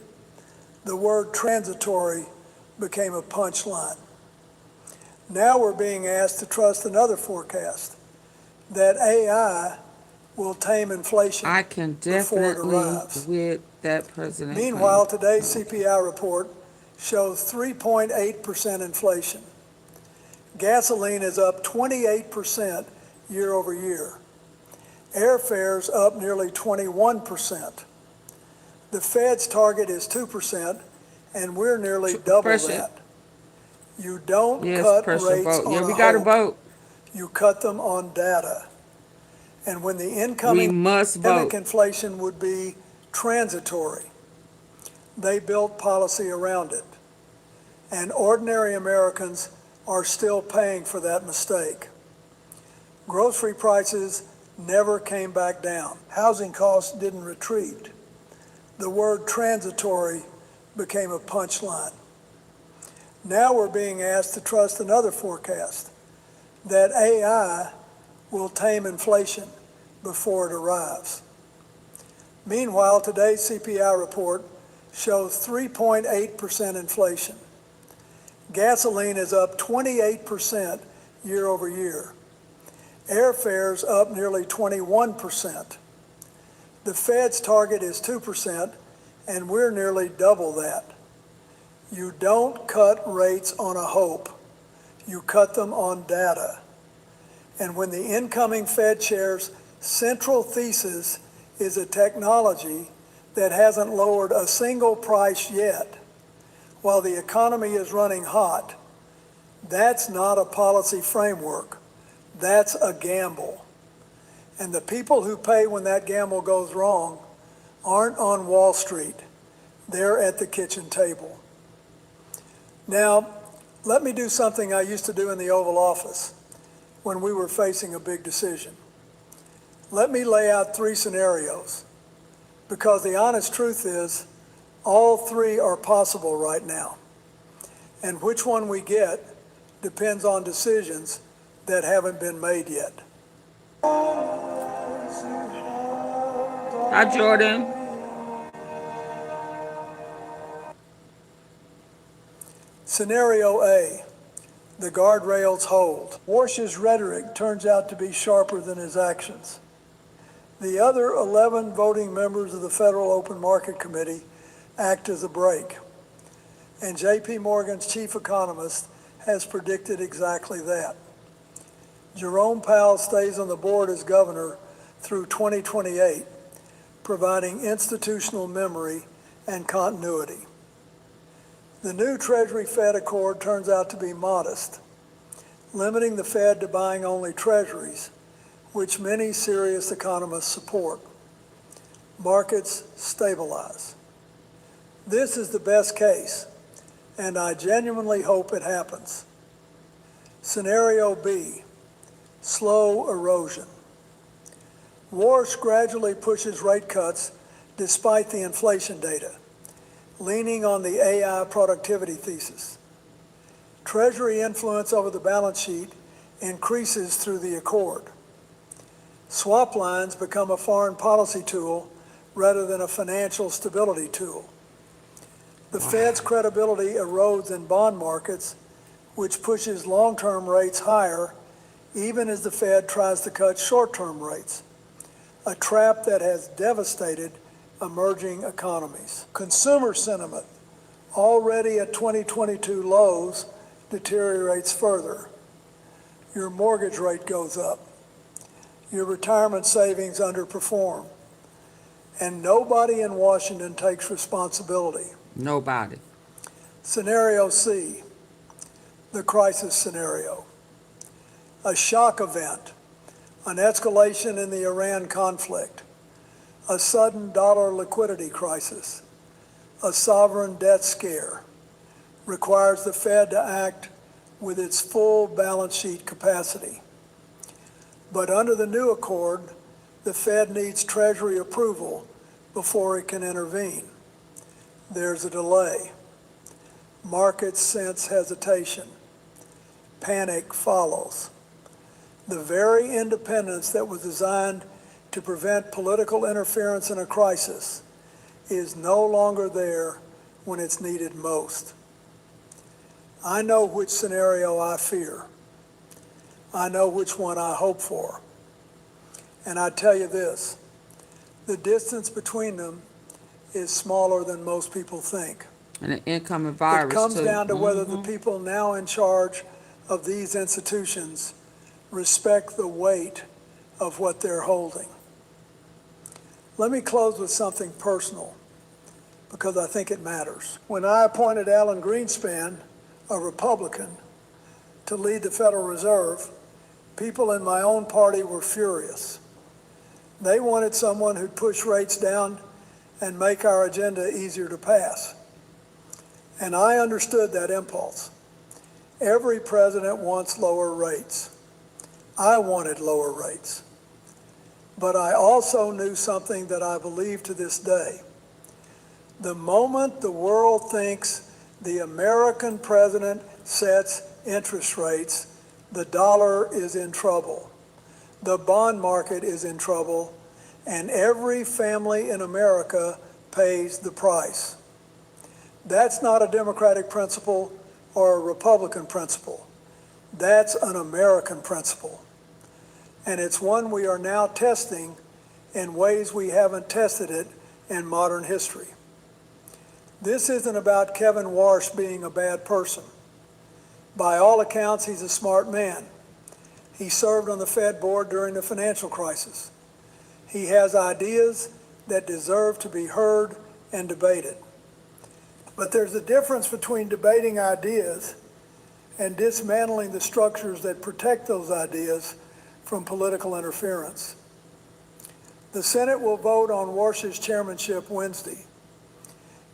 The word transitory became a punchline. Now we're being asked to trust another forecast, that AI will tame inflation I can before it definitely arrives. with that President. Meanwhile, today's CPI report shows 3.8% inflation. Gasoline is up 28% year over year. Airfares up nearly 21%. The Fed's target is 2%, and we're nearly double that. You don't cut rates on yeah, we got to vote. You cut them on data. And when the incoming pandemic inflation would be transitory, they built policy around it. And ordinary Americans are still paying for that mistake. Grocery prices never came back down. Housing costs didn't retreat. The word transitory became a punchline. Now we're being asked to trust another forecast, that AI will tame inflation before it arrives. Meanwhile, today's CPI report shows 3.8% inflation. Gasoline is up 28% year over year. Airfares up nearly 21%. The Fed's target is 2%, and we're nearly double that. You don't cut rates on a hope. You cut them on data. And when the incoming Fed chair's central thesis is a technology that hasn't lowered a single price yet, while the economy is running hot, that's not a policy framework. That's a gamble. And the people who pay when that gamble goes wrong aren't on Wall Street. They're at the kitchen table. Now, let me do something I used to do in the Oval Office when we were facing a big decision. Let me lay out 3 scenarios, because the honest truth is, all 3 are possible right now. And which one we get depends on decisions that haven't been made yet. Hi, Jordan. Scenario A, the guardrails hold. Warsh's rhetoric turns out to be sharper than his actions. The other 11 voting members of the Federal Open Market Committee act as a brake. And J.P. Morgan's chief economist has predicted exactly that. Jerome Powell stays on the board as governor through 2028, providing institutional memory and continuity. The new Treasury-Fed accord turns out to be modest, limiting the Fed to buying only treasuries, which many serious economists support. Markets stabilize. This is the best case, and I genuinely hope it happens. Scenario B, slow erosion. Warsh gradually pushes rate cuts despite the inflation data, leaning on the AI productivity thesis. Treasury influence over the balance sheet increases through the accord. Swap lines become a foreign policy tool rather than a financial stability tool. The Fed's credibility erodes in bond markets, which pushes long-term rates higher, even as the Fed tries to cut short-term rates, a trap that has devastated emerging economies. Consumer sentiment, already at 2022 lows, deteriorates further. Your mortgage rate goes up. Your retirement savings underperform. And nobody in Washington takes responsibility. Nobody. Scenario C, the crisis scenario. A shock event, an escalation in the Iran conflict, a sudden dollar liquidity crisis, a sovereign debt scare, requires the Fed to act with its full balance sheet capacity. But under the new accord, the Fed needs Treasury approval before it can intervene. There's a delay. Markets sense hesitation. Panic follows. The very independence that was designed to prevent political interference in a crisis is no longer there when it's needed most. I know which scenario I fear. I know which one I hope for. And I tell you this, the distance between them is smaller than most people think. And an incoming virus, it comes too. down to whether the people now in charge of these institutions respect the weight of what they're holding. Let me close with something personal, because I think it matters. When I appointed Alan Greenspan, a Republican, to lead the Federal Reserve, people in my own party were furious. They wanted someone who'd push rates down and make our agenda easier to pass. And I understood that impulse. Every president wants lower rates. I wanted lower rates. But I also knew something that I believe to this day. The moment the world thinks the American president sets interest rates, the dollar is in trouble. The bond market is in trouble, and every family in America pays the price. That's not a Democratic principle or a Republican principle. That's an American principle. And it's one we are now testing in ways we haven't tested it in modern history. This isn't about Kevin Warsh being a bad person. By all accounts, he's a smart man. He served on the Fed board during the financial crisis. He has ideas that deserve to be heard and debated. But there's a difference between debating ideas and dismantling the structures that protect those ideas from political interference. The Senate will vote on Warsh's chairmanship Wednesday.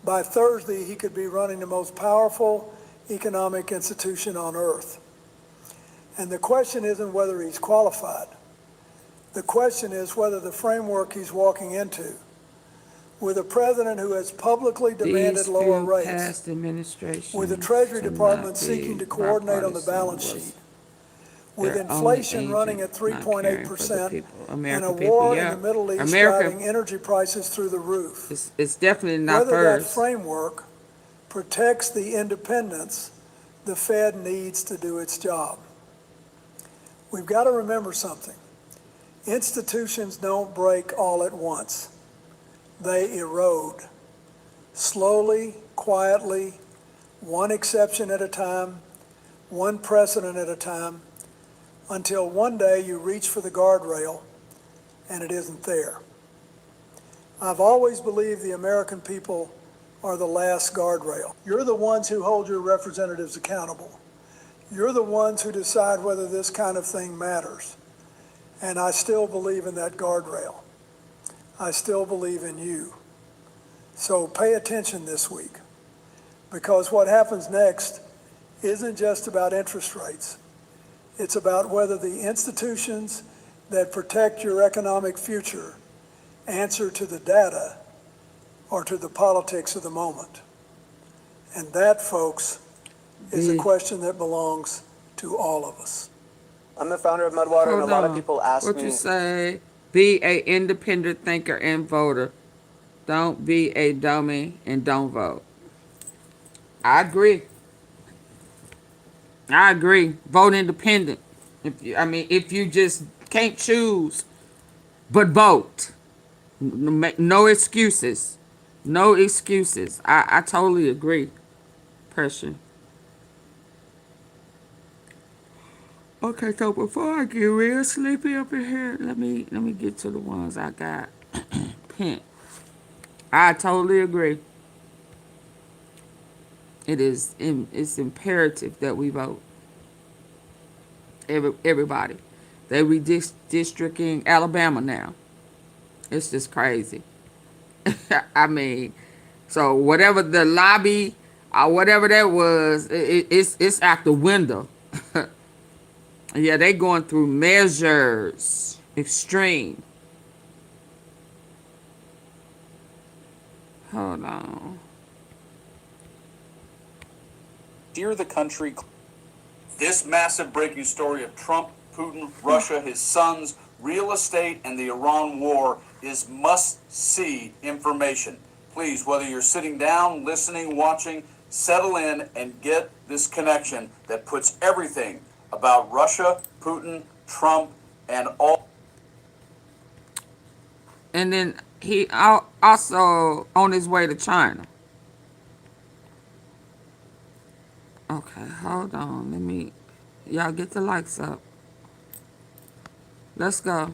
By Thursday, he could be running the most powerful economic institution on earth. And the question isn't whether he's qualified. The question is whether the framework he's walking into, with a president who has publicly demanded lower rates, with the Treasury Department seeking to coordinate on the balance sheet, With their own inflation running at agent, not caring for the 3.8% people, and American a people. war in Yeah, the Middle East America. driving energy prices through the roof. It's definitely not Whether that first. framework protects the independence the Fed needs to do its job. We've got to remember something. Institutions don't break all at once. They erode. Slowly, quietly, one exception at a time, one precedent at a time, until one day you reach for the guardrail and it isn't there. I've always believed the American people are the last guardrail. You're the ones who hold your representatives accountable. You're the ones who decide whether this kind of thing matters. And I still believe in that guardrail. I still believe in you. So pay attention this week, because what happens next isn't just about interest rates. It's about whether the institutions that protect your economic future answer to the data or to the politics of the moment. And that, folks, is a question that belongs to all of us. I'm the founder of Mudwater, and a lot of people ask What me. you say? Be a independent thinker and voter. Don't be a dummy and don't vote. I agree. I agree. Vote independent. If you just can't choose, but vote. No excuses. No excuses. I totally agree. Pressure. Okay, so before I get real sleepy up in here, let me get to the ones I got. Pink. I totally agree. It's imperative that we vote. Everybody. They redistricting Alabama now. It's just crazy. So whatever the lobby or whatever that was, it's out the window. Yeah, they going through measures. Extreme. Hold on. Steer the country. This massive breaking story of Trump, Putin, Russia, his sons, real estate, and the Iran war is must-see information. Please, whether you're sitting down, listening, watching, settle in and get this connection that puts everything about Russia, Putin, Trump, and all. And then he also on his way to China. Okay, hold on. Y'all get the likes up. Let's go.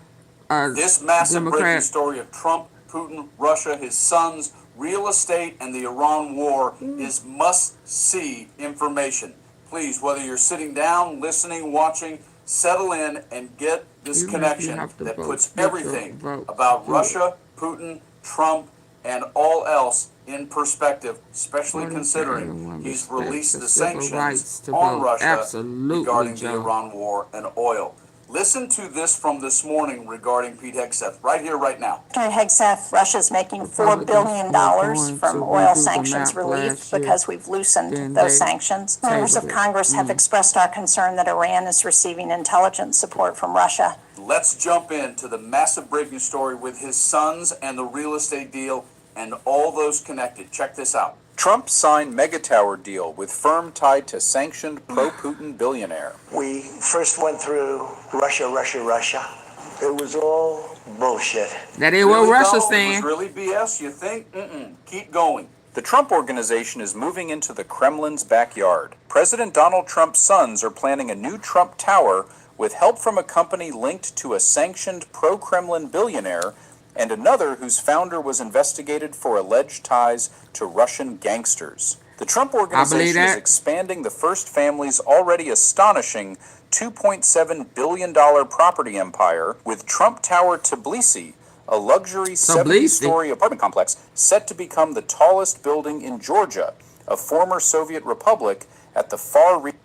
This massive breaking story of Trump, Putin, Russia, his sons, real estate, and the Iran war is must-see information. Please, whether you're sitting down, listening, watching, settle in and get this connection that puts everything about Russia, Putin, Trump, and all else in perspective, especially considering he's released the sanctions on Russia regarding the Iran war and oil. Listen to this from this morning regarding Pete Hegseth, right here, right now. Secretary Hegseth, Russia's making $4 billion from oil sanctions relief because we've loosened those sanctions. Members of Congress have expressed our concern that Iran is receiving intelligence support from Russia. Let's jump into the massive breaking story with his sons and the real estate deal and all those connected. Check this out. Trump signed mega tower deal with firm tied to sanctioned pro-Putin billionaire. We first went through Russia. It was all bullshit. That ain't what Russia's It saying. was really BS, you think? Keep going. The Trump Organization is moving into the Kremlin's backyard. President Donald Trump's sons are planning a new Trump Tower with help from a company linked to a sanctioned pro-Kremlin billionaire and another whose founder was investigated for alleged ties to Russian gangsters. The Trump Organization is expanding the first family's already astonishing $2.7 billion property empire with Trump Tower Tbilisi, a luxury 70-story apartment complex set to become the tallest building in Georgia, a former Soviet republic at the far reach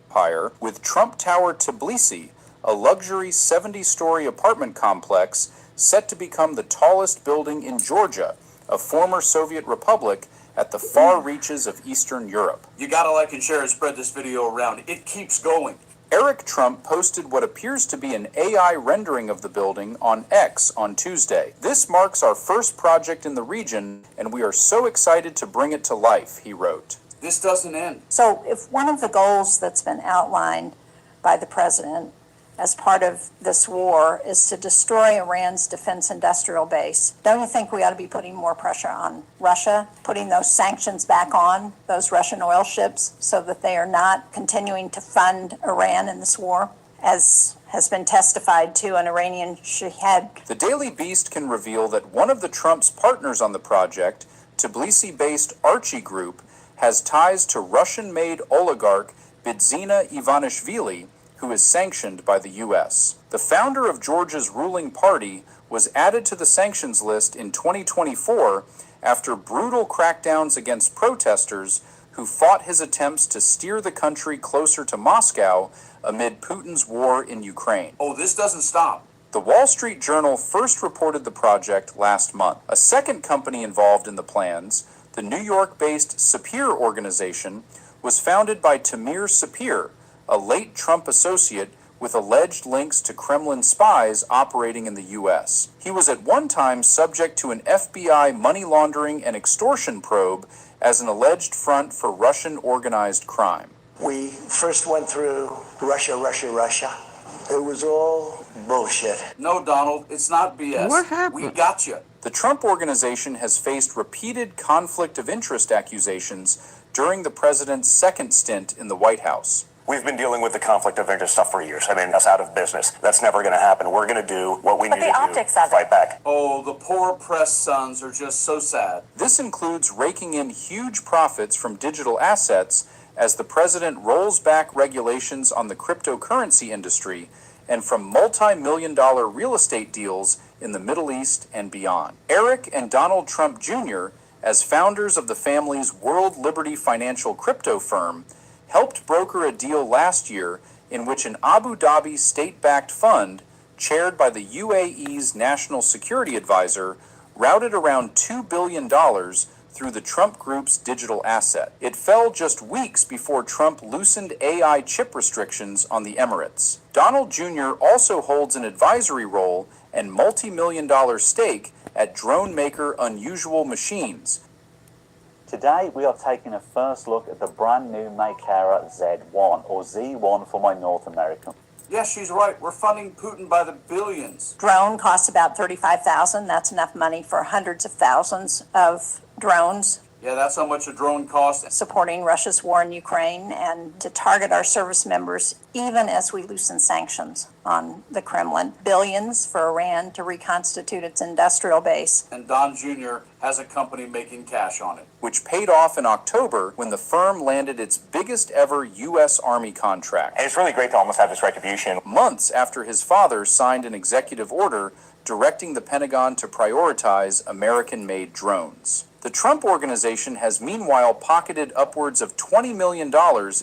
empire, with Trump Tower Tbilisi, a luxury 70-story apartment complex set to become the tallest building in Georgia, a former Soviet republic at the far reaches of Eastern Europe. You gotta like and share and spread this video around. It keeps going. Eric Trump posted what appears to be an AI rendering of the building on X on Tuesday. "This marks our first project in the region, and we are so excited to bring it to life," he wrote. This doesn't end. So if one of the goals that's been outlined by the president as part of this war is to destroy Iran's defense industrial base, don't you think we ought to be putting more pressure on Russia, putting those sanctions back on those Russian oil ships so that they are not continuing to fund Iran in this war, as has been testified to an Iranian Shahed? The Daily Beast can reveal that one of the Trump's partners on the project, Tbilisi-based Archie Group, has ties to Russian-made oligarch Bidzina Ivanishvili, who is sanctioned by the U.S. The founder of Georgia's ruling party was added to the sanctions list in 2024 after brutal crackdowns against protesters who fought his attempts to steer the country closer to Moscow amid Putin's war in Ukraine. Oh, this doesn't stop. The Wall Street Journal first reported the project last month. A second company involved in the plans, the New York-based Sapir organization, was founded by Tamir Sapir, a late Trump associate with alleged links to Kremlin spies operating in the U.S. He was at one time subject to an FBI money laundering and extortion probe as an alleged front for Russian organized crime. We first went through Russia. It was all bullshit. No, Donald, it's not BS. What happened? We got you. The Trump Organization has faced repeated conflict of interest accusations during the president's second stint in the White House. We've been dealing with the conflict of interest stuff for years. I mean, that's out of business. That's never going to happen. We're going to do what we need to do to fight back. Oh, the poor press sons are just so sad. This includes raking in huge profits from digital assets as the president rolls back regulations on the cryptocurrency industry and from multi-million-dollar real estate deals in the Middle East and beyond. Eric and Donald Trump Jr., as founders of the family's World Liberty Financial crypto firm, helped broker a deal last year in which an Abu Dhabi state-backed fund, chaired by the UAE's national security advisor, routed around $2 billion through the Trump Group's digital asset. It fell just weeks before Trump loosened AI chip restrictions on the Emirates. Donald Jr. also holds an advisory role and multi-million-dollar stake at drone maker Unusual Machines. Today we are taking a first look at the brand new Macara Z1, or Z1 for my North American. Yes, she's right. We're funding Putin by the billions. Drone costs about $35,000. That's enough money for hundreds of thousands of drones. Yeah, that's how much a drone costs. Supporting Russia's war in Ukraine and to target our service members even as we loosen sanctions on the Kremlin. Billions for Iran to reconstitute its industrial base. And Don Jr. has a company making cash on it. Which paid off in October when the firm landed its biggest ever U.S. Army contract. And it's really great to almost have this retribution. Months after his father signed an executive order directing the Pentagon to prioritize American-made drones. The Trump Organization has meanwhile pocketed upwards of $20 million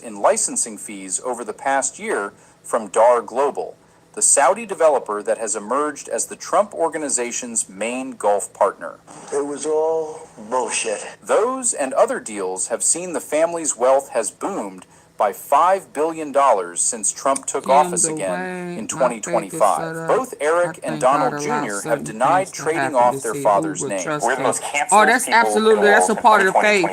in licensing fees over the past year from DAR Global, the Saudi developer that has emerged as the Trump Organization's main Gulf partner. It was all bullshit. Those and other deals have seen the family's wealth has boomed by $5 billion since Trump took office again in 2025. Both Eric and Donald Jr. have denied trading off their father's name. We're the most canceled that's absolutely, that's a part of the faith.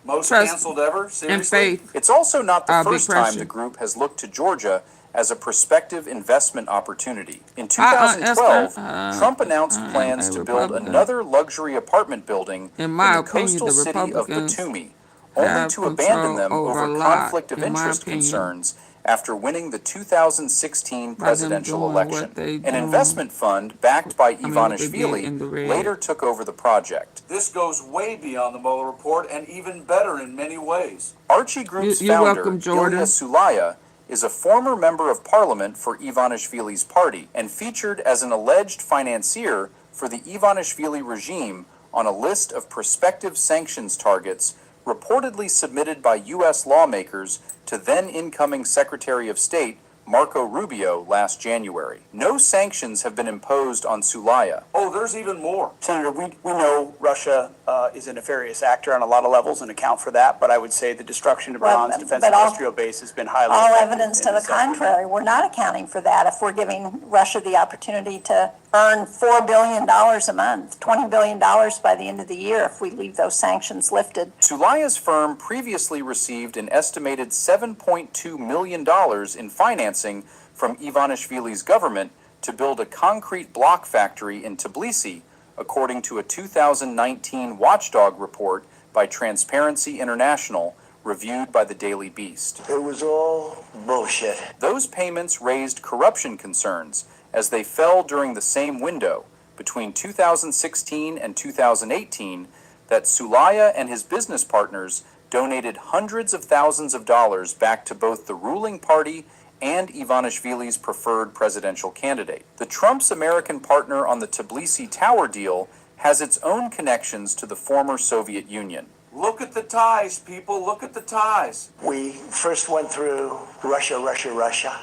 Most Trust canceled ever? Seriously? and faith. It's also not the Big first time pressure. the group has looked to Georgia as a prospective investment opportunity. In 2012, Trump announced plans to build another luxury apartment building in my the opinion, coastal the city of Republicans Batumi, only to abandon them control over over a lot, conflict of in my interest opinion. concerns after winning the 2016 By them presidential doing election. what they An doing. investment fund backed by what they did in the Ivanishvili red. later took over the project. This goes way beyond the Mueller report and even better in many ways. Archie Group's You're founder, welcome, Jordan. Ilya Sulaya, is a former member of parliament for Ivanishvili's party and featured as an alleged financier for the Ivanishvili regime on a list of prospective sanctions targets reportedly submitted by U.S. lawmakers to then-incoming Secretary of State Marco Rubio last January. No sanctions have been imposed on Sulaya. Oh, there's even more. Senator, we know Russia is a nefarious actor on a lot of levels and account for that, but I would say the destruction of Iran's defense industrial base has been highly All effective evidence to in the this effort. contrary. We're not accounting for that if we're giving Russia the opportunity to earn $4 billion a month, $20 billion by the end of the year if we leave those sanctions lifted. Sulaya's firm previously received an estimated $7.2 million in financing from Ivanishvili's government to build a concrete block factory in Tbilisi, according to a 2019 Watchdog report by Transparency International, reviewed by the Daily Beast. It was all bullshit. Those payments raised corruption concerns as they fell during the same window, between 2016 and 2018, that Sulaya and his business partners donated hundreds of thousands of dollars back to both the ruling party and Ivanishvili's preferred presidential candidate. The Trump's American partner on the Tbilisi Tower deal has its own connections to the former Soviet Union. Look at the ties, people. Look at the ties. We first went through Russia.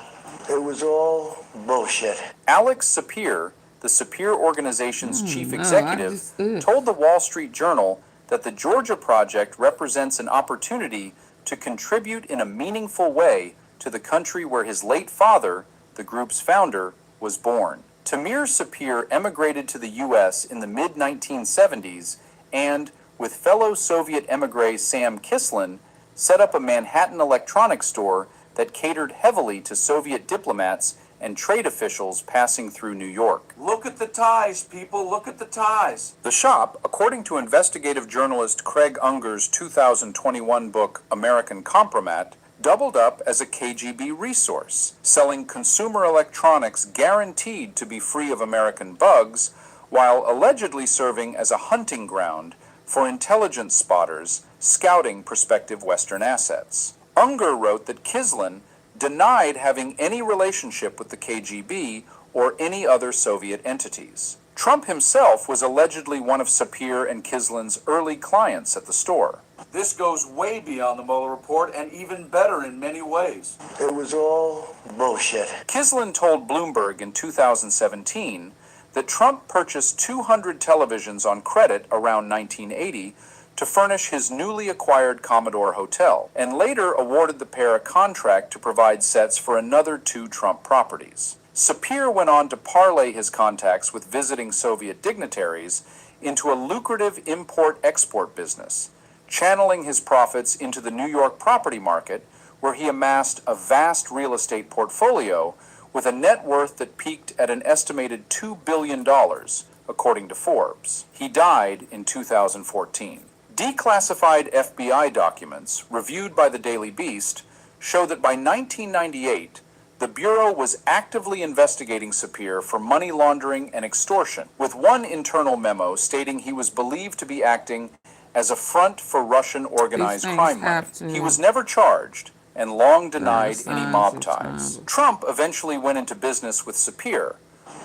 It was all bullshit. Alex Sapir, the Sapir Organization's chief executive, told the Wall Street Journal that the Georgia Project represents an opportunity to contribute in a meaningful way to the country where his late father, the group's founder, was born. Tamir Sapir emigrated to the U.S. in the mid-1970s and, with fellow Soviet emigre Sam Kislin, set up a Manhattan electronics store that catered heavily to Soviet diplomats and trade officials passing through New York. Look at the ties, people. Look at the ties. The shop, according to investigative journalist Craig Unger's 2021 book American Compromat, doubled up as a KGB resource, selling consumer electronics guaranteed to be free of American bugs, while allegedly serving as a hunting ground for intelligence spotters scouting prospective Western assets. Unger wrote that Kislin denied having any relationship with the KGB or any other Soviet entities. Trump himself was allegedly one of Sapir and Kislin's early clients at the store. This goes way beyond the Mueller report and even better in many ways. It was all bullshit. Kislin told Bloomberg in 2017 that Trump purchased 200 televisions on credit around 1980 to furnish his newly acquired Commodore Hotel, and later awarded the pair a contract to provide sets for another 2 Trump properties. Sapir went on to parlay his contacts with visiting Soviet dignitaries into a lucrative import-export business, channeling his profits into the New York property market, where he amassed a vast real estate portfolio with a net worth that peaked at an estimated $2 billion, according to Forbes. He died in 2014. Declassified FBI documents, reviewed by the Daily Beast, show that by 1998, the Bureau was actively investigating Sapir for money laundering and extortion, with one internal memo stating he was believed to be acting as a front for Russian organized crime money. He was never charged and long denied any mob ties. Trump eventually went into business with Sapir.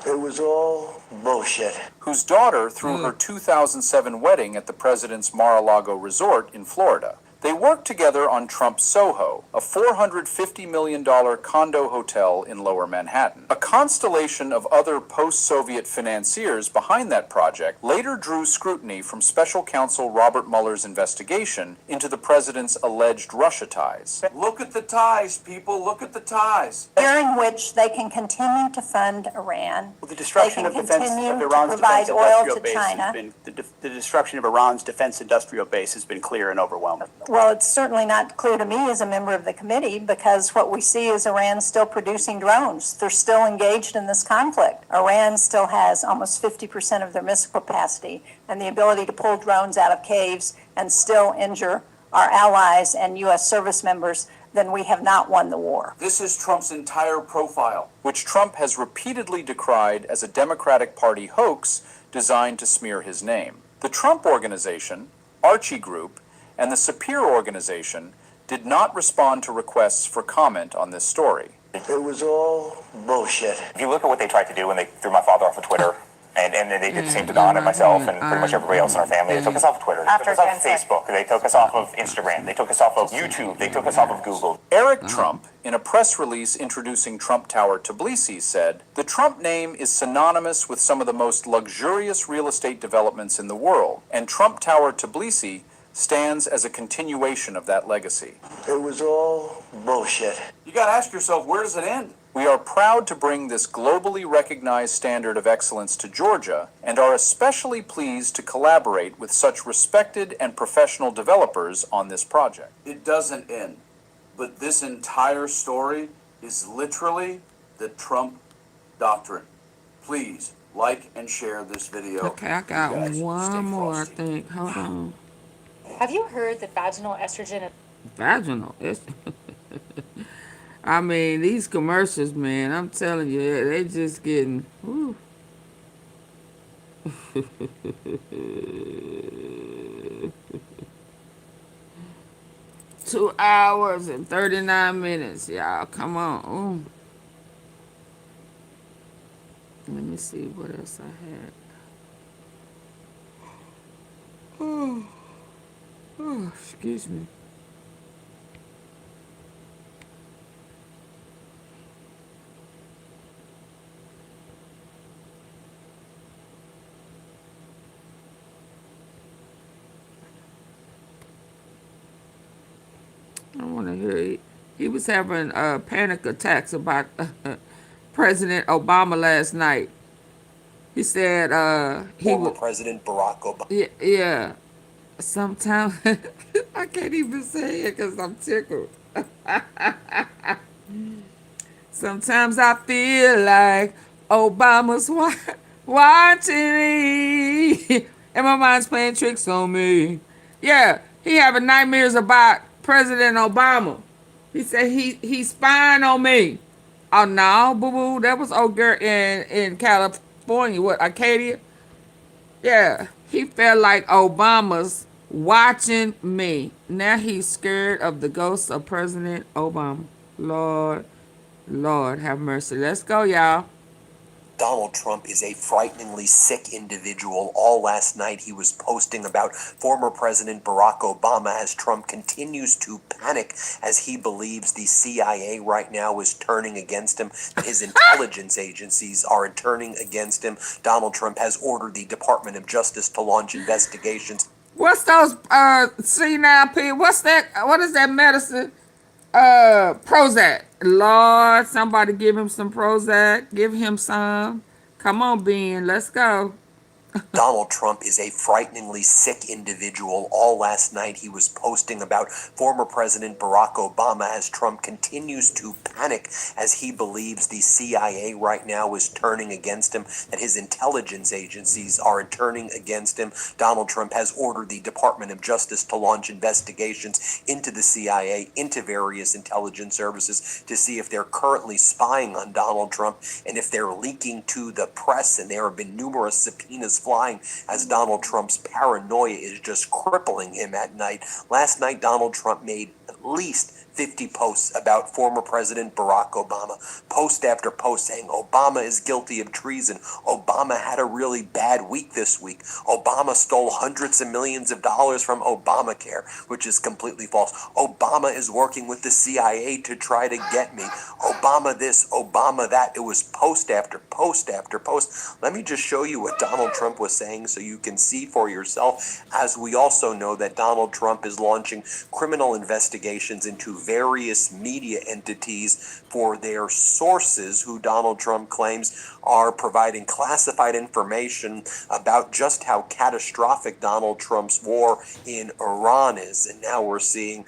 It was all bullshit. Whose daughter threw her 2007 wedding at the president's Mar-a-Lago resort in Florida. They worked together on Trump Soho, a $450 million condo hotel in Lower Manhattan. A constellation of other post-Soviet financiers behind that project later drew scrutiny from special counsel Robert Mueller's investigation into the president's alleged Russia ties. Look at the ties, people. Look at the ties. During which they can continue to fund Iran. Well, the destruction they of can defense continue of to Iran's provide defense oil industrial to base China. has been the destruction of Iran's defense industrial base has been clear and overwhelming. Well, it's certainly not clear to me as a member of the committee, because what we see is Iran still producing drones. They're still engaged in this conflict. Iran still has almost 50% of their missile capacity and the ability to pull drones out of caves and still injure our allies and U.S. service members. Then we have not won the war. This is Trump's entire profile, which Trump has repeatedly decried as a Democratic Party hoax designed to smear his name. The Trump Organization, Archie Group, and the Sapir Organization did not respond to requests for comment on this story. It was all bullshit. If you look at what they tried to do when they threw my father off of Twitter, And they did the same to Don and myself and pretty much everybody else in our family. They took us off of Twitter. They took us off of Facebook. They took us off of Instagram. They took us off of YouTube. They took us off of Google. Eric Trump, in a press release introducing Trump Tower Tbilisi, said, "The Trump name is synonymous with some of the most luxurious real estate developments in the world, and Trump Tower Tbilisi stands as a continuation of that legacy." It was all bullshit. You gotta ask yourself, where does it end? We are proud to bring this globally recognized standard of excellence to Georgia and are especially pleased to collaborate with such respected and professional developers on this project. It doesn't end. But this entire story is literally the Trump doctrine. Please like and share this video. Okay, I got one more, I think. Hold on. Have you heard that vaginal estrogen... Vaginal? I mean, these commercials, man, I'm telling you, they just getting... Whew. 2 hours and 39 minutes, y'all. Come on. Ooh. Let me see what else I had. Oh, excuse me. I want to hear he was having panic attacks about President Obama last night. He said Former President Barack Obama. Yeah. Sometimes I can't even say it because I'm tickled. Sometimes I feel like Obama's watching me, and my mind's playing tricks on me. Yeah, he having nightmares about President Obama. He said he's spying on me. Oh no, boo boo, that was old girl in California, what, Arcadia? Yeah, he felt like Obama's watching me. Now he's scared of the ghost of President Obama. Lord have mercy. Let's go, y'all. Donald Trump is a frighteningly sick individual. All last night he was posting about former President Barack Obama as Trump continues to panic as he believes the CIA right now is turning against him, that his intelligence agencies are turning against him. Donald Trump has ordered the Department of Justice to launch investigations. What's those C9P? What is that medicine? Prozac. Lord, somebody give him some Prozac. Give him some. Come on, Ben. Let's go. Donald Trump is a frighteningly sick individual. All last night he was posting about former President Barack Obama as Trump continues to panic as he believes the CIA right now is turning against him, that his intelligence agencies are turning against him. Donald Trump has ordered the Department of Justice to launch investigations into the CIA, into various intelligence services to see if they're currently spying on Donald Trump and if they're leaking to the press, and there have been numerous subpoenas flying as Donald Trump's paranoia is just crippling him at night. Last night, Donald Trump made at least 50 posts about former President Barack Obama, post after post saying Obama is guilty of treason. Obama had a really bad week this week. Obama stole hundreds of millions of dollars from Obamacare, which is completely false. Obama is working with the CIA to try to get me. Obama this, Obama that. It was post after post after post. Let me just show you what Donald Trump was saying so you can see for yourself, as we also know that Donald Trump is launching criminal investigations into various media entities for their sources who Donald Trump claims are providing classified information about just how catastrophic Donald Trump's war in Iran is. And now we're seeing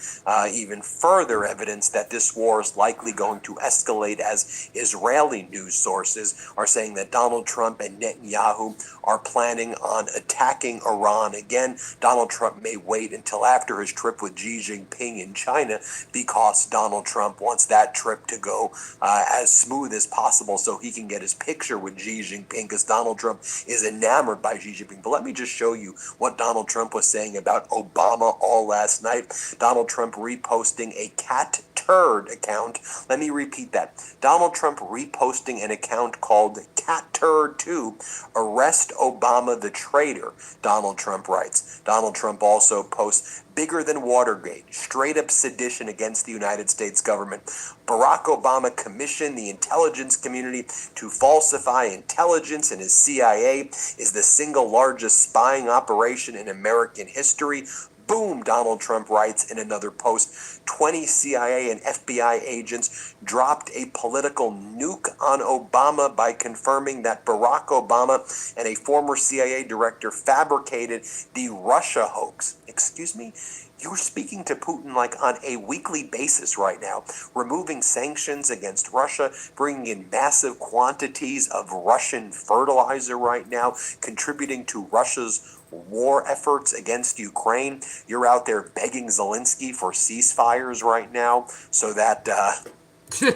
even further evidence that this war is likely going to escalate, as Israeli news sources are saying that Donald Trump and Netanyahu are planning on attacking Iran again. Donald Trump may wait until after his trip with Xi Jinping in China, because Donald Trump wants that trip to go as smooth as possible so he can get his picture with Xi Jinping, because Donald Trump is enamored by Xi Jinping. But let me just show you what Donald Trump was saying about Obama all last night. Donald Trump reposting a cat turd account. Let me repeat that. Donald Trump reposting an account called Cat Turd 2. Arrest Obama the traitor, Donald Trump writes. Donald Trump also posts bigger than Watergate, straight up sedition against the United States government. Barack Obama commissioned the intelligence community to falsify intelligence, and his CIA is the single largest spying operation in American history. Boom, Donald Trump writes in another post. 20 CIA and FBI agents dropped a political nuke on Obama by confirming that Barack Obama and a former CIA director fabricated the Russia hoax. Excuse me? You're speaking to Putin like on a weekly basis right now, removing sanctions against Russia, bringing in massive quantities of Russian fertilizer right now, contributing to Russia's war efforts against Ukraine. You're out there begging Zelensky for ceasefires right now so that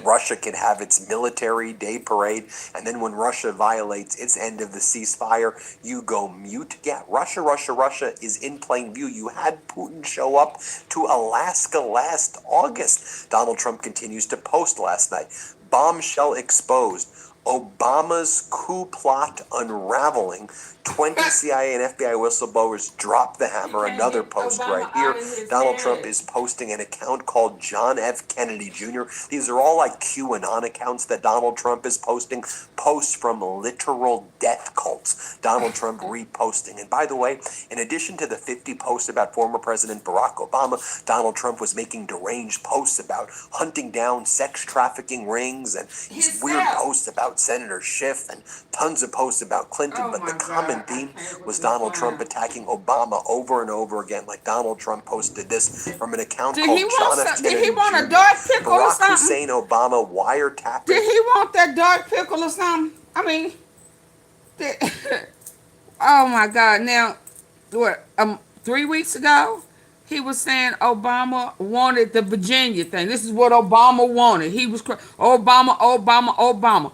Russia can have its military day parade, and then when Russia violates its end of the ceasefire, you go mute. Yeah, Russia is in plain view. You had Putin show up to Alaska last August. Donald Trump continues to post last night. Bombshell exposed. Obama's coup plot unraveling. 20 CIA and FBI whistleblowers drop the hammer. Another post right here. Donald Trump is posting an account called John F. Kennedy Jr. These are all like QAnon accounts that Donald Trump is posting. Posts from literal death cults. Donald Trump reposting. And by the way, in addition to the 50 posts about former President Barack Obama, Donald Trump was making deranged posts about hunting down sex trafficking rings, and these weird posts about Senator Schiff, and tons of posts about Clinton. But the common theme was Donald Trump attacking Obama over and over again. Like Donald Trump posted this from an account called John F. Kennedy Did he want Jr. a dark pickle or Barack something? Hussein Obama wiretapping. Did he want that dark pickle or something? I mean, oh my God. Now, what, 3 weeks ago, he was saying Obama wanted the Virginia thing. This is what Obama wanted. He was Obama.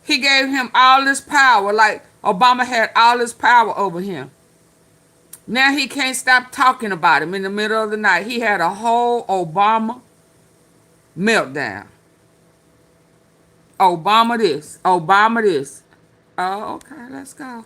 He gave him all this power, like Obama had all this power over him. Now he can't stop talking about him in the middle of the night. He had a whole Obama meltdown. Obama this, Obama this. Oh, okay, let's go.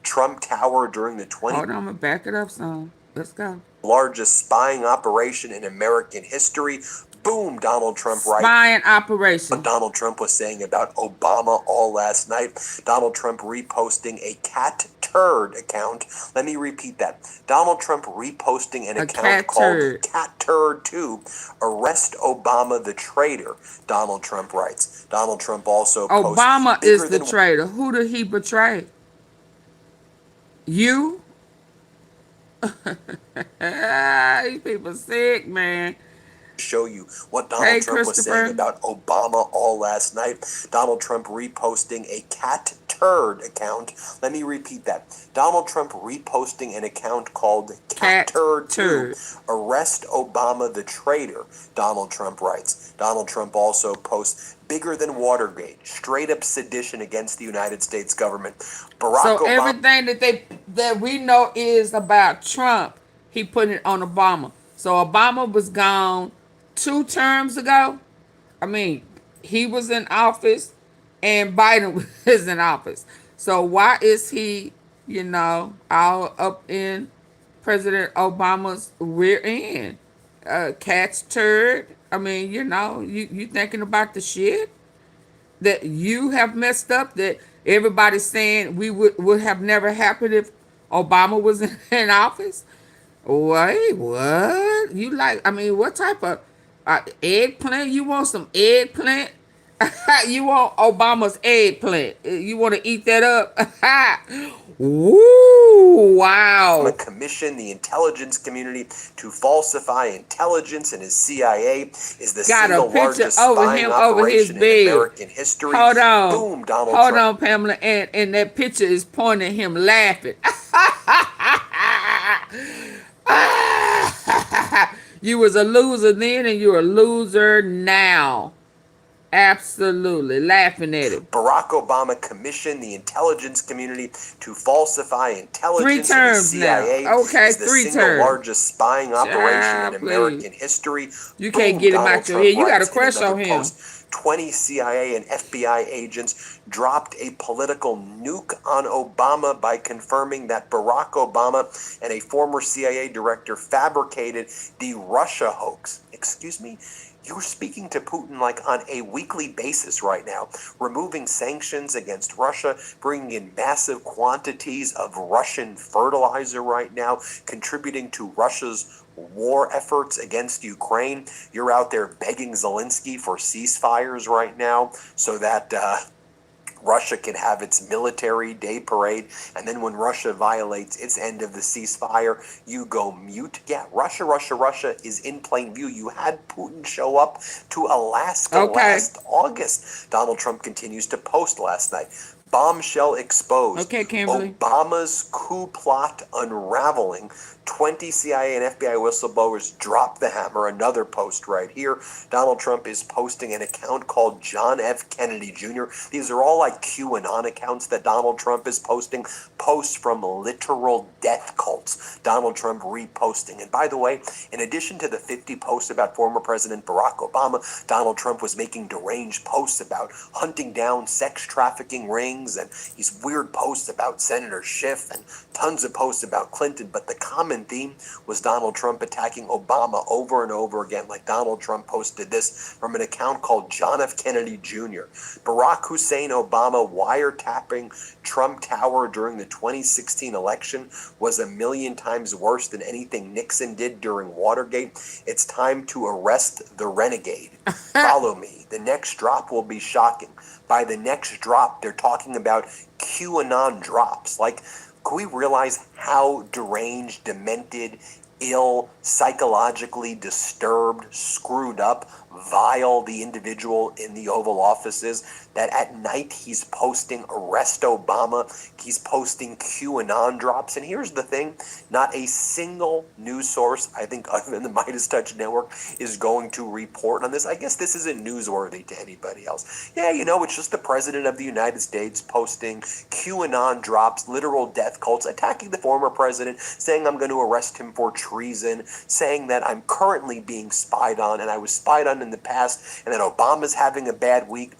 Trump Tower during the 20. Hold on, I'm gonna back it up some. Let's go. Largest spying operation in American history. Boom, Donald Trump writes. Spying operation. What Donald Trump was saying about Obama all last night. Donald Trump reposting a Cat Turd account. Let me repeat that. Donald Trump reposting an account called Cat Turd 2. Arrest Obama the traitor, Donald Trump writes. Donald Trump also posts. Obama is the traitor. Who did he betray? You? These people sick, man. Show you what Donald Trump was saying about Obama all last night. Donald Trump reposting a Cat Turd account. Let me repeat that. Donald Trump reposting an account called Cat Turd 2. Arrest Obama the traitor, Donald Trump writes. Donald Trump also posts bigger than Watergate, straight up sedition against the United States government. Barack Obama. Everything that we know is about Trump, he put it on Obama. So Obama was gone 2 terms ago. I mean, he was in office and Biden was in office. So why is he, all up in President Obama's rear end? Cat's turd. I mean, you thinking about the shit that you have messed up, that everybody's saying we would have never happened if Obama was in office? Wait, what? What type of eggplant? You want some eggplant? You want Obama's eggplant? You want to eat that up? Woo! Wow. Commission the intelligence community to falsify intelligence, and his CIA is the single largest spying operation in American history. Hold on. Boom, Donald Hold Trump. on, Pamela, and that picture is pointing at him laughing. You was a loser then and you're a loser now. Absolutely. Laughing at it. Barack Obama commissioned the intelligence community to falsify 3 intelligence. terms The CIA now. Okay, is the 3 single terms. largest spying operation in Child, American history. You can't get him Donald out your Trump head. You got a writes in crush another on him. post, 20 CIA and FBI agents dropped a political nuke on Obama by confirming that Barack Obama and a former CIA director fabricated the Russia hoax. Excuse me? You're speaking to Putin like on a weekly basis right now, removing sanctions against Russia, bringing in massive quantities of Russian fertilizer right now, contributing to Russia's war efforts against Ukraine. You're out there begging Zelensky for ceasefires right now so that Russia can have its military day parade, and then when Russia violates its end of the ceasefire, you go mute. Yeah, Russia is in plain view. You had Putin show up to Alaska last August. Donald Trump continues to post last night. Bombshell exposed. Okay, Kimberly. Obama's coup plot unraveling. 20 CIA and FBI whistleblowers drop the hammer. Another post right here. Donald Trump is posting an account called John F. Kennedy Jr. These are all like QAnon accounts that Donald Trump is posting. Posts from literal death cults. Donald Trump reposting. And by the way, in addition to the 50 posts about former President Barack Obama, Donald Trump was making deranged posts about hunting down sex trafficking rings and these weird posts about Senator Schiff and tons of posts about Clinton. But the common theme was Donald Trump attacking Obama over and over again. Like Donald Trump posted this from an account called John F. Kennedy Jr. Barack Hussein Obama wiretapping Trump Tower during the 2016 election was 1,000,000 times worse than anything Nixon did during Watergate. It's time to arrest the renegade. Follow me. The next drop will be shocking. By the next drop, they're talking about QAnon drops. Like, can we realize how deranged, demented, ill, psychologically disturbed, screwed up, vile the individual in the Oval Office is, that at night he's posting arrest Obama, he's posting QAnon drops. And here's the thing, not a single news source, I think other than the Midas Touch Network, is going to report on this. I guess this isn't newsworthy to anybody else. Yeah, you know, it's just the President of the United States posting QAnon drops, literal death cults, attacking the former president, saying I'm going to arrest him for treason, saying that I'm currently being spied on and I was spied on in the past, and that Obama's having a bad week.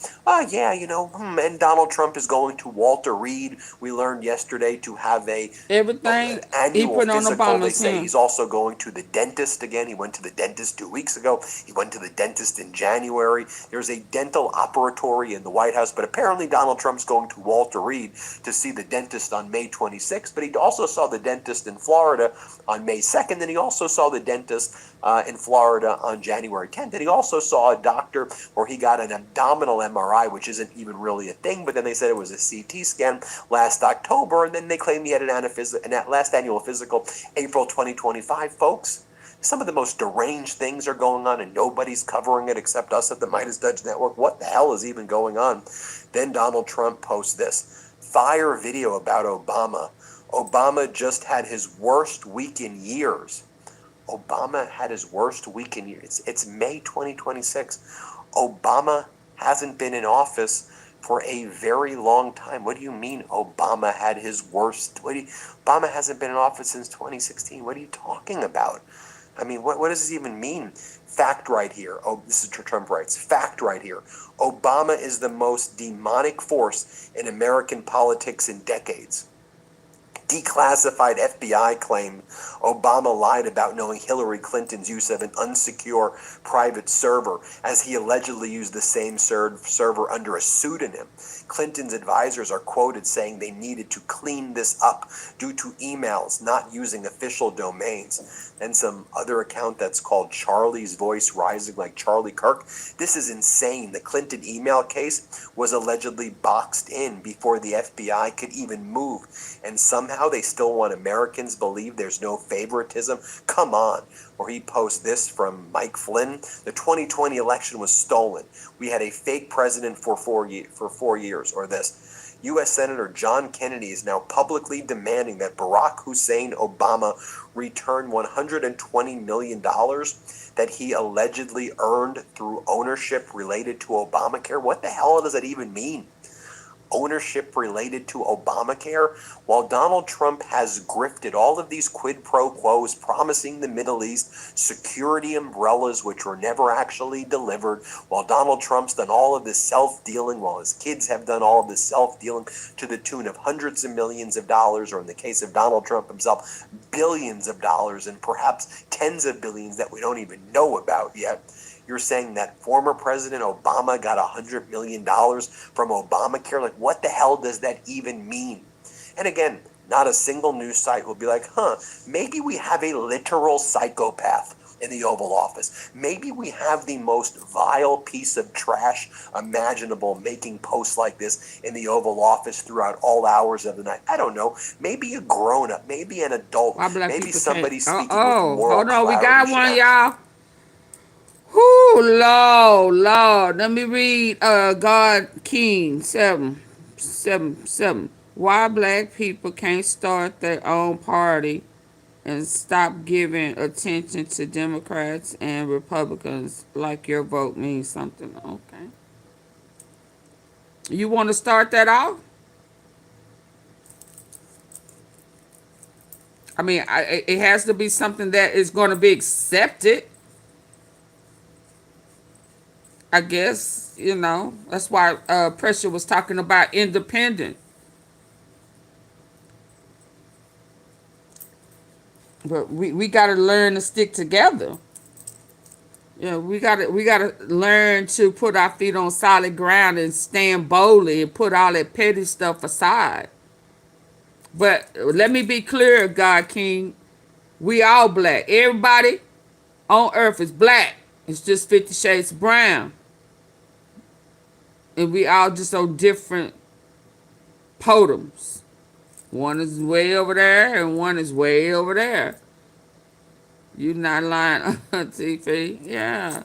Yeah, you know, and Donald Trump is going to Walter Reed, we learned yesterday, to have an annual physical. They say he's also going to the dentist again. He went to the dentist 2 weeks ago. He went to the dentist in January. There's a dental operatory in the White House, but apparently Donald Trump's going to Walter Reed to see the dentist on May 26th, but he also saw the dentist in Florida on May 2nd, and he also saw the dentist in Florida on January 10th, and he also saw a doctor where he got an abdominal MRI, which isn't even really a thing, but then they said it was a CT scan last October, and then they claimed he had an last annual physical April 2025. Folks, some of the most deranged things are going on, and nobody's covering it except us at the Midas Touch Network. What the hell is even going on? Then Donald Trump posts this fire video about Obama. Obama just had his worst week in years. Obama had his worst week in years. It's May 2026. Obama hasn't been in office for a very long time. What do you mean Obama had his worst? Obama hasn't been in office since 2016. What are you talking about? I mean, what does this even mean? Fact right here. Oh, this is Trump writes. Fact right here. Obama is the most demonic force in American politics in decades. Declassified FBI claim Obama lied about knowing Hillary Clinton's use of an unsecure private server, as he allegedly used the same server under a pseudonym. Clinton's advisors are quoted saying they needed to clean this up due to emails not using official domains. And some other account that's called Charlie's Voice Rising, like Charlie Kirk. This is insane. The Clinton email case was allegedly boxed in before the FBI could even move, and somehow they still want Americans believe there's no favoritism. Come on. Or he posts this from Mike Flynn. The 2020 election was stolen. We had a fake president for 4 years. Or this. U.S. Senator John Kennedy is now publicly demanding that Barack Hussein Obama return $120 million that he allegedly earned through ownership related to Obamacare. What the hell does that even mean? Ownership related to Obamacare? While Donald Trump has grifted all of these quid pro quos, promising the Middle East security umbrellas which were never actually delivered, while Donald Trump's done all of this self-dealing, while his kids have done all of this self-dealing to the tune of hundreds of millions of dollars, or in the case of Donald Trump himself, billions of dollars, and perhaps tens of billions that we don't even know about yet. You're saying that former President Obama got $100 million from Obamacare? Like, what the hell does that even mean? And again, not a single news site will be like, maybe we have a literal psychopath in the Oval Office. Maybe we have the most vile piece of trash imaginable making posts like this in the Oval Office throughout all hours of the night. I don't know. Maybe a grown-up, maybe an adult, maybe somebody speaking with moral hold on, we clarity got should one, have- y'all. Whoo, Lord. Let me read God King 7:7. Why black people can't start their own party and stop giving attention to Democrats and Republicans like your vote means something. Okay. You want to start that off? I mean, it has to be something that is going to be accepted. I guess, that's why Pressure was talking about independent. But we got to learn to stick together. We got to learn to put our feet on solid ground and stand boldly and put all that petty stuff aside. But let me be clear, God King, we all black. Everybody on earth is black. It's just 50 shades of brown. And we all just on different podiums. One is way over there and one is way over there. You not lying, TP. Yeah.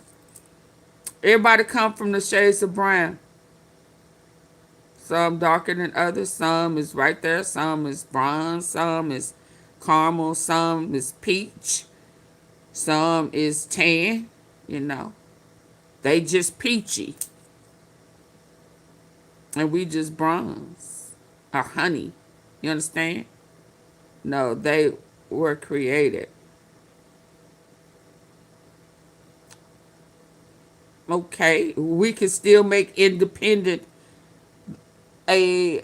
Everybody come from the shades of brown. Some darker than others. Some is right there. Some is bronze. Some is caramel. Some is peach. Some is tan. They just peachy. And we just bronze. Or honey. You understand? No, they were created. Okay, we can still make independent a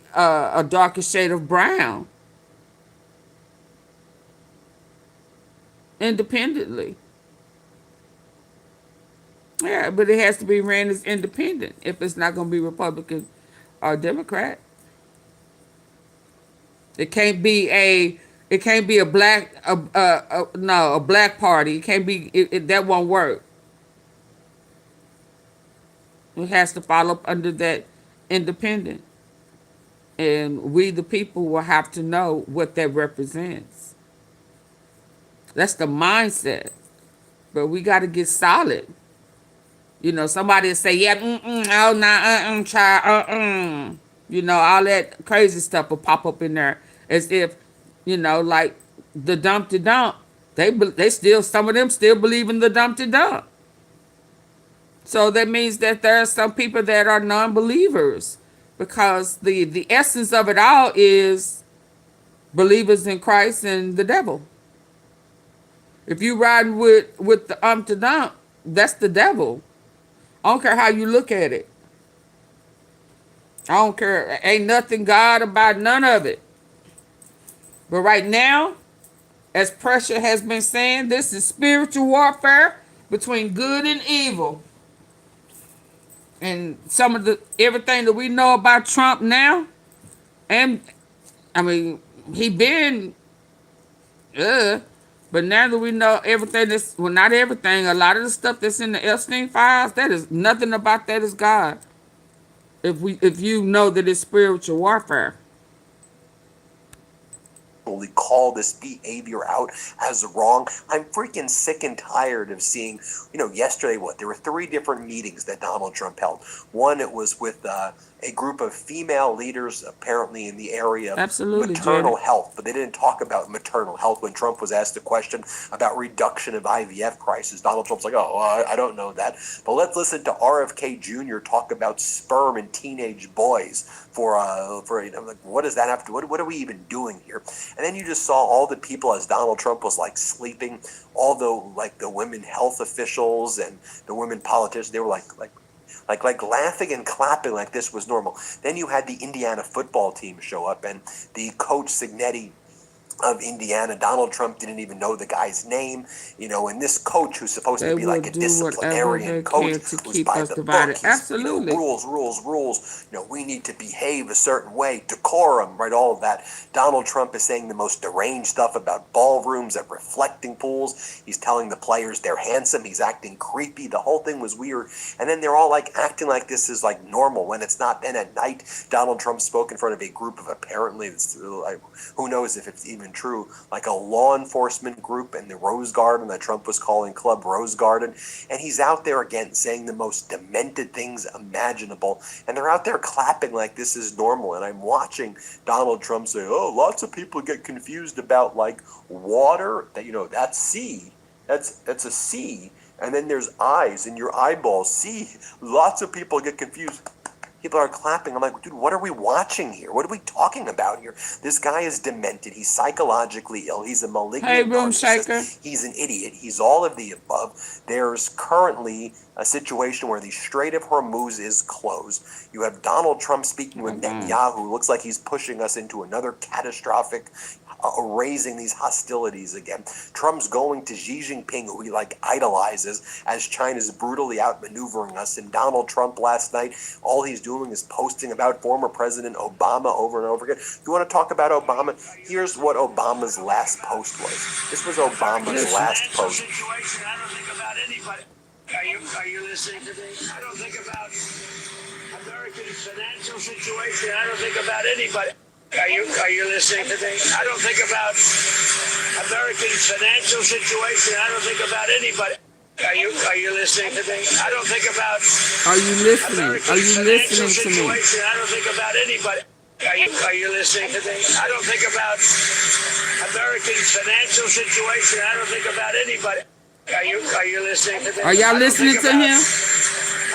darker shade of brown. Independently. Yeah, but it has to be ran as independent if it's not going to be Republican or Democrat. It can't be a black a black party. It can't be that won't work. It has to follow up under that independent. And we the people will have to know what that represents. That's the mindset. But we got to get solid. Somebody will say, yeah, oh, nah, child, all that crazy stuff will pop up in there as if, like the Dumpty Dump. They still, some of them still believe in the Dumpty Dump. So that means that there are some people that are non-believers because the essence of it all is believers in Christ and the devil. If you riding with the Dumpty Dump, that's the devil. I don't care how you look at it. I don't care. Ain't nothing God about none of it. But right now, as Pressure has been saying, this is spiritual warfare between good and evil. And some of everything that we know about Trump now, and I mean, he been, but now that we know everything not everything, a lot of the stuff that's in the Epstein files, that is nothing about that is God. If you know that it's spiritual warfare. Call this behavior out as wrong. I'm freaking sick and tired of seeing, yesterday there were 3 different meetings that Donald Trump held. One, it was with a a group of female leaders apparently in the area of Absolutely, maternal Janet. health, but they didn't talk about maternal health when Trump was asked a question about reduction of IVF crisis. Donald Trump's like, oh, I don't know that. But let's listen to RFK Jr. talk about sperm in teenage boys for like, what does that have to, what are we even doing here? And then you just saw all the people as Donald Trump was like sleeping, all the women health officials and the women politicians, they were like laughing and clapping like this was normal. Then you had the Indiana football team show up, and the coach Signetti of Indiana, Donald Trump didn't even know the guy's name, and this coach who's supposed to be like a disciplinarian coach who's by the book, he's, rules, we need to behave a certain way, decorum, right, all of that. Donald Trump is saying the most deranged stuff about ballrooms and reflecting pools. He's telling the players they're handsome, he's acting creepy, the whole thing was weird, and then they're all like acting like this is like normal when it's not. Then at night, Donald Trump spoke in front of a group of apparently, who knows if it's even true, like a law enforcement group in the Rose Garden that Trump was calling Club Rose Garden, and he's out there again saying the most demented things imaginable, and they're out there clapping like this is normal. And I'm watching Donald Trump say, oh, lots of people get confused about like water, that that's sea, that's a sea, and then there's eyes in your eyeballs, see, lots of people get confused. People are clapping. I'm like, dude, what are we watching here? What are we talking about here? This guy is demented. He's psychologically ill. He's a malignant narcissist. He's an idiot. He's all of the above. There's currently a situation where the Strait of Hormuz is closed. You have Donald Trump speaking with Netanyahu. Looks like he's pushing us into another catastrophic raising these hostilities again. Trump's going to Xi Jinping, who he idolizes, as China's brutally outmaneuvering us. And Donald Trump last night, all he's doing is posting about former President Obama over and over again. You want to talk about Obama? Here's what Obama's last post was. This was Obama's last post. Are you listening to me? I don't think about America's financial situation. I don't think about anybody. Are you listening to me? I don't think about America's financial situation. I don't think about anybody. Are you listening to me? I don't think about. Are you listening? Are you listening to me? I don't think about anybody. Are you listening to me? I don't think about America's financial situation. I don't think about anybody. Are you listening to me? Are y'all listening to him?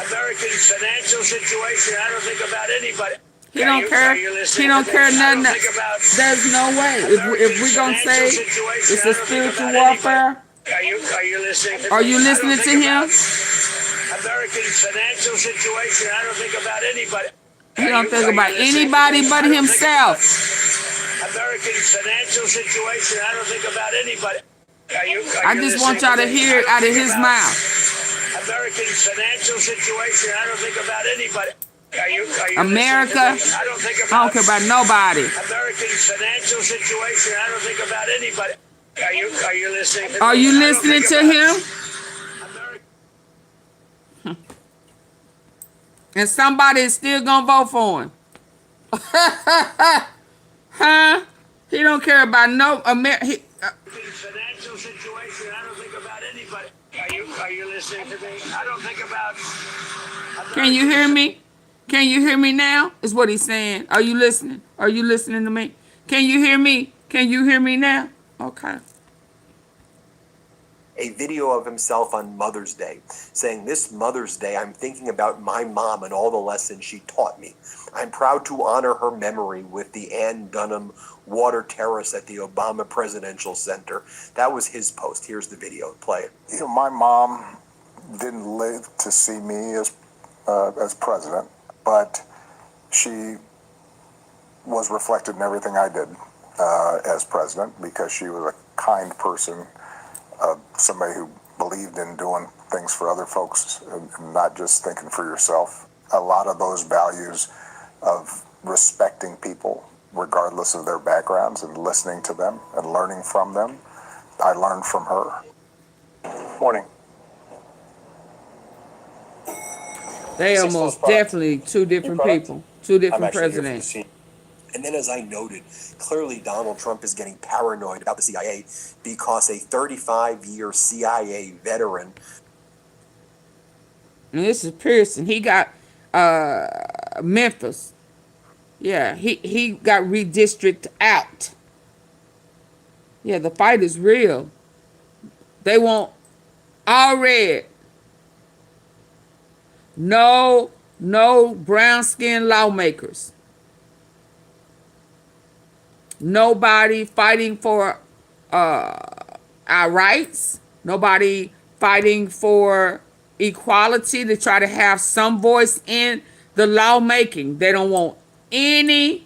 America's financial situation. I don't think about anybody. He don't care. He don't care nothing. There's no way. If we gonna say it's a spiritual warfare, are you listening to me? Are you listening to him? America's financial situation. I don't think about anybody. He don't think about anybody but himself. America's financial situation. I don't think about anybody. I just want y'all to hear it out of his mouth. America's financial situation. I don't think about anybody. America, I don't care about nobody. America's financial situation. I don't think about anybody. Are you listening to me? Are you listening to him? And somebody is still gonna vote for him. Huh? He don't care about no America. Financial situation. I don't think about anybody. Are you listening to me? I don't think about. Can you hear me? Can you hear me now? Is what he's saying. Are you listening? Are you listening to me? Can you hear me? Can you hear me now? Okay. A video of himself on Mother's Day saying, this Mother's Day, I'm thinking about my mom and all the lessons she taught me. I'm proud to honor her memory with the Ann Dunham water terrace at the Obama Presidential Center. That was his post. Here's the video. Play it. My mom didn't live to see me as president, but she was reflected in everything I did as president, because she was a kind person, somebody who believed in doing things for other folks and not just thinking for yourself. A lot of those values of respecting people regardless of their backgrounds and listening to them and learning from them, I learned from her. Morning. They are most definitely two different people, two different presidents. And then, as I noted, clearly Donald Trump is getting paranoid about the CIA because a 35-year CIA veteran. And this is Pearson. He got Memphis. Yeah, he got redistricted out. Yeah, the fight is real. They want all red. No brown skinned lawmakers. Nobody fighting for our rights. Nobody fighting for equality to try to have some voice in the lawmaking. They don't want any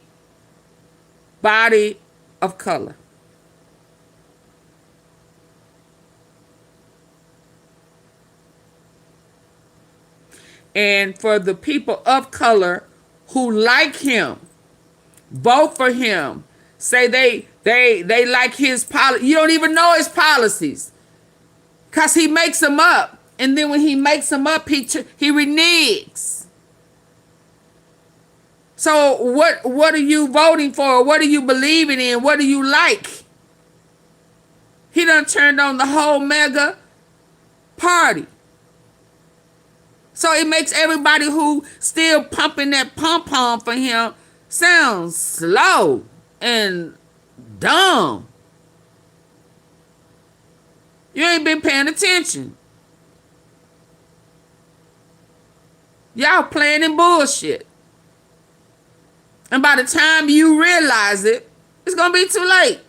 body of color. And for the people of color who like him, vote for him, say they like his policy. You don't even know his policies because he makes them up. And then when he makes them up, he reneges. So what are you voting for? What are you believing in? What do you like? He done turned on the whole mega party. So it makes everybody who still pumping that pom-pom for him sound slow and dumb. You ain't been paying attention. Y'all playing in bullshit. And by the time you realize it, it's going to be too late.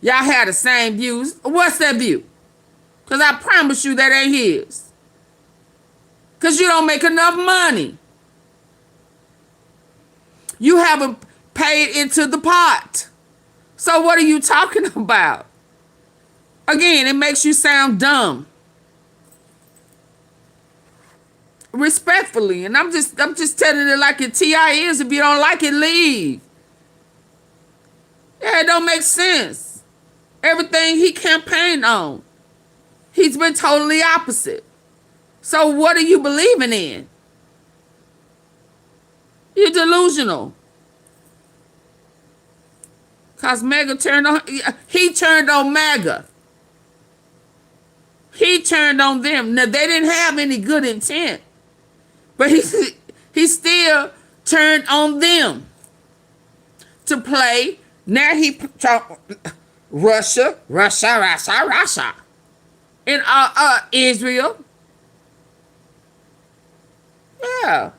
Y'all have the same views. What's that view? Because I promise you that ain't his. Because you don't make enough money. You haven't paid into the pot. So what are you talking about? Again, it makes you sound dumb. Respectfully. And I'm just telling it like it TI is. If you don't like it, leave. Yeah, it don't make sense. Everything he campaigned on, he's been totally opposite. So what are you believing in? You're delusional. Because MAGA turned on, he turned on MAGA. He turned on them. Now, they didn't have any good intent. But he still turned on them to play. Now he Russia. And Israel. Yeah.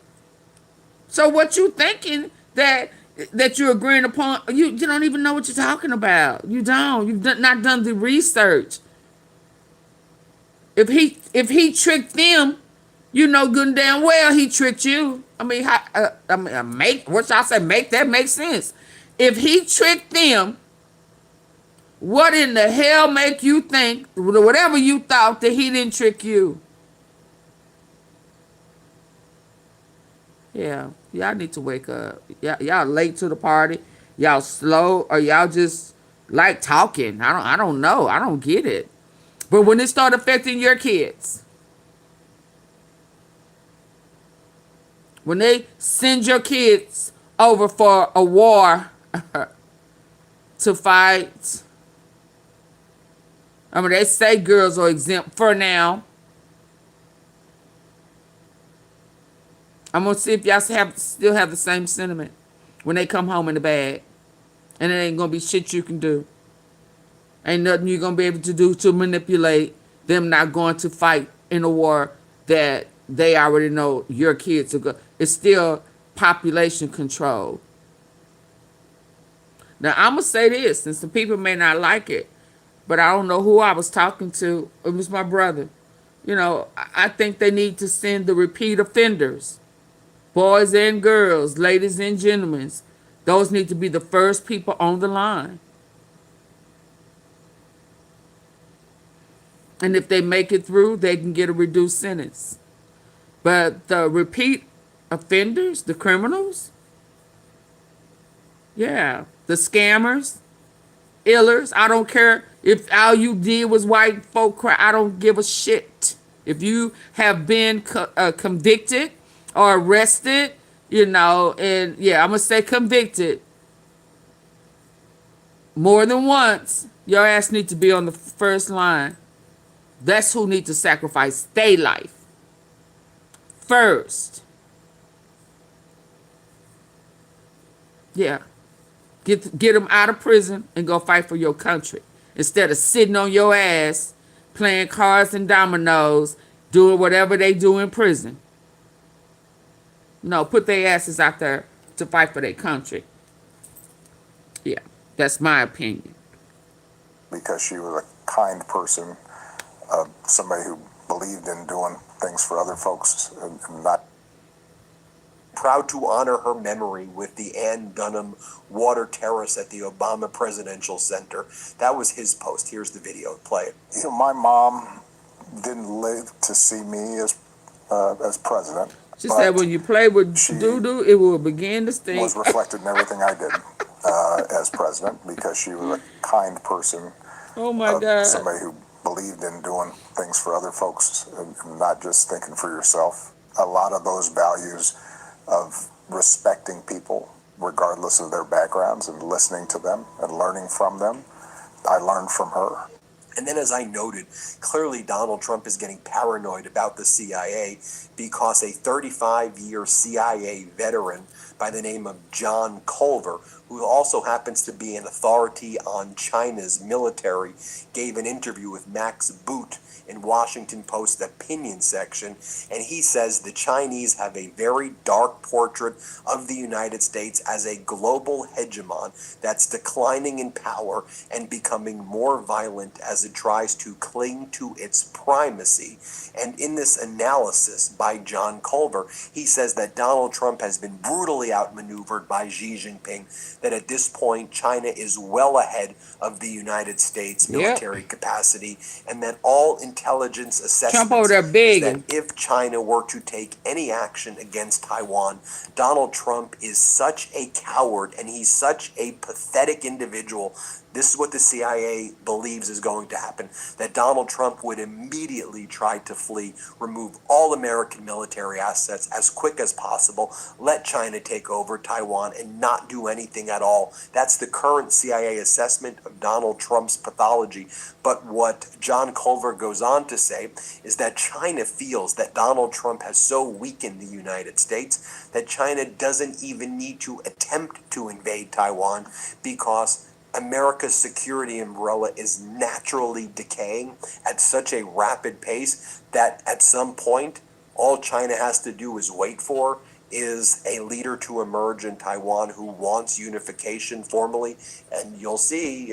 So what you thinking that you're agreeing upon, you don't even know what you're talking about. You don't. You've not done the research. If he tricked them, you know good and damn well he tricked you. I mean, make what y'all say, make that make sense. If he tricked them, what in the hell make you think, whatever you thought, that he didn't trick you? Yeah, y'all need to wake up. Y'all late to the party. Y'all slow, or y'all just like talking. I don't know. I don't get it. But when it start affecting your kids, when they send your kids over for a war to fight, I mean, they say girls are exempt for now. I'm going to see if y'all still have the same sentiment when they come home in the bag. And it ain't going to be shit you can do. Ain't nothing you're going to be able to do to manipulate them not going to fight in a war that they already know your kids are going. It's still population control. Now, I'm going to say this, and some people may not like it, but I don't know who I was talking to. It was my brother. You know, I think they need to send the repeat offenders, boys and girls, ladies and gentlemen. Those need to be the first people on the line. And if they make it through, they can get a reduced sentence. But the repeat offenders, the criminals, yeah, the scammers, illers, I don't care if all you did was white folk cry. I don't give a shit. If you have been convicted or arrested, you know, and yeah, I'm going to say convicted more than once, your ass need to be on the first line. That's who need to sacrifice their life first. Yeah. Get them out of prison and go fight for your country. Instead of sitting on your ass, playing cards and dominoes, doing whatever they do in prison. No, put their asses out there to fight for their country. Yeah, that's my opinion. Because she was a kind person, somebody who believed in doing things for other folks and not. Proud to honor her memory with the Ann Dunham Water Terrace at the Obama Presidential Center. That was his post. Here's the video. Play it. You know, my mom didn't live to see me as president. She said when you play with doo-doo, it will begin to stink. Was reflected in everything I did as president because she was a kind person. Oh my God. Somebody who believed in doing things for other folks and not just thinking for yourself. A lot of those values of respecting people regardless of their backgrounds and listening to them and learning from them, I learned from her. And then, as I noted, clearly Donald Trump is getting paranoid about the CIA because a 35-year CIA veteran by the name of John Culver, who also happens to be an authority on China's military, gave an interview with Max Boot in Washington Post's opinion section, and he says the Chinese have a very dark portrait of the United States as a global hegemon that's declining in power and becoming more violent as it tries to cling to its primacy. And in this analysis by John Culver, he says that Donald Trump has been brutally outmaneuvered by Xi Jinping, that at this point China is well ahead of the United States military capacity, and that all intelligence assessments is that if China were to take any action against Taiwan, Donald Trump is such a coward and he's such a pathetic individual. This is what the CIA believes is going to happen, that Donald Trump would immediately try to flee, remove all American military assets as quick as possible, let China take over Taiwan, and not do anything at all. That's the current CIA assessment of Donald Trump's pathology. But what John Culver goes on to say is that China feels that Donald Trump has so weakened the United States that China doesn't even need to attempt to invade Taiwan because America's security umbrella is naturally decaying at such a rapid pace that at some point, all China has to do is wait for is a leader to emerge in Taiwan who wants unification formally. And you'll see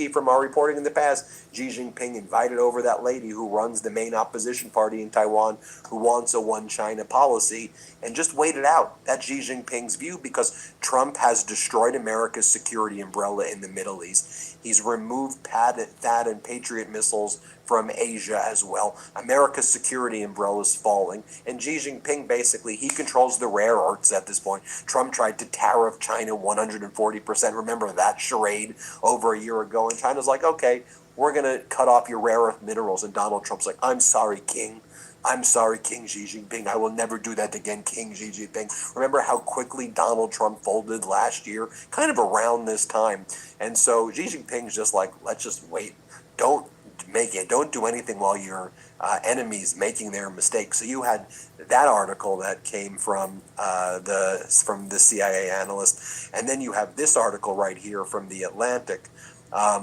from our reporting in the past, Xi Jinping invited over that lady who runs the main opposition party in Taiwan who wants a one China policy, and just wait it out. That's Xi Jinping's view because Trump has destroyed America's security umbrella in the Middle East. He's removed THAAD and Patriot missiles from Asia as well. America's security umbrella is falling, and Xi Jinping basically, he controls the rare earths at this point. Trump tried to tariff China 140%. Remember that charade over a year ago, and China's like, okay, we're going to cut off your rare earth minerals, and Donald Trump's like, I'm sorry, King. I'm sorry, King Xi Jinping. I will never do that again, King Xi Jinping. Remember how quickly Donald Trump folded last year? Kind of around this time. And so Xi Jinping's just like, let's just wait. Don't do anything while your enemies making their mistakes. So you had that article that came from the CIA analyst, and then you have this article right here from The Atlantic,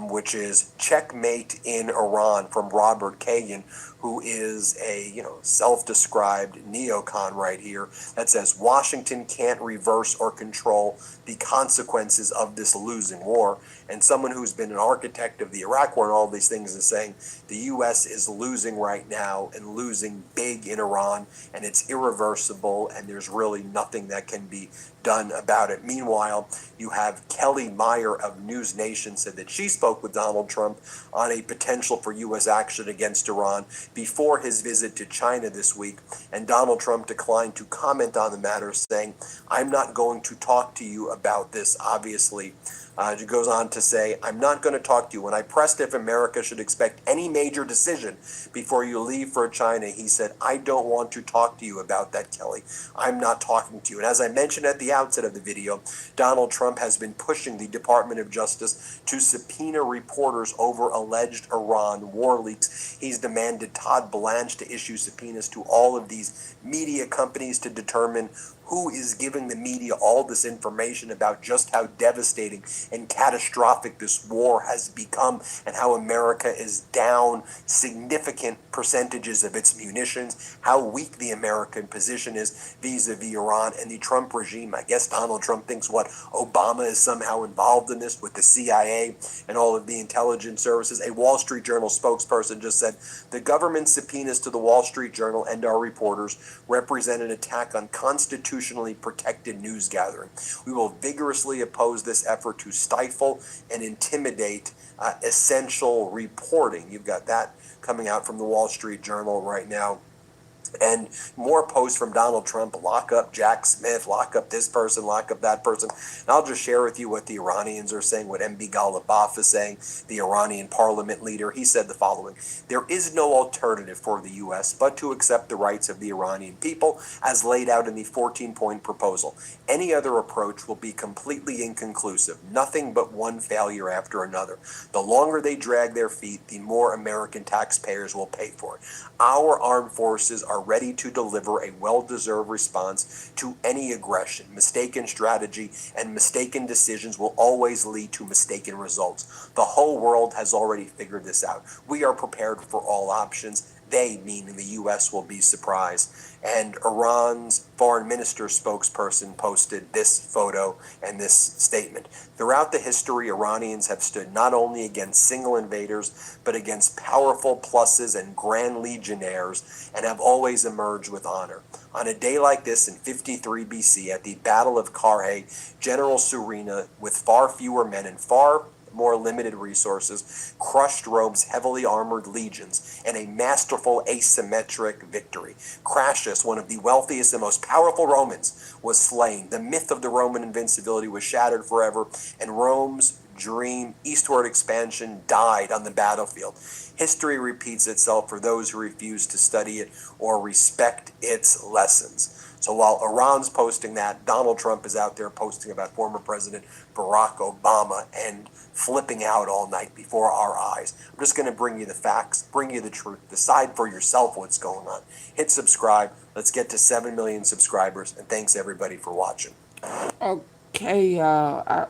which is Checkmate in Iran from Robert Kagan, who is a self-described neocon right here, that says Washington can't reverse or control the consequences of this losing war. And someone who's been an architect of the Iraq War and all these things is saying the U.S. is losing right now and losing big in Iran, and it's irreversible, and there's really nothing that can be done about it. Meanwhile, you have Kelly Meyer of News Nation said that she spoke with Donald Trump on a potential for U.S. action against Iran before his visit to China this week, and Donald Trump declined to comment on the matter, saying, I'm not going to talk to you about this, obviously. She goes on to say, I'm not going to talk to you. When I pressed if America should expect any major decision before you leave for China, he said, I don't want to talk to you about that, Kelly. I'm not talking to you. And as I mentioned at the outset of the video, Donald Trump has been pushing the Department of Justice to subpoena reporters over alleged Iran war leaks. He's demanded Todd Blanche to issue subpoenas to all of these media companies to determine who is giving the media all this information about just how devastating and catastrophic this war has become and how America is down significant percentages of its munitions, how weak the American position is vis-a-vis Iran and the Trump regime. I guess Donald Trump thinks what Obama is somehow involved in this with the CIA and all of the intelligence services. A Wall Street Journal spokesperson just said the government subpoenas to the Wall Street Journal and our reporters represent an attack on constitutionally protected news gathering. We will vigorously oppose this effort to stifle and intimidate essential reporting. You've got that coming out from the Wall Street Journal right now. And more posts from Donald Trump, lock up Jack Smith, lock up this person, lock up that person. And I'll just share with you what the Iranians are saying, what MB Ghalibaf is saying, the Iranian parliament leader. He said the following: there is no alternative for the U.S. but to accept the rights of the Iranian people as laid out in the 14-point proposal. Any other approach will be completely inconclusive, nothing but one failure after another. The longer they drag their feet, the more American taxpayers will pay for it. Our armed forces are ready to deliver a well-deserved response to any aggression. Mistaken strategy and mistaken decisions will always lead to mistaken results. The whole world has already figured this out. We are prepared for all options. They, meaning the U.S., will be surprised. And Iran's foreign minister spokesperson posted this photo and this statement. Throughout the history, Iranians have stood not only against single invaders, but against powerful pluses and grand legionnaires, and have always emerged with honor. On a day like this in 53 BC, at the Battle of Karhay, General Surena, with far fewer men and far more limited resources, crushed Rome's heavily armored legions in a masterful asymmetric victory. Crassus, one of the wealthiest and most powerful Romans, was slain. The myth of the Roman invincibility was shattered forever, and Rome's dream eastward expansion died on the battlefield. History repeats itself for those who refuse to study it or respect its lessons. So while Iran's posting that, Donald Trump is out there posting about former President Barack Obama and flipping out all night before our eyes. I'm just going to bring you the facts, bring you the truth, decide for yourself what's going on. Hit subscribe. Let's get to 7 million subscribers, and thanks everybody for watching. Okay, y'all.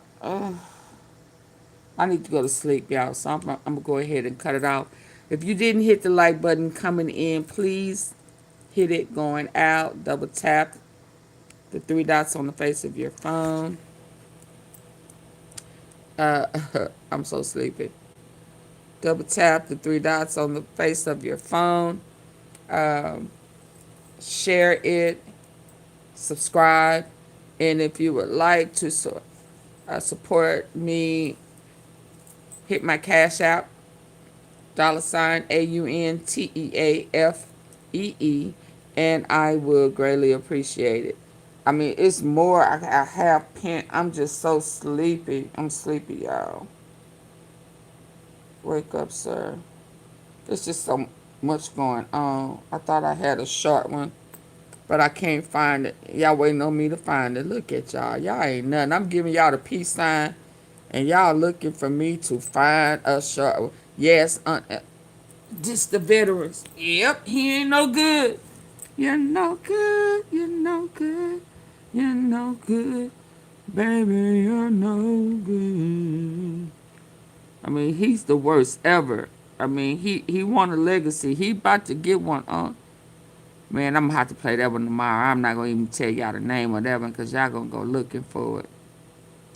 I need to go to sleep, y'all, so I'm going to go ahead and cut it off. If you didn't hit the like button coming in, please hit it going out. Double tap the 3 dots on the face of your phone. I'm so sleepy. Double tap the 3 dots on the face of your phone. Share it. Subscribe. And if you would like to support me, hit my Cash App. $AUNTEAFEE. And I will greatly appreciate it. I mean, it's more. I have pent. I'm just so sleepy. I'm sleepy, y'all. Wake up, sir. There's just so much going on. I thought I had a short one, but I can't find it. Y'all waiting on me to find it. Look at y'all. Y'all ain't nothing. I'm giving y'all the peace sign, and y'all looking for me to find a short one. Yes, this the veterans. Yep, he ain't no good. You're no good. You're no good. You're no good. Baby, you're no good. I mean, he's the worst ever. I mean, he won a legacy. He about to get one on. Man, I'm going to have to play that one tomorrow. I'm not going to even tell y'all the name of that one because y'all going to go looking for it.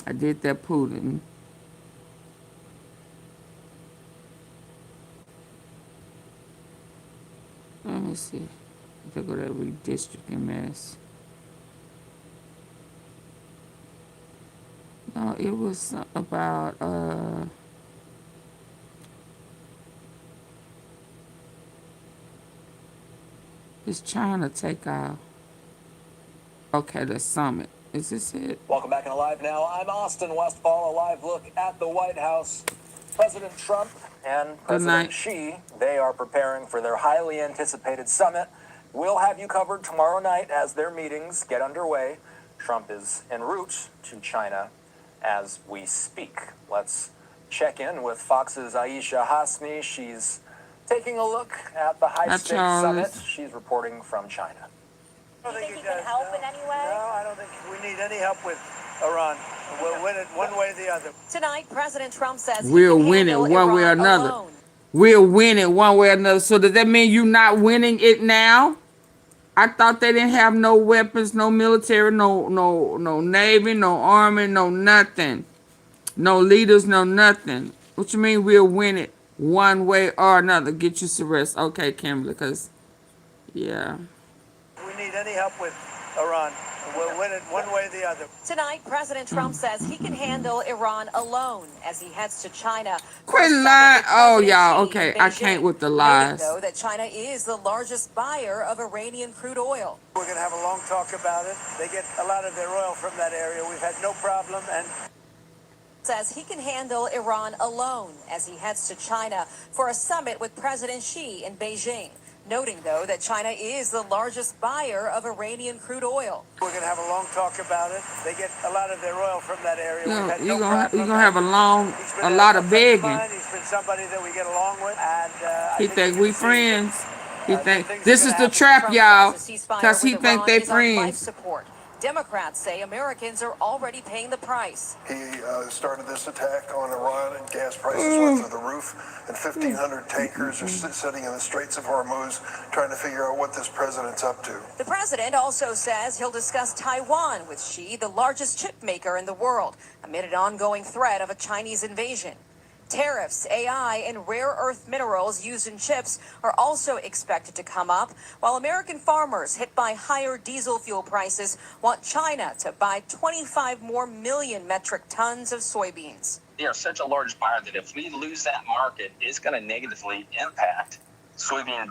I did that Putin. Let me see. If I go to redistricting mess. No, it was about, it's China take off. Okay, the summit. Is this it? Welcome back in Alive Now. I'm Austin Westfall. A live look at the White House. President Trump and President Xi, they are preparing for their highly anticipated summit. We'll have you covered tomorrow night as their meetings get underway. Trump is en route to China as we speak. Let's check in with Fox's Aisha Hasmi. She's taking a look at the high-stakes summit. She's reporting from China. Do you think he can help in any way? No, I don't think we need any help with Iran. We'll win it one way or the other. Tonight, President Trump says we'll win it one way or another. We'll win it one way or another. So does that mean you're not winning it now? I thought they didn't have no weapons, no military, no navy, no army, no nothing. No leaders, no nothing. What you mean we'll win it one way or another? Get you some rest. Okay, Kimberly, because, yeah. We need any help with Iran. We'll win it one way or the other. Tonight, President Trump says he can handle Iran alone as he heads to China. Quit lying. Oh, y'all. Okay, I can't with the lies. Noting, though, that China is the largest buyer of Iranian crude oil. We're going to have a long talk about it. They get a lot of their oil from that area. We've had no problem. And says he can handle Iran alone as he heads to China for a summit with President Xi in Beijing. Noting, though, that China is the largest buyer of Iranian crude oil. We're going to have a long talk about it. They get a lot of their oil from that area. You're going to have a lot of begging. He's been somebody that we get along with. And he think we friends. He think this is the trap, y'all, because he think they friends. Democrats say Americans are already paying the price. He started this attack on Iran and gas prices went through the roof, and 1,500 tankers are sitting in the Straits of Hormuz trying to figure out what this president's up to. The president also says he'll discuss Taiwan with Xi, the largest chip maker in the world, amid an ongoing threat of a Chinese invasion. Tariffs, AI, and rare earth minerals used in chips are also expected to come up, while American farmers hit by higher diesel fuel prices want China to buy 25 more million metric tons of soybeans. They are such a large buyer that if we lose that market, it's going to negatively impact soybean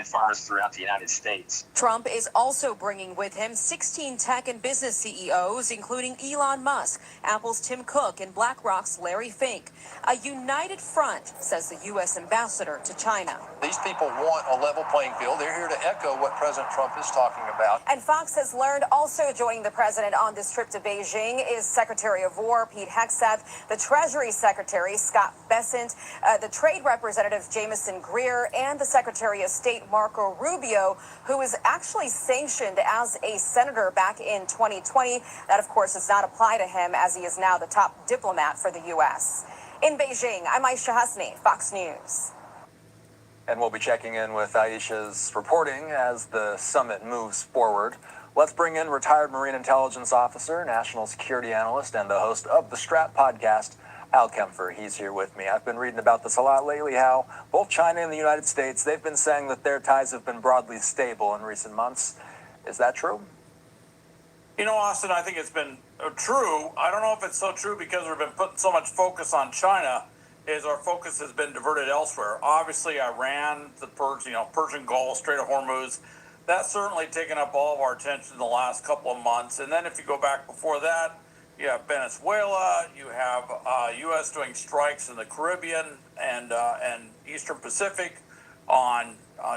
farmers throughout the United States. Trump is also bringing with him 16 tech and business CEOs, including Elon Musk, Apple's Tim Cook, and BlackRock's Larry Fink. A united front, says the U.S. ambassador to China. These people want a level playing field. They're here to echo what President Trump is talking about. And Fox has learned also joining the president on this trip to Beijing is Secretary of War Pete Hegseth, the Treasury Secretary Scott Bessent, the Trade Representative Jamieson Greer, and the Secretary of State Marco Rubio, who was actually sanctioned as a senator back in 2020. That, of course, does not apply to him as he is now the top diplomat for the U.S. In Beijing, I'm Aisha Hasni, Fox News. And we'll be checking in with Aisha's reporting as the summit moves forward. Let's bring in retired Marine Intelligence Officer, National Security Analyst, and the host of the Strat Podcast, Al Kempfer. He's here with me. I've been reading about this a lot lately, how both China and the United States, they've been saying that their ties have been broadly stable in recent months. Is that true? You know, Austin, I think it's been true. I don't know if it's so true because we've been putting so much focus on China, is our focus has been diverted elsewhere. Obviously, Iran, the Persian Gulf, Strait of Hormuz, that's certainly taken up all of our attention in the last couple of months. And then if you go back before that, you have Venezuela, you have U.S. doing strikes in the Caribbean and Eastern Pacific on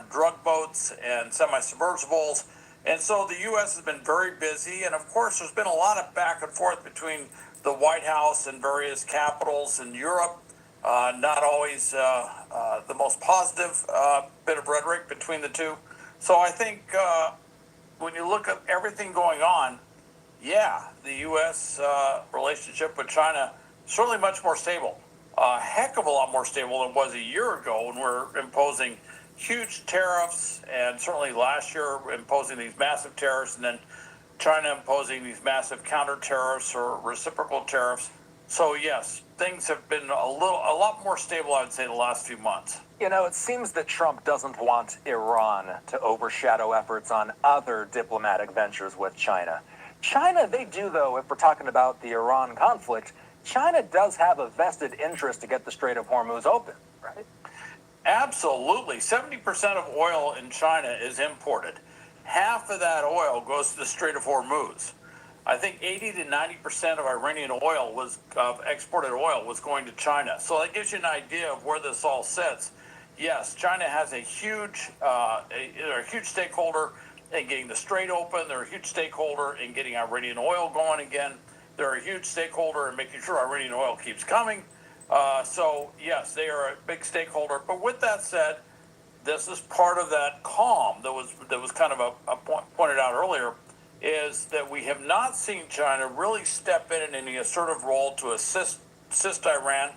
drug boats and semi-submersibles. And so the U.S. has been very busy. And of course, there's been a lot of back and forth between the White House and various capitals in Europe. Not always the most positive bit of rhetoric between the two. So I think when you look at everything going on, yeah, the U.S. Relationship with China certainly much more stable. A heck of a lot more stable than it was a year ago when we're imposing huge tariffs, and certainly last year imposing these massive tariffs, and then China imposing these massive counter tariffs or reciprocal tariffs. So yes, things have been a lot more stable, I would say, the last few months. You know, it seems that Trump doesn't want Iran to overshadow efforts on other diplomatic ventures with China. China, they do, though, if we're talking about the Iran conflict, China does have a vested interest to get the Strait of Hormuz open, right? Absolutely. 70% of oil in China is imported. Half of that oil goes to the Strait of Hormuz. I think 80 to 90% of Iranian oil exported oil was going to China. So that gives you an idea of where this all sits. Yes, China has a huge, they're a huge stakeholder in getting the Strait open. They're a huge stakeholder in getting Iranian oil going again. They're a huge stakeholder in making sure Iranian oil keeps coming. So yes, they are a big stakeholder. But with that said, this is part of that calm that was kind of pointed out earlier, is that we have not seen China really step in any assertive role to assist Iran.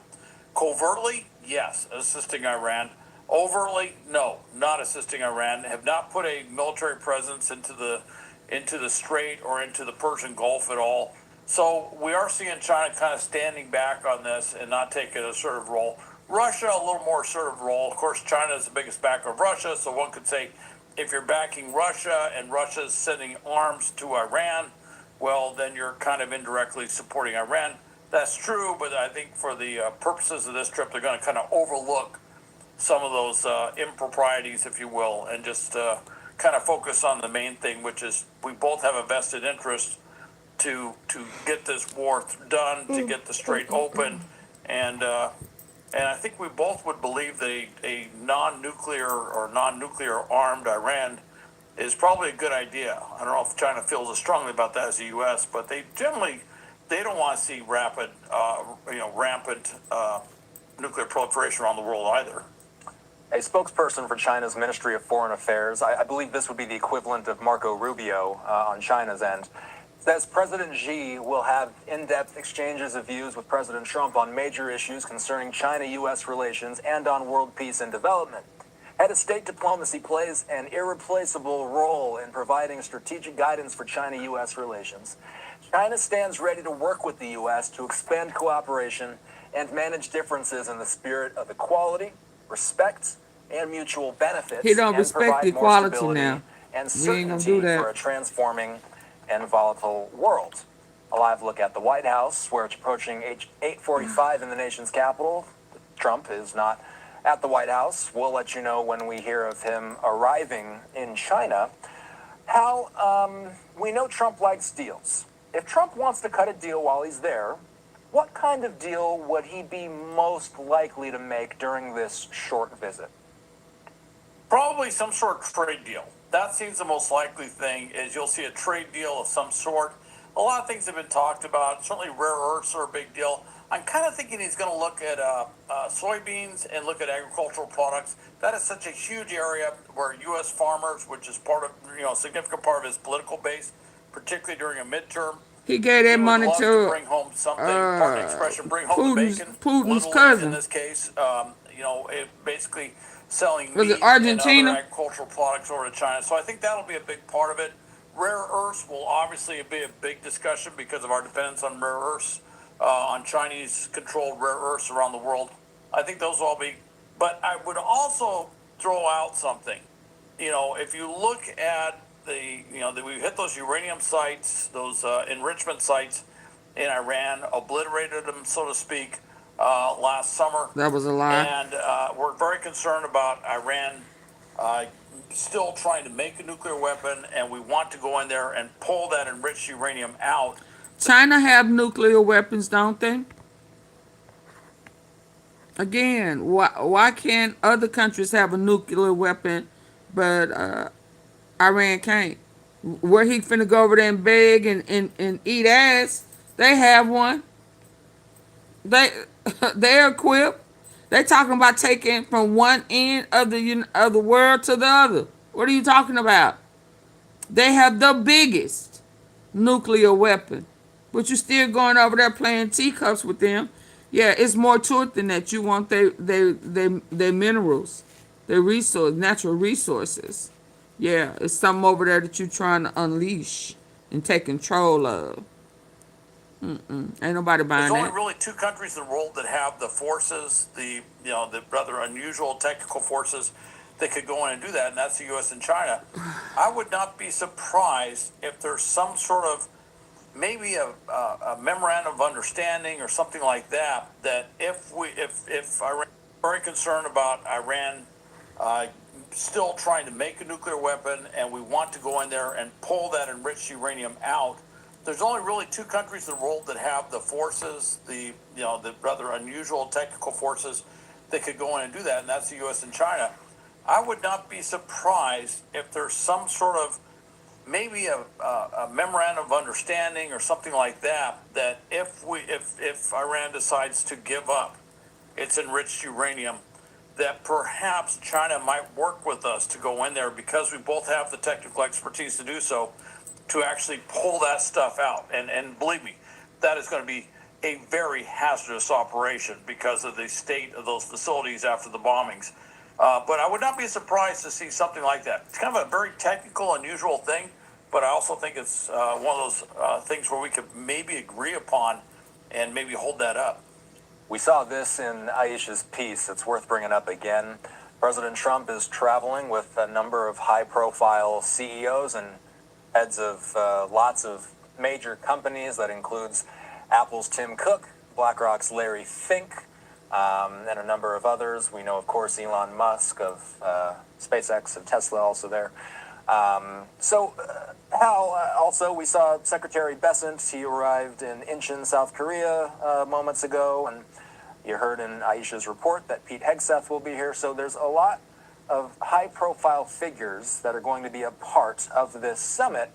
Covertly, yes, assisting Iran. Overtly, no, not assisting Iran. Have not put a military presence into the Strait or into the Persian Gulf at all. So we are seeing China kind of standing back on this and not taking an assertive role. Russia, a little more assertive role. Of course, China is the biggest backer of Russia, so one could say if you're backing Russia and Russia's sending arms to Iran, well, then you're kind of indirectly supporting Iran. That's true, but I think for the purposes of this trip, they're going to kind of overlook some of those improprieties, if you will, and just kind of focus on the main thing, which is we both have a vested interest to get this war done, to get the Strait open, and I think we both would believe that a non-nuclear or non-nuclear armed Iran is probably a good idea. I don't know if China feels as strongly about that as the U.S., but they don't want to see rampant nuclear proliferation around the world either. A spokesperson for China's Ministry of Foreign Affairs, I believe this would be the equivalent of Marco Rubio on China's end, says President Xi will have in-depth exchanges of views with President Trump on major issues concerning China-U.S. relations and on world peace and development. Head of state diplomacy plays an irreplaceable role in providing strategic guidance for China-U.S. relations. China stands ready to work with the U.S. to expand cooperation and manage differences in the spirit of equality, respect, and mutual benefits. He don't respect equality now. And We ain't gonna do certainty for that. a transforming and volatile world. A live look at the White House, where it's approaching 8:45 in the nation's capital. Trump is not at the White House. We'll let you know when we hear of him arriving in China. Hal, we know Trump likes deals. If Trump wants to cut a deal while he's there, what kind of deal would he be most likely to make during this short visit? Probably some sort of trade deal. That seems the most likely thing, is you'll see a trade deal of some sort. A lot of things have been talked about. Certainly rare earths are a big deal. I'm kind of thinking he's going to look at soybeans and look at agricultural products. That is such a huge area where U.S. farmers, which is part of, a significant part of his political base, particularly during a midterm. He gave that money to bring home something, pardon the expression, bring home the bacon. Putin's literally, cousin. in this case, it basically selling Was meat it Argentina? and other agricultural products over to China. So I think that'll be a big part of it. Rare earths will obviously be a big discussion because of our dependence on rare earths, on Chinese-controlled rare earths around the world. I think those will all be. But I would also throw out something. If you look at we hit those uranium sites, those enrichment sites in Iran, obliterated them, so to speak, last summer. That was a lie. And we're very concerned about Iran still trying to make a nuclear weapon, and we want to go in there and pull that enriched uranium out. China have nuclear weapons, don't they? Again, why can't other countries have a nuclear weapon, but Iran can't? Where he finna go over there and beg and eat ass? They have one. They're equipped. They talking about taking from one end of the world to the other. What are you talking about? They have the biggest nuclear weapon, but you're still going over there playing teacups with them. Yeah, it's more to it than that. You want their minerals, their natural resources. Yeah, it's something over there that you're trying to unleash and take control of. Ain't nobody buying There's only that. really two countries in the world that have the forces, the rather unusual technical forces that could go in and do that, and that's the U.S. and China. I would not be surprised if there's some sort of maybe a memorandum of understanding or something like that. That if Iran very concerned about Iran still trying to make a nuclear weapon, and we want to go in there and pull that enriched uranium out, there's only really two countries in the world that have the forces, the rather unusual technical forces that could go in and do that, and that's the U.S. and China. I would not be surprised if there's some sort of maybe a memorandum of understanding or something like that. That if Iran decides to give up its enriched uranium, that perhaps China might work with us to go in there because we both have the technical expertise to do so, to actually pull that stuff out. And believe me, that is going to be a very hazardous operation because of the state of those facilities after the bombings. But I would not be surprised to see something like that. It's kind of a very technical, unusual thing, but I also think it's one of those things where we could maybe agree upon and maybe hold that up. We saw this in Aisha's piece. It's worth bringing up again. President Trump is traveling with a number of high-profile CEOs and heads of lots of major companies. That includes Apple's Tim Cook, BlackRock's Larry Fink, and a number of others. We know, of course, Elon Musk of SpaceX and Tesla also there. Hal, also, we saw Secretary Bessent. He arrived in Incheon, South Korea moments ago, and you heard in Aisha's report that Pete Hegseth will be here. So there's a lot of high-profile figures that are going to be a part of this summit.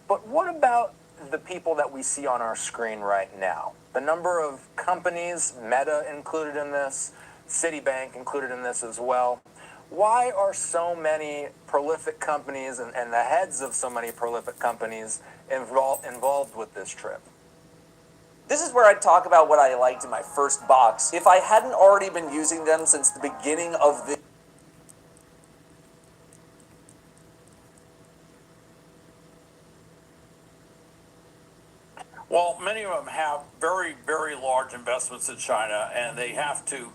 But what about the people that we see on our screen right now? The number of companies, Meta included in this, Citibank included in this as well. Why are so many prolific companies and the heads of so many prolific companies involved with this trip? This is where I talk about what I liked in my first box. If I hadn't already been using them since the beginning of the Well, many of them have very, very large investments in China, and they have to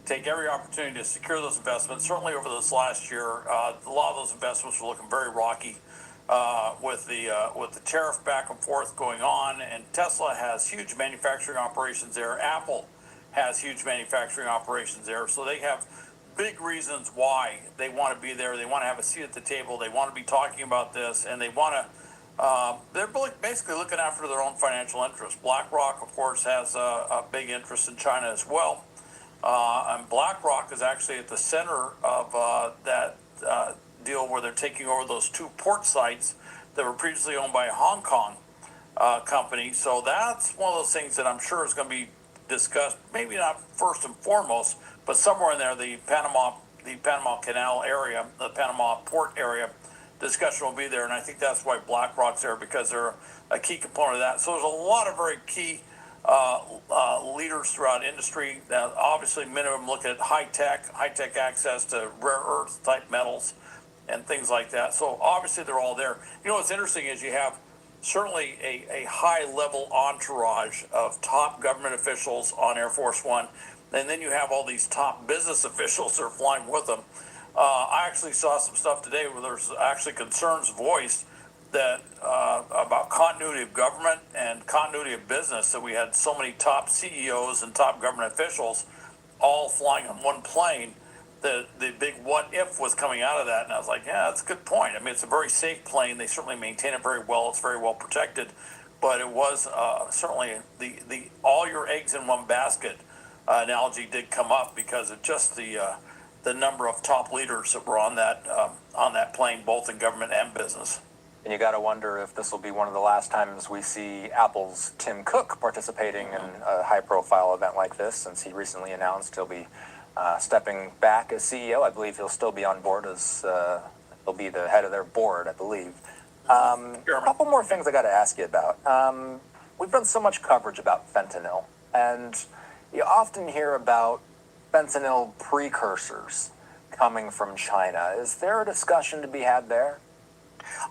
take every opportunity to secure those investments. Certainly over this last year, a lot of those investments were looking very rocky with the tariff back and forth going on. And Tesla has huge manufacturing operations there. Apple has huge manufacturing operations there. So they have big reasons why they want to be there. They want to have a seat at the table. They want to be talking about this, and they want to. They're basically looking after their own financial interests. BlackRock, of course, has a big interest in China as well. And BlackRock is actually at the center of that deal where they're taking over those two port sites that were previously owned by a Hong Kong company. So that's one of those things that I'm sure is going to be discussed, maybe not first and foremost, but somewhere in there, the Panama Canal area, the Panama port area discussion will be there. And I think that's why BlackRock's there, because they're a key component of that. So there's a lot of very key leaders throughout industry. Now, obviously, many of them look at high tech access to rare earth type metals and things like that. So obviously, they're all there. You know, what's interesting is you have certainly a high level entourage of top government officials on Air Force One. And then you have all these top business officials that are flying with them. I actually saw some stuff today where there's actually concerns voiced that about continuity of government and continuity of business, that we had so many top CEOs and top government officials all flying on one plane, that the big what if was coming out of that. And I was like, yeah, that's a good point. I mean, it's a very safe plane. They certainly maintain it very well. It's very well protected. But it was certainly the all your eggs in one basket analogy did come up because of just the number of top leaders that were on that plane, both in government and business. And you got to wonder if this will be one of the last times we see Apple's Tim Cook participating in a high-profile event like this, since he recently announced he'll be stepping back as CEO. I believe he'll still be on board as he'll be the head of their board, I believe. A couple more things I got to ask you about. We've done so much coverage about fentanyl, and you often hear about fentanyl precursors coming from China. Is there a discussion to be had there?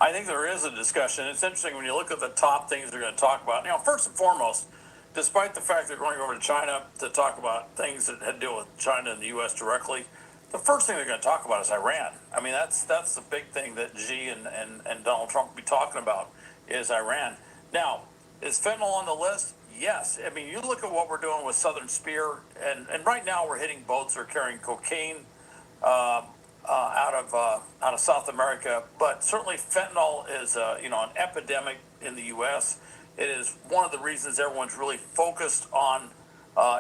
I think there is a discussion. It's interesting when you look at the top things they're going to talk about. You know, first and foremost, despite the fact they're going over to China to talk about things that had to deal with China and the U.S. directly, the first thing they're going to talk about is Iran. I mean, that's the big thing that Xi and Donald Trump will be talking about is Iran. Now, is fentanyl on the list? Yes. I mean, you look at what we're doing with Southern Spear, and right now we're hitting boats that are carrying cocaine out of South America. But certainly fentanyl is an epidemic in the U.S. It is one of the reasons everyone's really focused on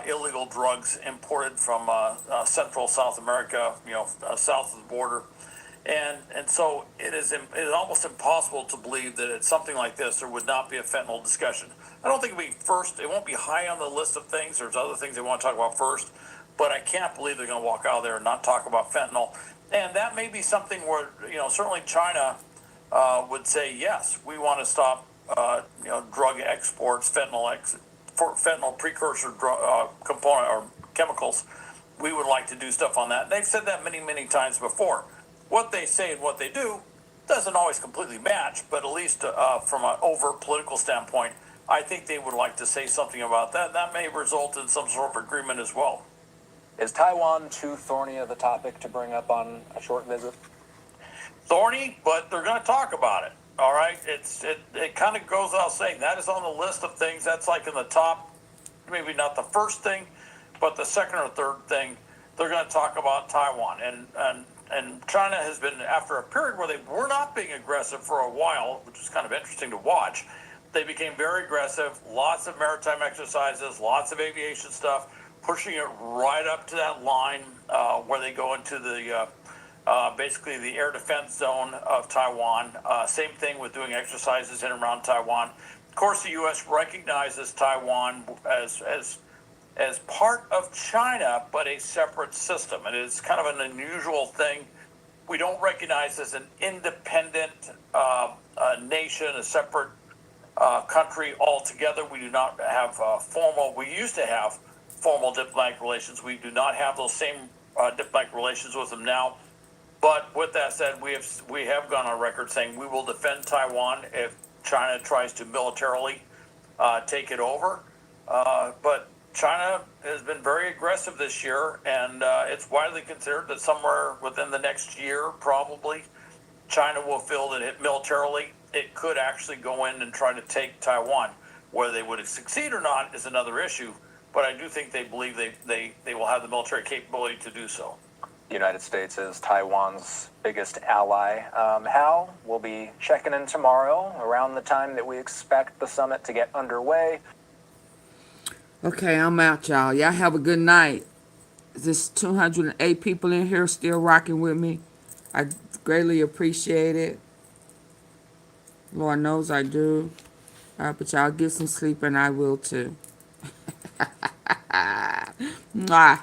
illegal drugs imported from Central South America, south of the border. And so it is almost impossible to believe that it's something like this there would not be a fentanyl discussion. I don't think it won't be high on the list of things. There's other things they want to talk about first, but I can't believe they're going to walk out there and not talk about fentanyl. And that may be something where, certainly China would say, yes, we want to stop, drug exports, fentanyl precursor component or chemicals. We would like to do stuff on that. They've said that many, many times before. What they say and what they do doesn't always completely match, but at least from an overt political standpoint, I think they would like to say something about that. That may result in some sort of agreement as well. Is Taiwan too thorny of a topic to bring up on a short visit? Thorny, but they're going to talk about it. All right, it kind of goes without saying that is on the list of things. That's like in the top, maybe not the first thing, but the second or third thing. They're going to talk about Taiwan, and China has been, after a period where they were not being aggressive for a while, which is kind of interesting to watch. They became very aggressive. Lots of maritime exercises, lots of aviation stuff, pushing it right up to that line where they go into the basically the air defense zone of Taiwan. Same thing with doing exercises in and around Taiwan. Of course, the U.S. recognizes Taiwan as part of China, but a separate system. It is kind of an unusual thing. We don't recognize as an independent nation, a separate country altogether. We do not have we used to have formal diplomatic relations. We do not have those same diplomatic relations with them now. But with that said, we have gone on record saying we will defend Taiwan if China tries to militarily take it over. But China has been very aggressive this year, and it's widely considered that somewhere within the next year, probably, China will feel that militarily it could actually go in and try to take Taiwan. Whether they would succeed or not is another issue, but I do think they believe they will have the military capability to do so. The United States is Taiwan's biggest ally. Hal, we'll be checking in tomorrow around the time that we expect the summit to get underway. Okay, I'm out, y'all. Y'all have a good night. There's 208 people in here still rocking with me. I greatly appreciate it. Lord knows I do. But y'all get some sleep and I will too. Mwah.